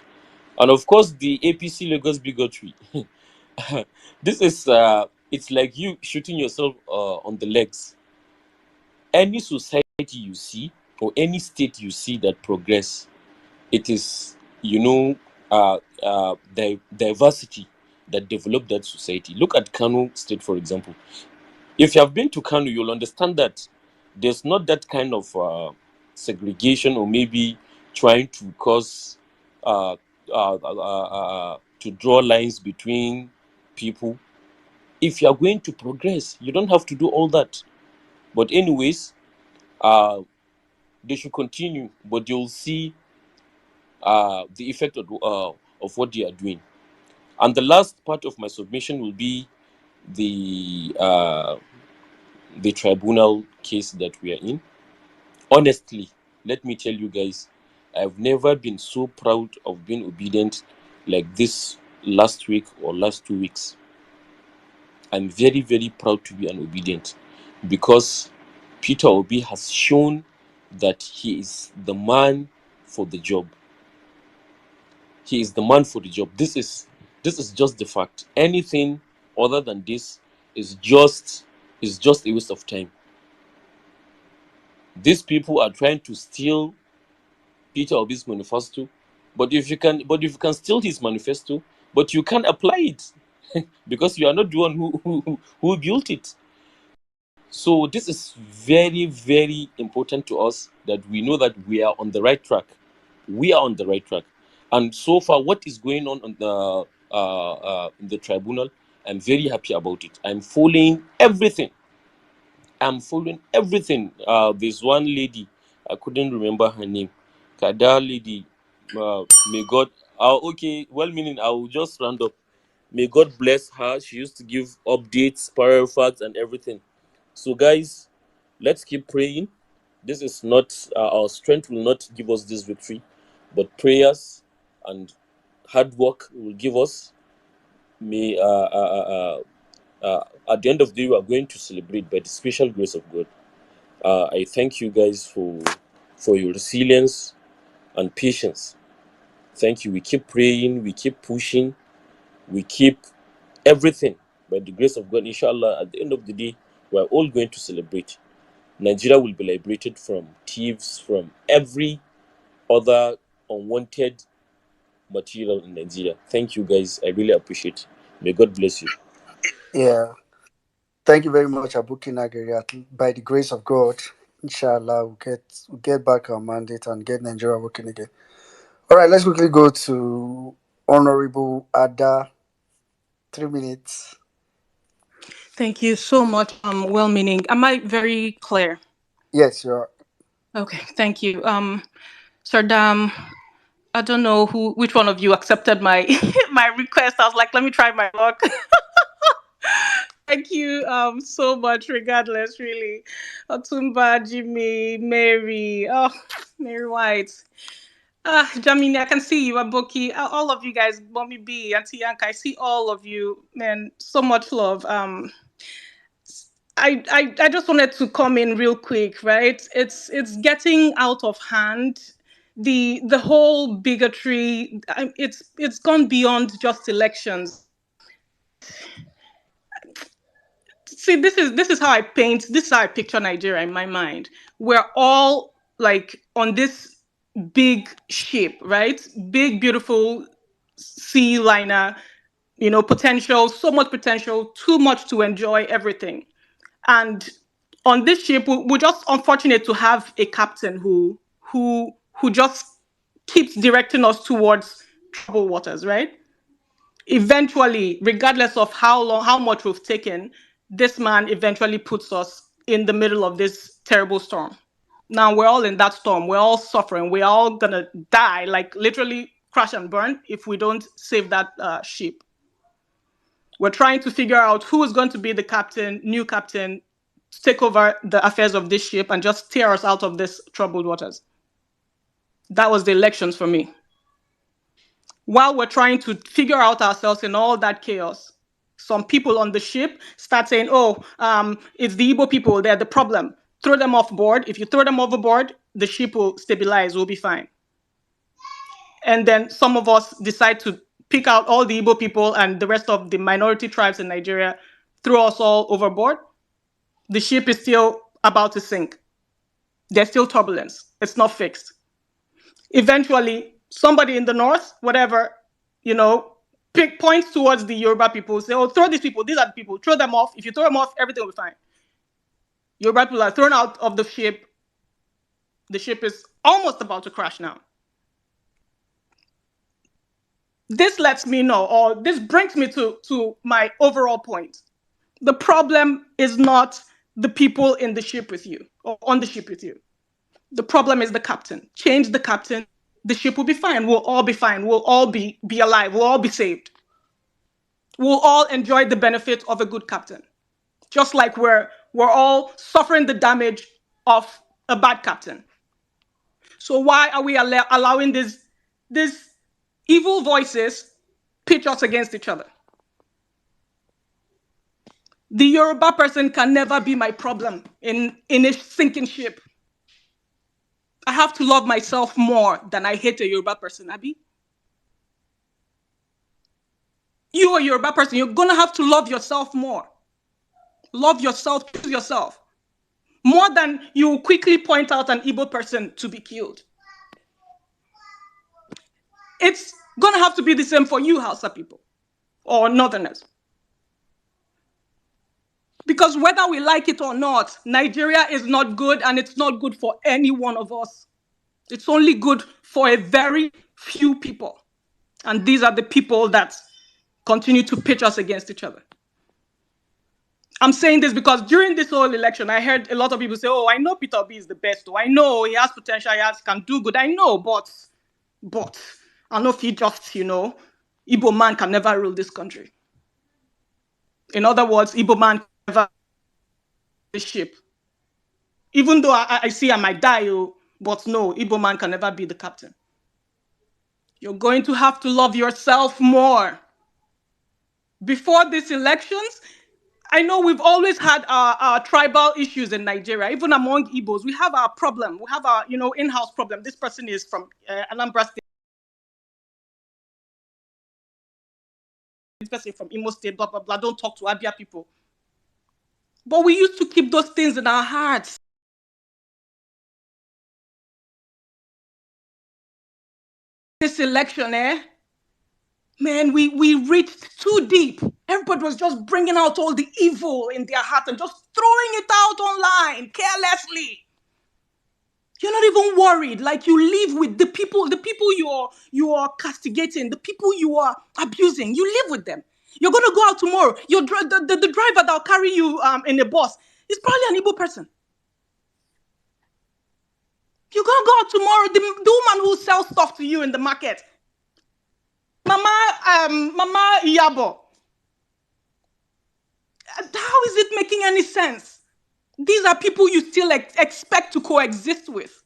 And of course, the APC Lagos bigotry. This is it's like you shooting yourself on the legs. Any society you see, or any state you see that progress, it is, diversity that developed that society. Look at Kano State, for example. If you have been to Kano, you'll understand that there's not that kind of segregation, or maybe trying to cause to draw lines between people. If you are going to progress, you don't have to do all that. But anyways, they should continue, but you'll see the effect of what they are doing. And the last part of my submission will be the tribunal case that we are in. Honestly, let me tell you guys, I've never been so proud of being obedient like this last week or last 2 weeks. I'm very, very proud to be an obedient, because Peter Obi has shown that he is the man for the job. He is the man for the job. This is just the fact. Anything other than this is just a waste of time. These people are trying to steal Peter Obi's manifesto, but if you can steal his manifesto, but you can't apply it because you are not the one who built it. So this is very, very important to us, that we know that we are on the right track. We are on the right track. And so far, what is going on the in the tribunal, I'm very happy about it. I'm following everything. There's one lady, I couldn't remember her name. That lady, may God. Okay, well meaning. I will just round up. May God bless her. She used to give updates, parallel facts, and everything. So, guys, let's keep praying. This is not our strength will not give us this victory, but prayers and hard work will give us. May at the end of the day, we are going to celebrate by the special grace of God. I thank you guys for your resilience and patience. Thank you. We keep praying, we keep pushing, we keep everything by the grace of God. Inshallah, at the end of the day, we're all going to celebrate. Nigeria will be liberated from thieves, from every other unwanted material in Nigeria. Thank you guys. I really appreciate it. May God bless you. Yeah. Thank you very much, Abuki Nagari. By the grace of God, inshallah, we'll get back our mandate and get Nigeria working again. All right, let's quickly go to Honorable Ada. 3 minutes. Thank you so much. Well-meaning. Am I very clear? Yes, you are. Okay, thank you. Sardam, I don't know which one of you accepted my my request. I was like, let me try my luck. Thank you so much, regardless, really. Otumba, Jimmy, Mary, Mary White. Jamini, I can see you, Aboki, all of you guys, Mommy B, Auntie Yanka, I see all of you, man, so much love. I just wanted to come in real quick, right? It's getting out of hand. The whole bigotry, it's gone beyond just elections. See, this is how I paint, this is how I picture Nigeria in my mind. We're all like on this big ship, right? Big, beautiful sea liner, potential, so much potential, too much to enjoy everything. And on this ship, we're just unfortunate to have a captain who just keeps directing us towards troubled waters, right? Eventually, regardless of how much we've taken, this man eventually puts us in the middle of this terrible storm. Now we're all in that storm. We're all suffering. We're all gonna die, like literally crash and burn if we don't save that ship. We're trying to figure out who is going to be the captain, new captain, to take over the affairs of this ship and just steer us out of this troubled waters. That was the elections for me. While we're trying to figure out ourselves in all that chaos, some people on the ship start saying, it's the Igbo people, they're the problem. Throw them off board. If you throw them overboard, the ship will stabilize, we'll be fine. And then some of us decide to pick out all the Igbo people and the rest of the minority tribes in Nigeria, throw us all overboard. The ship is still about to sink. There's still turbulence. It's not fixed. Eventually, somebody in the north, whatever, pick points towards the Yoruba people, say, throw these people, these are the people, throw them off. If you throw them off, everything will be fine. Yoruba people are thrown out of the ship. The ship is almost about to crash now. This lets me know, or this brings me to my overall point. The problem is not the people in the ship with you, or on the ship with you. The problem is the captain. Change the captain, the ship will be fine. We'll all be fine. We'll all be alive. We'll all be saved. We'll all enjoy the benefit of a good captain. Just like we're all suffering the damage of a bad captain. So why are we allowing these evil voices pitch us against each other? The Yoruba person can never be my problem in a sinking ship. I have to love myself more than I hate a Yoruba person, Abi. You, a Yoruba person, you're gonna have to love yourself more. Love yourself, choose yourself. More than you quickly point out an Igbo person to be killed. It's gonna have to be the same for you, Hausa people, or Northerners. Because whether we like it or not, Nigeria is not good, and it's not good for any one of us. It's only good for a very few people. And these are the people that continue to pitch us against each other. I'm saying this because during this whole election, I heard a lot of people say, I know Peter Obi is the best. I know he has potential, can do good. I know, but I know if he just, Igbo man can never rule this country. In other words, Igbo man can never rule this ship. Even though I see I might die, but no, Igbo man can never be the captain. You're going to have to love yourself more. Before these elections, I know we've always had our tribal issues in Nigeria, even among Igbos. We have our problem. We have our, in-house problem. This person is from Anambra State. this person from Imo State, blah, blah, blah, don't talk to Abia people. But we used to keep those things in our hearts. This election, man, we reached too deep. Everybody was just bringing out all the evil in their heart and just throwing it out online carelessly. You're not even worried. Like, you live with the people you are castigating, the people you are abusing. You live with them. You're gonna go out tomorrow. The driver that'll carry you in a bus is probably an Igbo person. You're gonna go out tomorrow. The woman who sells stuff to you in the market, Mama Iyabo. How is it making any sense? These are people you still expect to coexist with.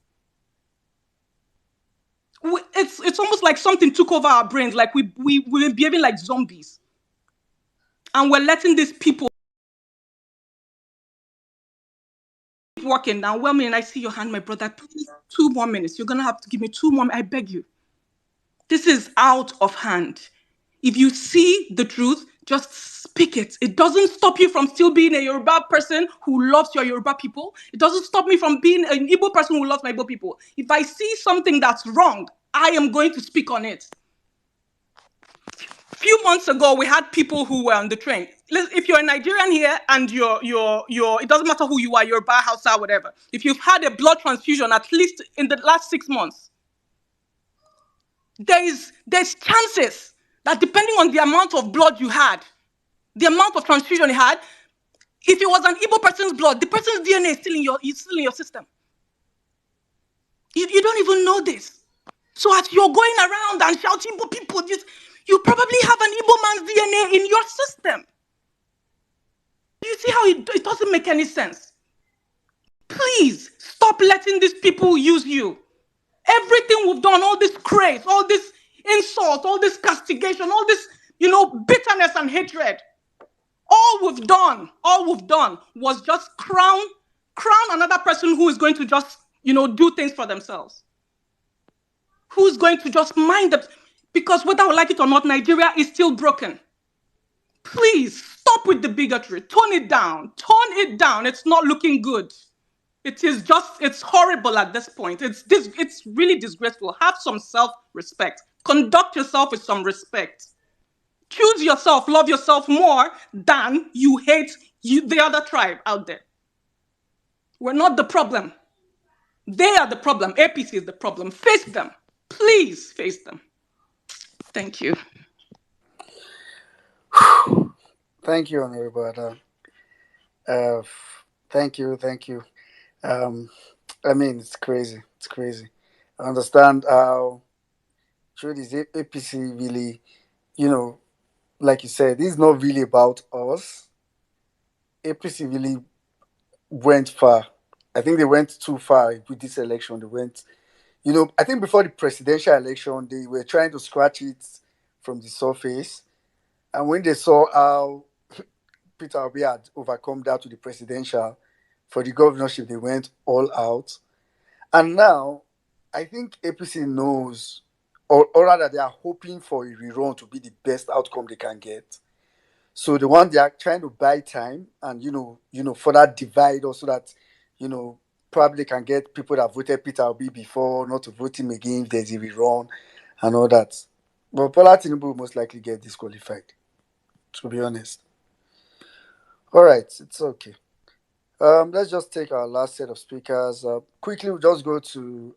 It's almost like something took over our brains, like we're behaving like zombies. And we're letting these people keep walking down. Well, I see your hand, my brother. Please, 2 more minutes. You're going to have to give me 2 more. I beg you. This is out of hand. If you see the truth, just speak it. It doesn't stop you from still being a Yoruba person who loves your Yoruba people. It doesn't stop me from being an Igbo person who loves my Igbo people. If I see something that's wrong, I am going to speak on it. Few months ago, we had people who were on the train. If you're a Nigerian here and you're, it doesn't matter who you are, you're Yoruba, Hausa, whatever. If you've had a blood transfusion, at least in the last 6 months, there's chances that depending on the amount of blood you had, the amount of transfusion you had, if it was an Igbo person's blood, the person's DNA is still in your system. You don't even know this. So as you're going around and shouting Igbo people, you probably have an Igbo man's DNA in your system. You see how it doesn't make any sense? Please stop letting these people use you. Everything we've done, all this craze, all this insult, all this castigation, all this, bitterness and hatred, all we've done was just crown another person who is going to just, do things for themselves. Who's going to just mind them? Because whether we like it or not, Nigeria is still broken. Please stop with the bigotry. Tone it down. Tone it down. It's not looking good. It's horrible at this point. It's really disgraceful. Have some self-respect. Conduct yourself with some respect. Choose yourself, love yourself more than you hate the other tribe out there. We're not the problem. They are the problem. APC is the problem. Face them. Please face them. Thank you. Thank you, Honorable Adam. Thank you. It's crazy. It's crazy. I understand how true this APC really, like you said, this is not really about us. APC really went far. I think they went too far with this election. They went, I think before the presidential election, they were trying to scratch it from the surface. And when they saw how Peter Obi had overcome that to the presidential, for the governorship, they went all out. And now, I think APC knows, or rather, they are hoping for a rerun to be the best outcome they can get. So the one they are trying to buy time and further divide, also that probably can get people that voted Peter Obi before not to vote him again if there's a rerun and all that. But Bola Tinubu will most likely get disqualified, to be honest. All right, it's okay. Let's just take our last set of speakers. Quickly, we'll just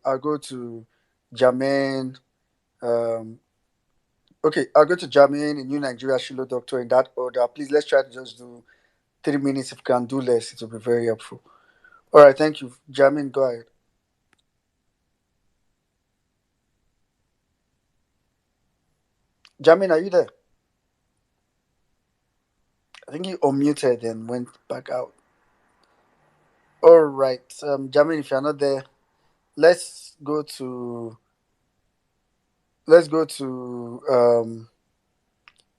I'll go to Jermaine. Okay, I'll go to Jermaine in New Nigeria, Shiloh Doctor in that order. Please, let's try to just do 3 minutes. If we can do less, it will be very helpful. All right, thank you. Jermaine, go ahead. Jermaine, are you there? I think you unmuted and went back out. All right, Jermaine, if you're not there, let's go to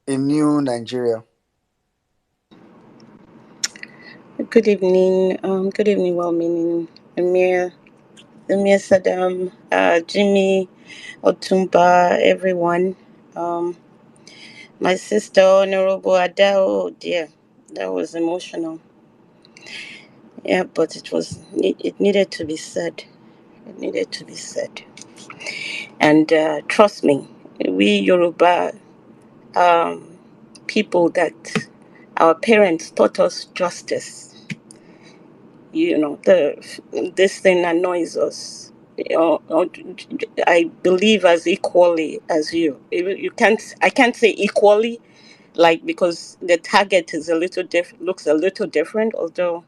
a new Nigeria. Good evening. Good evening, well-meaning Emir Saddam, Jimmy, Otumba, everyone. My sister, Honorable Ada, oh dear, that was emotional. Yeah, but it needed to be said. It needed to be said. And trust me, we Yoruba um, people that our parents taught us justice. You know, this thing annoys us. I believe as equally as you. You can't. I can't say equally, like, because the target is looks a little different. Although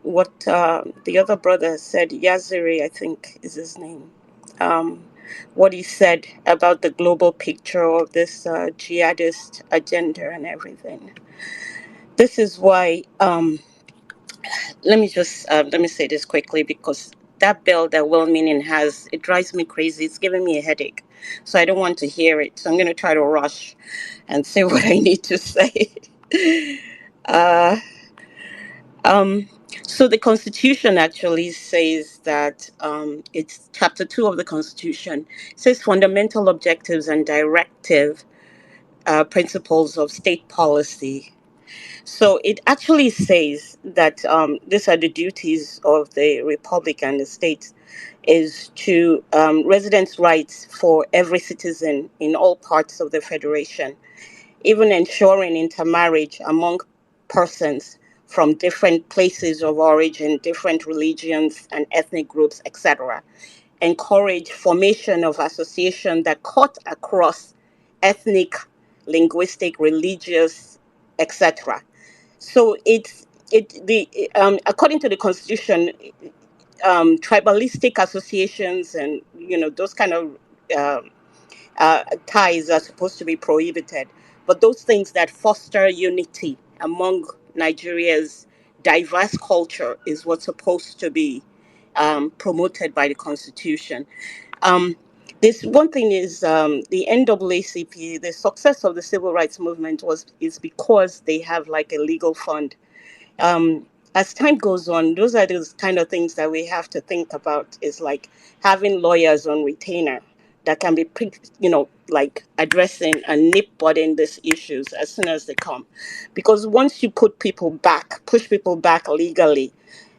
what the other brother said, Yaziri, I think is his name. What he said about the global picture of this jihadist agenda and everything. This is why. Let me say this quickly, because that bill that well-meaning has, it drives me crazy. It's giving me a headache, so I don't want to hear it. So I'm going to try to rush and say what I need to say. uh, um, so the Constitution actually says that it's Chapter 2 of the Constitution says fundamental objectives and directive principles of state policy. So it actually says that these are the duties of the republic and the state, is to residence rights for every citizen in all parts of the federation, even ensuring intermarriage among persons from different places of origin, different religions and ethnic groups, etc. Encourage formation of association that cut across ethnic, linguistic, religious, etc. So according to the Constitution, tribalistic associations and those kind of ties are supposed to be prohibited. But those things that foster unity among Nigeria's diverse culture is what's supposed to be promoted by the Constitution. Um, this one thing is the NAACP. The success of the civil rights movement is because they have like a legal fund. As time goes on, those are those kind of things that we have to think about, is like having lawyers on retainer that can be, like addressing and nip budding these issues as soon as they come. Because once you push people back legally,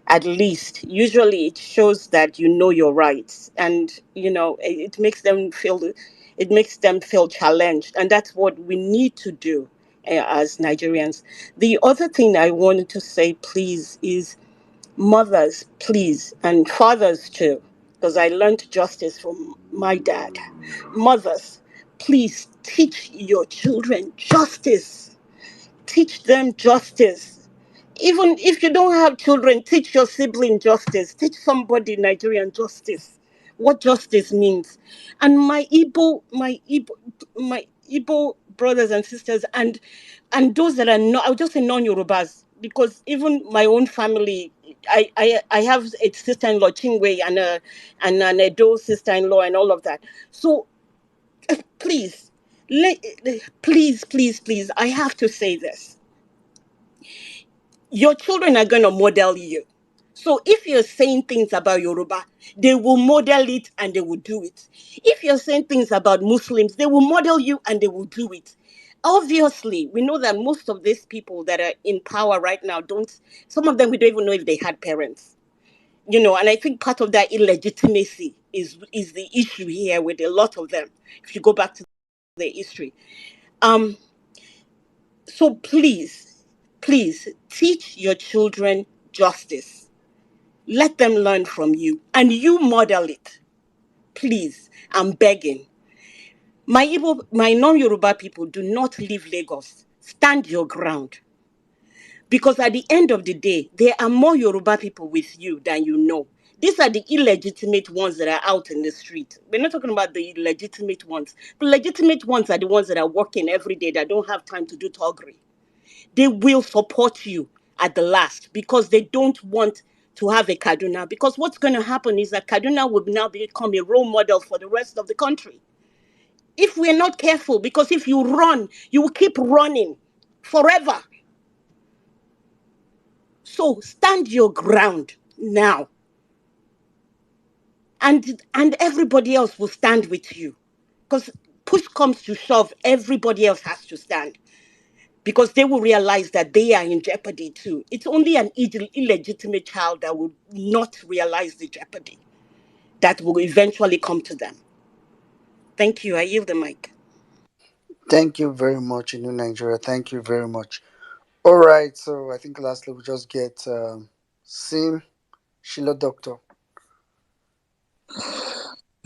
at least usually it shows that you know your rights, and it makes them feel challenged, and that's what we need to do as Nigerians. The other thing I wanted to say, please, is mothers, please, and fathers too, because I learned justice from my dad. Mothers, please teach your children justice. Teach them justice. Even if you don't have children, teach your sibling justice. Teach somebody Nigerian justice. What justice means. And my Igbo brothers and sisters, and those that are not, I'll just say non-Yorubas, because even my own family, I have a sister-in-law, Chingwe, and an Edo sister-in-law, and all of that. So please, please, I have to say this. Your children are going to model you. So if you're saying things about Yoruba, they will model it and they will do it. If you're saying things about Muslims, they will model you and they will do it. Obviously, we know that most of these people that are in power right now some of them, we don't even know if they had parents. And I think part of that illegitimacy is the issue here with a lot of them, if you go back to the history. Um, so please teach your children justice. Let them learn from you, and you model it. Please, I'm begging. My non-Yoruba people, do not leave Lagos. Stand your ground. Because at the end of the day, there are more Yoruba people with you than you know. These are the illegitimate ones that are out in the street. We're not talking about the legitimate ones. The legitimate ones are the ones that are working every day, that don't have time to do toggery. They will support you at the last, because they don't want to have a Kaduna. Because what's going to happen is that Kaduna will now become a role model for the rest of the country. If we're not careful, because if you run, you will keep running forever. So stand your ground now. And everybody else will stand with you. Because push comes to shove, everybody else has to stand, because they will realize that they are in jeopardy too. It's only an illegitimate child that will not realize the jeopardy that will eventually come to them. Thank you. I yield the mic. Thank you very much, in New Nigeria. Thank you very much. All right, so I think lastly we just get Sim Sheila Doctor.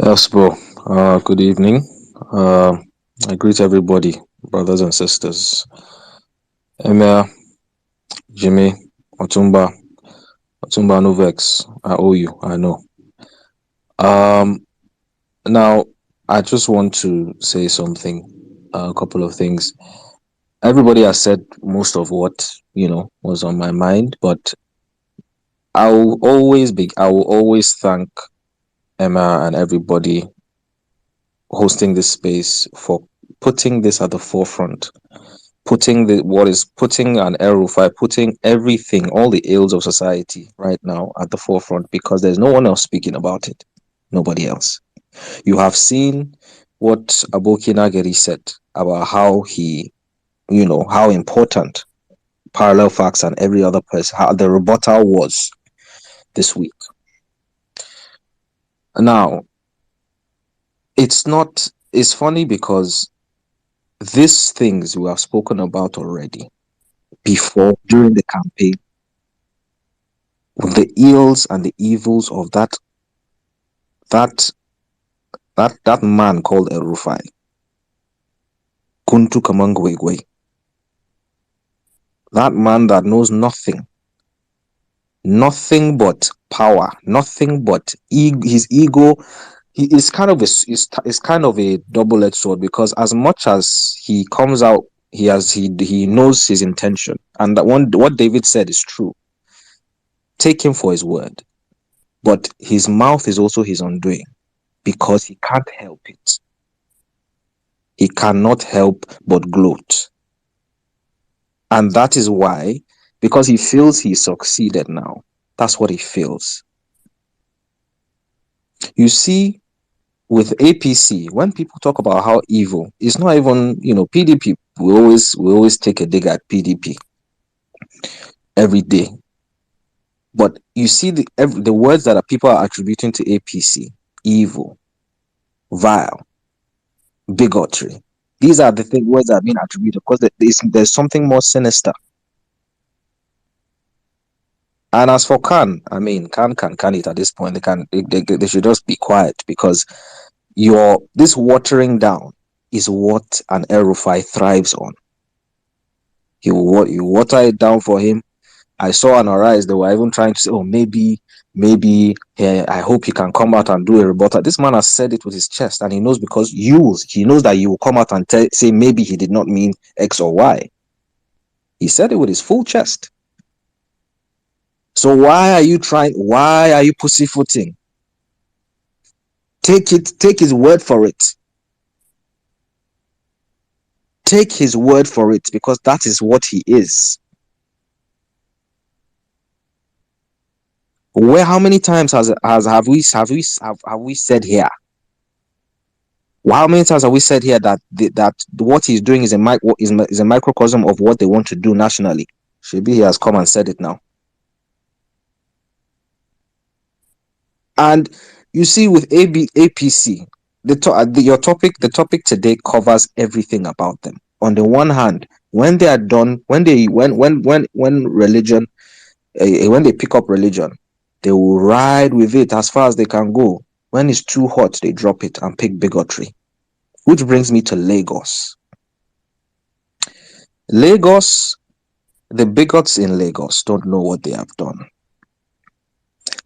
Yes, bro. Good evening. Uh, I greet everybody, brothers and sisters. Emir, Jimmy, Otumba, Otumba Novex. I owe you. I know. Um, now I just want to say something. A couple of things. Everybody has said most of what was on my mind, but I will always thank Emma and everybody hosting this space for putting this at the forefront, putting an Rufai, putting everything, all the ills of society right now at the forefront, because there's no one else speaking about it. Nobody else. You have seen what Aboki Nageri said about how how important parallel facts and every other person, how the rebuttal was this week. Now, it's funny because these things we have spoken about already before during the campaign, the ills and the evils of that man called Rufai, Kuntu Kamangwegwe, that man that knows nothing but power, nothing but his ego. He is kind of is kind of a double-edged sword, because as much as he comes out, he knows his intention, and that what David said is true. Take him for his word, but his mouth is also his undoing, because he can't help it. He cannot help but gloat, and that is why, because he feels he succeeded now. That's what he feels. You see, with APC, when people talk about how evil, it's not even, PDP. We always take a dig at PDP every day. But you see the words that people are attributing to APC: evil, vile, bigotry. These are the words that are being attributed, because there's something more sinister. And as for Khan, I mean, Khan it at this point. They should just be quiet, because this watering down is what an Erufai thrives on. You water it down for him. I saw an arise. They were even trying to say, oh, maybe, I hope he can come out and do a rebuttal. This man has said it with his chest, and he knows, because he knows that you will come out and say maybe he did not mean X or Y. He said it with his full chest. So why are you pussyfooting? Take his word for it. Take his word for it, because that is what he is. How many times have we said here? How many times have we said here that what he's doing is a microcosm of what they want to do nationally? Shebi, he has come and said it now. And you see, with APC, the topic today covers everything about them. On the one hand, when they are done, when religion, when they pick up religion, they will ride with it as far as they can go. When it's too hot, they drop it and pick bigotry. Which brings me to Lagos. The bigots in Lagos don't know what they have done.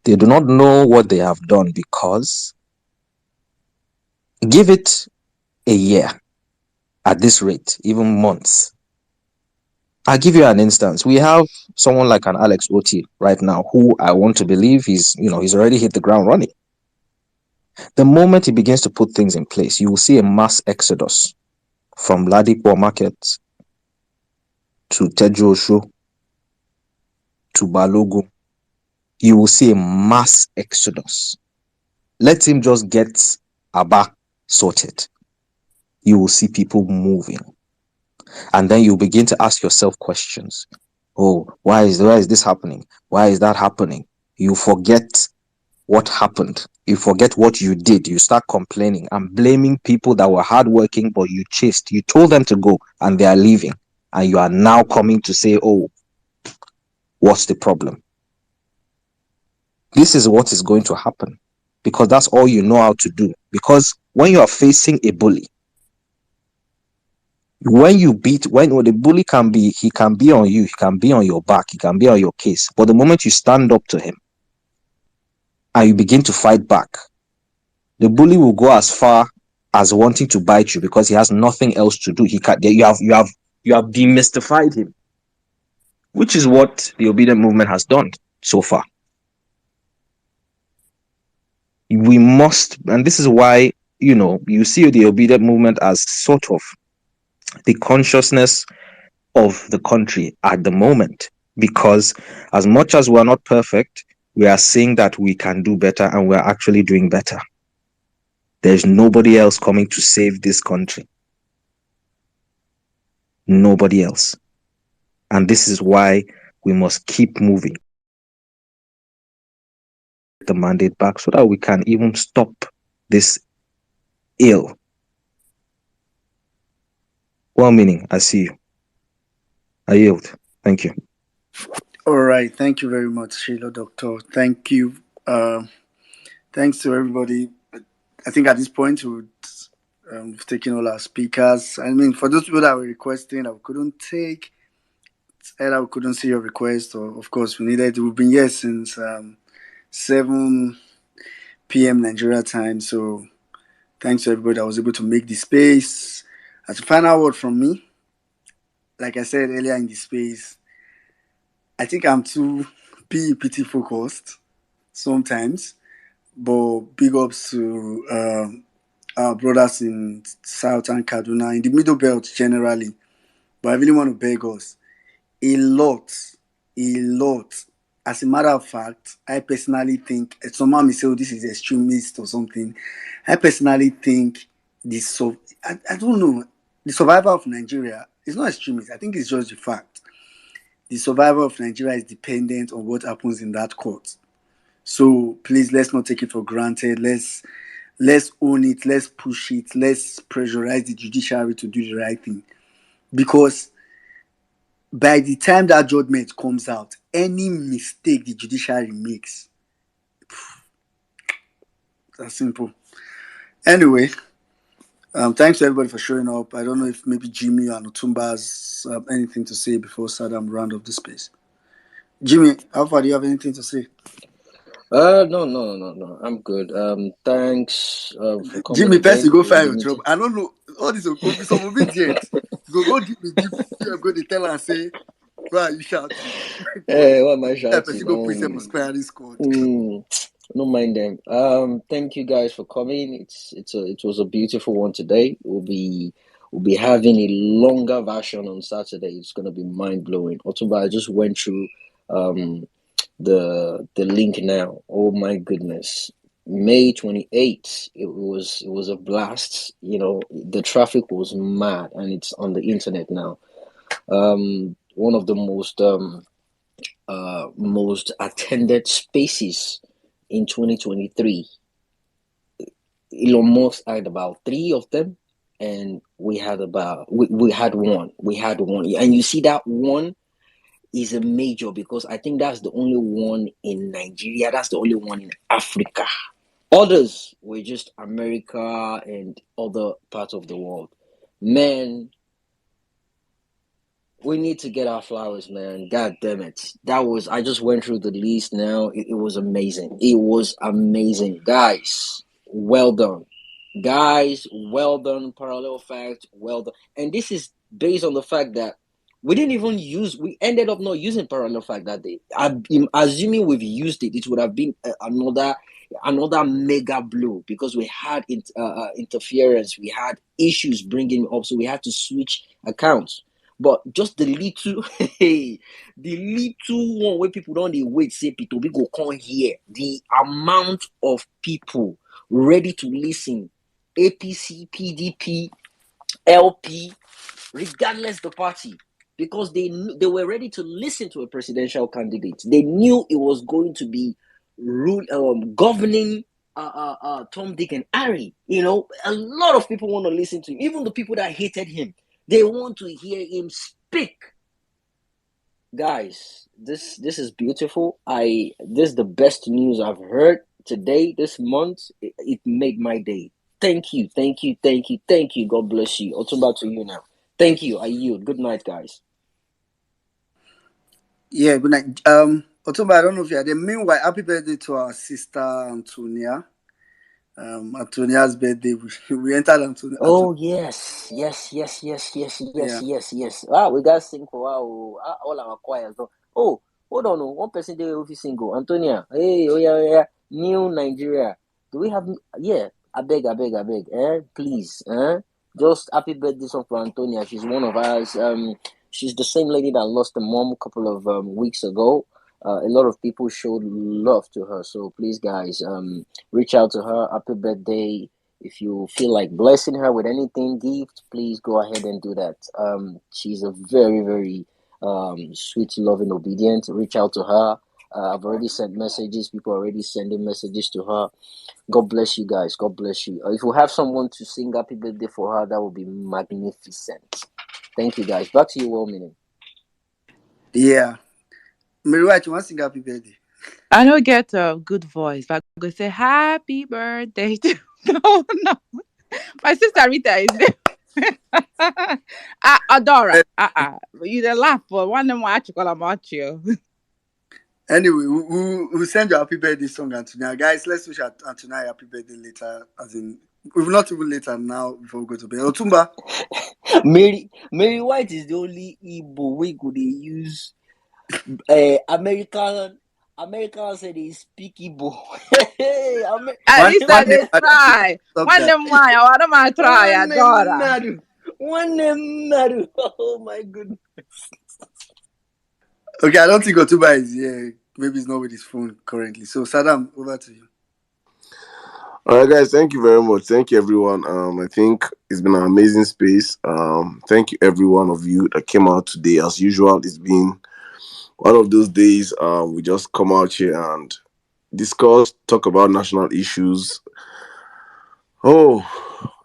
They do not know what they have done, because give it a year at this rate, even months. I'll give you an instance. We have someone like an Alex Oti right now, who I want to believe he's already hit the ground running. The moment he begins to put things in place, you will see a mass exodus from Ladipo Market to Tejuosho to Balogun. You will see a mass exodus. Let him just get Aba sorted. you will see people moving. And then you begin to ask yourself questions. Oh, why is this happening? Why is that happening? You forget what happened. You forget what you did. You start complaining and blaming people that were hardworking, but you chased. You told them to go and they are leaving. And you are now coming to say, oh, what's the problem? This is what is going to happen because that's all you know how to do. Because when you are facing a bully, when the bully he can be on you, he can be on your back, he can be on your case. But the moment you stand up to him and you begin to fight back, the bully will go as far as wanting to bite you because he has nothing else to do. You have demystified him, which is what the obedient movement has done so far. We must, and this is why, you see the obedient movement as sort of the consciousness of the country at the moment, because as much as we're not perfect, we are seeing that we can do better and we're actually doing better. There's nobody else coming to save this country. Nobody else. And this is why we must keep moving the mandate back so that we can even stop this ill. Well-meaning, I see you. I yield. Thank you. All right. Thank you very much, Sheila, Doctor. Thank you. Thanks to everybody. I think at this point we've taken all our speakers. I mean, for those people that were requesting that we couldn't take, either we couldn't see your request, or of course we've been here since 7 p.m. Nigeria time. So thanks to everybody that was able to make the space. As a final word from me, like I said earlier in the space, I think I'm too PEPT focused sometimes, but big ups to our brothers in Southern Kaduna, in the Middle Belt generally. But I really want to beg us a lot. As a matter of fact, I personally think, someone may say, oh, this is extremist or something. I personally think I don't know, the survival of Nigeria is not extremist. I think it's just the fact. The survival of Nigeria is dependent on what happens in that court. So please, let's not take it for granted. Let's own it. Let's push it. Let's pressurize the judiciary to do the right thing. Because by the time that judgment comes out, any mistake the judiciary makes, that's simple. Anyway, thanks to everybody for showing up. I don't know if maybe Jimmy and Otumba has anything to say before Saddam round up the space. Jimmy, how far do you have anything to say? No. I'm good. Thanks for coming Jimmy, again. person go find your trouble. I don't know. All this some obedience. Go give me give. I'm going to tell and say, right, you shouting. Hey, what am I That shouting? person go put himself on square squad. No mind them. Thank you guys for coming. It was a beautiful one today. We'll be having a longer version on Saturday. It's gonna be mind blowing. Otumba, I just went through the link now. Oh my goodness. May 28th, it was a blast. The traffic was mad, and it's on the internet now. One of the most attended spaces in 2023. Elon Musk had about 3 of them, and we had one. And you see, that one is a major, because I think that's the only one in Nigeria. That's the only one in Africa. Others were just America and other parts of the world. Man, we need to get our flowers, man. God damn it. I just went through the list now. It was amazing. It was amazing. Guys, well done. Parallel fact, well done. And this is based on the fact that we ended up not using parallel fact that day. I'm assuming we've used it. It would have been another mega blow, because we had interference. We had issues bringing up, so we had to switch accounts. But just the little one where people don't wait, say people go come here. The amount of people ready to listen, APC, PDP, LP, regardless the party, because they were ready to listen to a presidential candidate. They knew it was going to be governing Tom, Dick, and Harry. You know, a lot of people want to listen to him. Even the people that hated him, they want to hear him speak. Guys, this is beautiful. This is the best news I've heard today, this month. It made my day. Thank you, thank you, thank you, thank you. God bless you. Otumba, to you now. Thank you. I yield. Good night, guys. Yeah, good night. Otumba, I don't know if you're there. Meanwhile, happy birthday to our sister Antonia. Antonia's birthday. We entered Antonia. Oh yes, yes, yes, yes, yes, yes, Yeah. yes, yes. Ah, we got sing for all our choirs. Oh, hold on, one person there will be single. Antonia, hey, oh yeah, oh yeah, New Nigeria. Do we have? Yeah, I beg, I beg, I beg. Please, just happy birthday song for Antonia. She's one of us. She's the same lady that lost a mom a couple of weeks ago. A lot of people showed love to her. So please, guys, reach out to her. Happy birthday. If you feel like blessing her with anything, gift, please go ahead and do that. She's a very, very sweet, loving, obedient. Reach out to her. I've already sent messages. People are already sending messages to her. God bless you guys. God bless you. If you have someone to sing happy birthday for her, that would be magnificent. Thank you, guys. Back to you, well meaning. Yeah. Mary White, you want to sing happy birthday? I don't get a good voice, but I'm going to say happy birthday to no, no. My sister Rita is there. Adora. You the laugh, but one of them watch call about you. Anyway, we'll send you happy birthday song, Antonia. Guys, let's wish Antonia happy birthday later. As in, we'll not even later now before we go to bed. Otumba. Mary White is the only Igbo we could use American said they speak Igbo. At least I did try. One them why I want to try, Adora. One name. Oh my goodness. Okay, I don't think Otumba is here. Maybe he's not with his phone currently. So Saddam, over to you. All right, guys. Thank you very much. Thank you, everyone. I think it's been an amazing space. Thank you, every one of you that came out today. As usual, it's been one of those days. We just come out here and discuss, talk about national issues. Oh,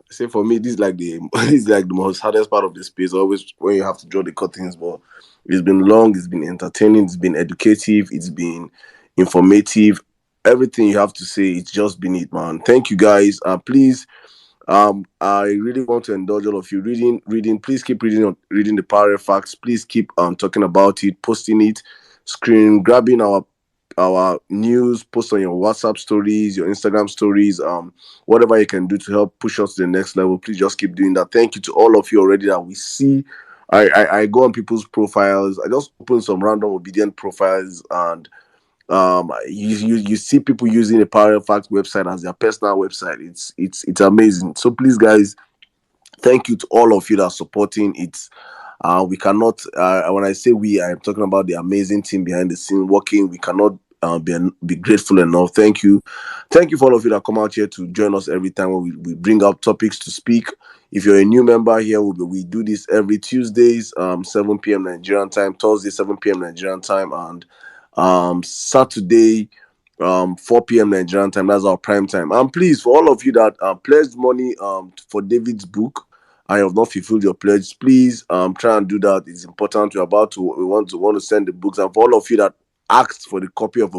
say for me, this is like the this is like the most hardest part of the space. Always when you have to draw the curtains, but it's been long. It's been entertaining. It's been educative. It's been informative. Everything you have to say, it's just been it, man. Thank you, guys. Please, I really want to indulge all of you reading. Please keep reading the power facts. Please keep talking about it, posting it, screen grabbing our news, post on your WhatsApp stories, your Instagram stories, whatever you can do to help push us to the next level. Please just keep doing that. Thank you to all of you already that we see. I go on people's profiles. I just open some random obedient profiles, and you see people using the Power Facts website as their personal website. It's amazing. So please, guys, thank you to all of you that are supporting it. We cannot, when I say we, I'm talking about the amazing team behind the scene working. We cannot be grateful enough. Thank you. Thank you for all of you that come out here to join us every time when we bring up topics to speak. If you're a new member here, we do this every Tuesdays, 7 p.m. Nigerian time, Thursday, 7 p.m. Nigerian time, and Saturday, 4 p.m. Nigerian time. That's our prime time. And please, for all of you that pledged money for David's book, I have not fulfilled your pledge. Please try and do that. It's important. We want to send the books. And for all of you that asked for the copy of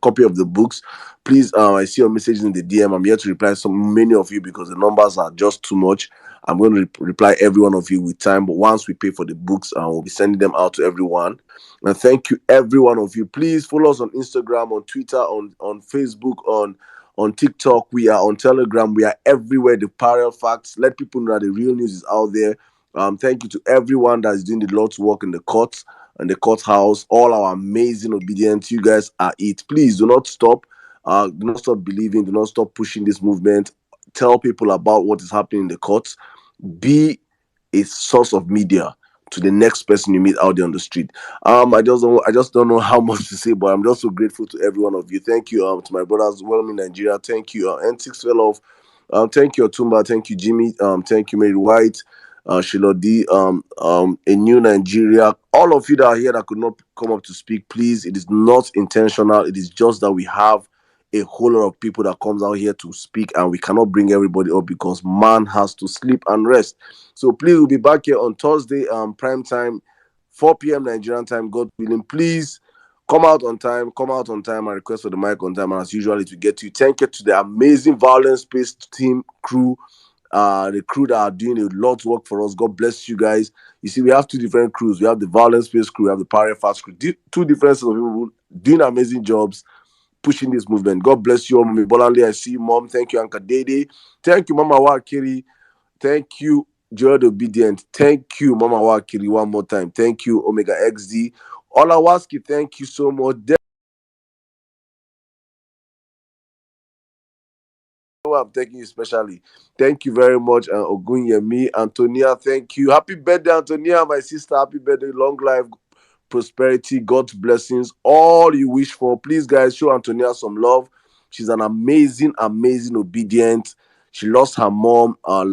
copy of the books, please, I see your messages in the DM. I'm here to reply many of you because the numbers are just too much. I'm going to reply every one of you with time, but once we pay for the books, we'll be sending them out to everyone. And thank you, every one of you. Please follow us on Instagram, on Twitter, on Facebook, on TikTok. We are on Telegram. We are everywhere. The Parallel Facts. Let people know that the real news is out there. Thank you to everyone that is doing the Lord's work in the courts and the courthouse. All our amazing obedience. You guys are it. Please do not stop. Do not stop believing. Do not stop pushing this movement. Tell people about what is happening in the courts. Be a source of media to the next person you meet out there on the street. I just don't know how much to say, but I'm just so grateful to every one of you. Thank you to my brothers, well in Nigeria. Thank you, N6 Fellow. Thank you, Otumba. Thank you, Jimmy. Thank you, Mary White, Shilodi, a new Nigeria. All of you that are here that could not come up to speak, please. It is not intentional. It is just that we have a whole lot of people that comes out here to speak, and we cannot bring everybody up because man has to sleep and rest. So please, we'll be back here on Thursday, prime time, 4 p.m. Nigerian time, God willing. Please come out on time, and request for the mic on time. And as usual, it will get to you. Thank you to the amazing Violence Space team crew, the crew that are doing a lot of work for us. God bless you guys. You see, we have two different crews. We have the Violence Space crew, we have the Power Fast crew. Two different sets of people doing amazing jobs, pushing this movement. God bless you, Mommy Bolanle. I see you, Mom. Thank you, Anka Dede. Thank you, Mama Wakiri. Thank you, Joel Obedient. Thank you, Mama Wakiri, one more time. Thank you, Omega XD. Olawaski, thank you so much. I'm thanking you especially. Thank you very much, Ogunyemi. Antonia, thank you. Happy birthday, Antonia, my sister. Happy birthday, long life, prosperity, God's blessings, all you wish for. Please, guys, show Antonia some love. She's an amazing, amazing, obedient. She lost her mom, I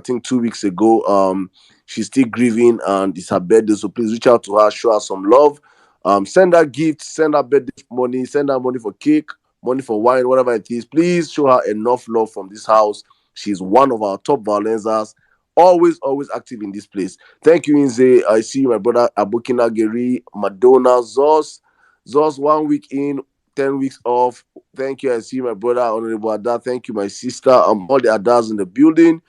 think 2 weeks ago. She's still grieving, and it's her birthday. So please reach out to her, show her some love. Send her gifts, send her birthday money, send her money for cake, money for wine, whatever it is. Please show her enough love from this house. She's one of our top violencers, always active in this place. Thank you, Inze. I see my brother Abukina Geri, Madonna, Zos 1 week in, 10 weeks off. Thank you. I see my brother Honorable Ada. Thank you, my sister. All the Adas in the building.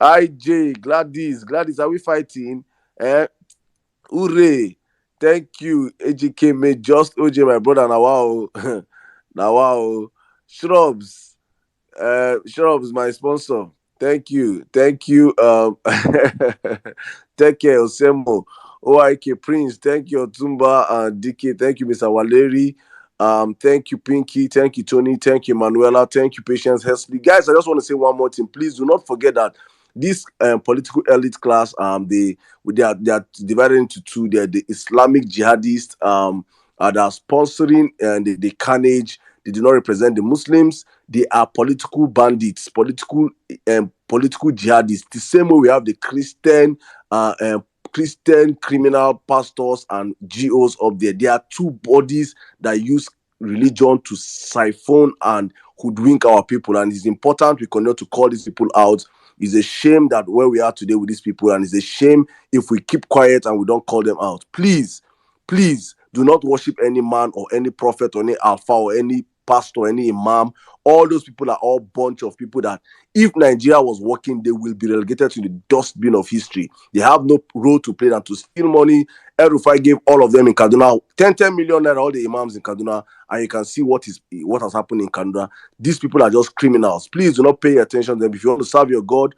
IJ, Gladys, are we fighting? Hooray! Thank you, AJK mate. Just OJ, my brother. Now wow, now wow. Shrubs, Shrubs, my sponsor. Thank you. Take care, Osemo. OIK Prince. Thank you, Otumba and DK. Thank you, Mr. Valeri. Thank you, Pinky. Thank you, Tony. Thank you, Manuela. Thank you, Patience Hesley. Guys, I just want to say one more thing. Please do not forget that this political elite class, they are divided into two. They're the Islamic jihadists that are sponsoring the carnage. They do not represent the Muslims. They are political bandits, political jihadists. The same way we have the Christian criminal pastors and GOs up there. There are two bodies that use religion to siphon and hoodwink our people, and it's important we continue to call these people out. It's a shame that where we are today with these people, and it's a shame if we keep quiet and we don't call them out. Please do not worship any man or any prophet or any alpha or any pastor or any imam. All those people are all bunch of people that if Nigeria was working, they will be relegated to the dustbin of history. They have no role to play than to steal money. Rufai gave all of them in Kaduna 10 million naira, all the imams in Kaduna, and you can see what has happened in Kaduna. These people are just criminals. Please do not pay attention to them. If you want to serve your God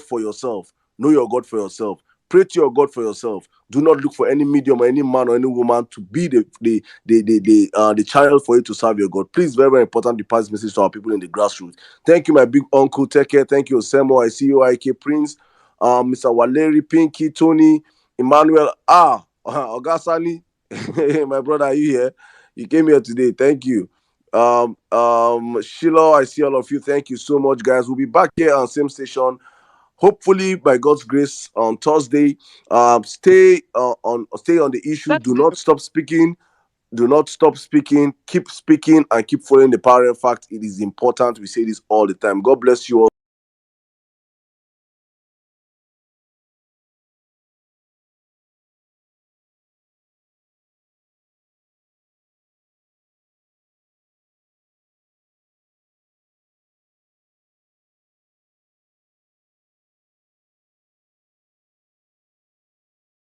for yourself. Know your God for yourself. Pray to your God for yourself. Do not look for any medium or any man or any woman to be the channel for you to serve your God. Please, very, very important to pass this message to our people in the grassroots. Thank you, my big uncle. Take care. Thank you, Osemo. I see you, IK Prince, Mr. Valeri, Pinky, Tony, Emmanuel. Ogasani, my brother, are you here? You came here today. Thank you. Shiloh, I see all of you. Thank you so much, guys. We'll be back here on same station, hopefully by God's grace on Thursday. Stay on the issue. Do not stop speaking. Do not stop speaking. Keep speaking and keep following the power of fact. It is important. We say this all the time. God bless you all.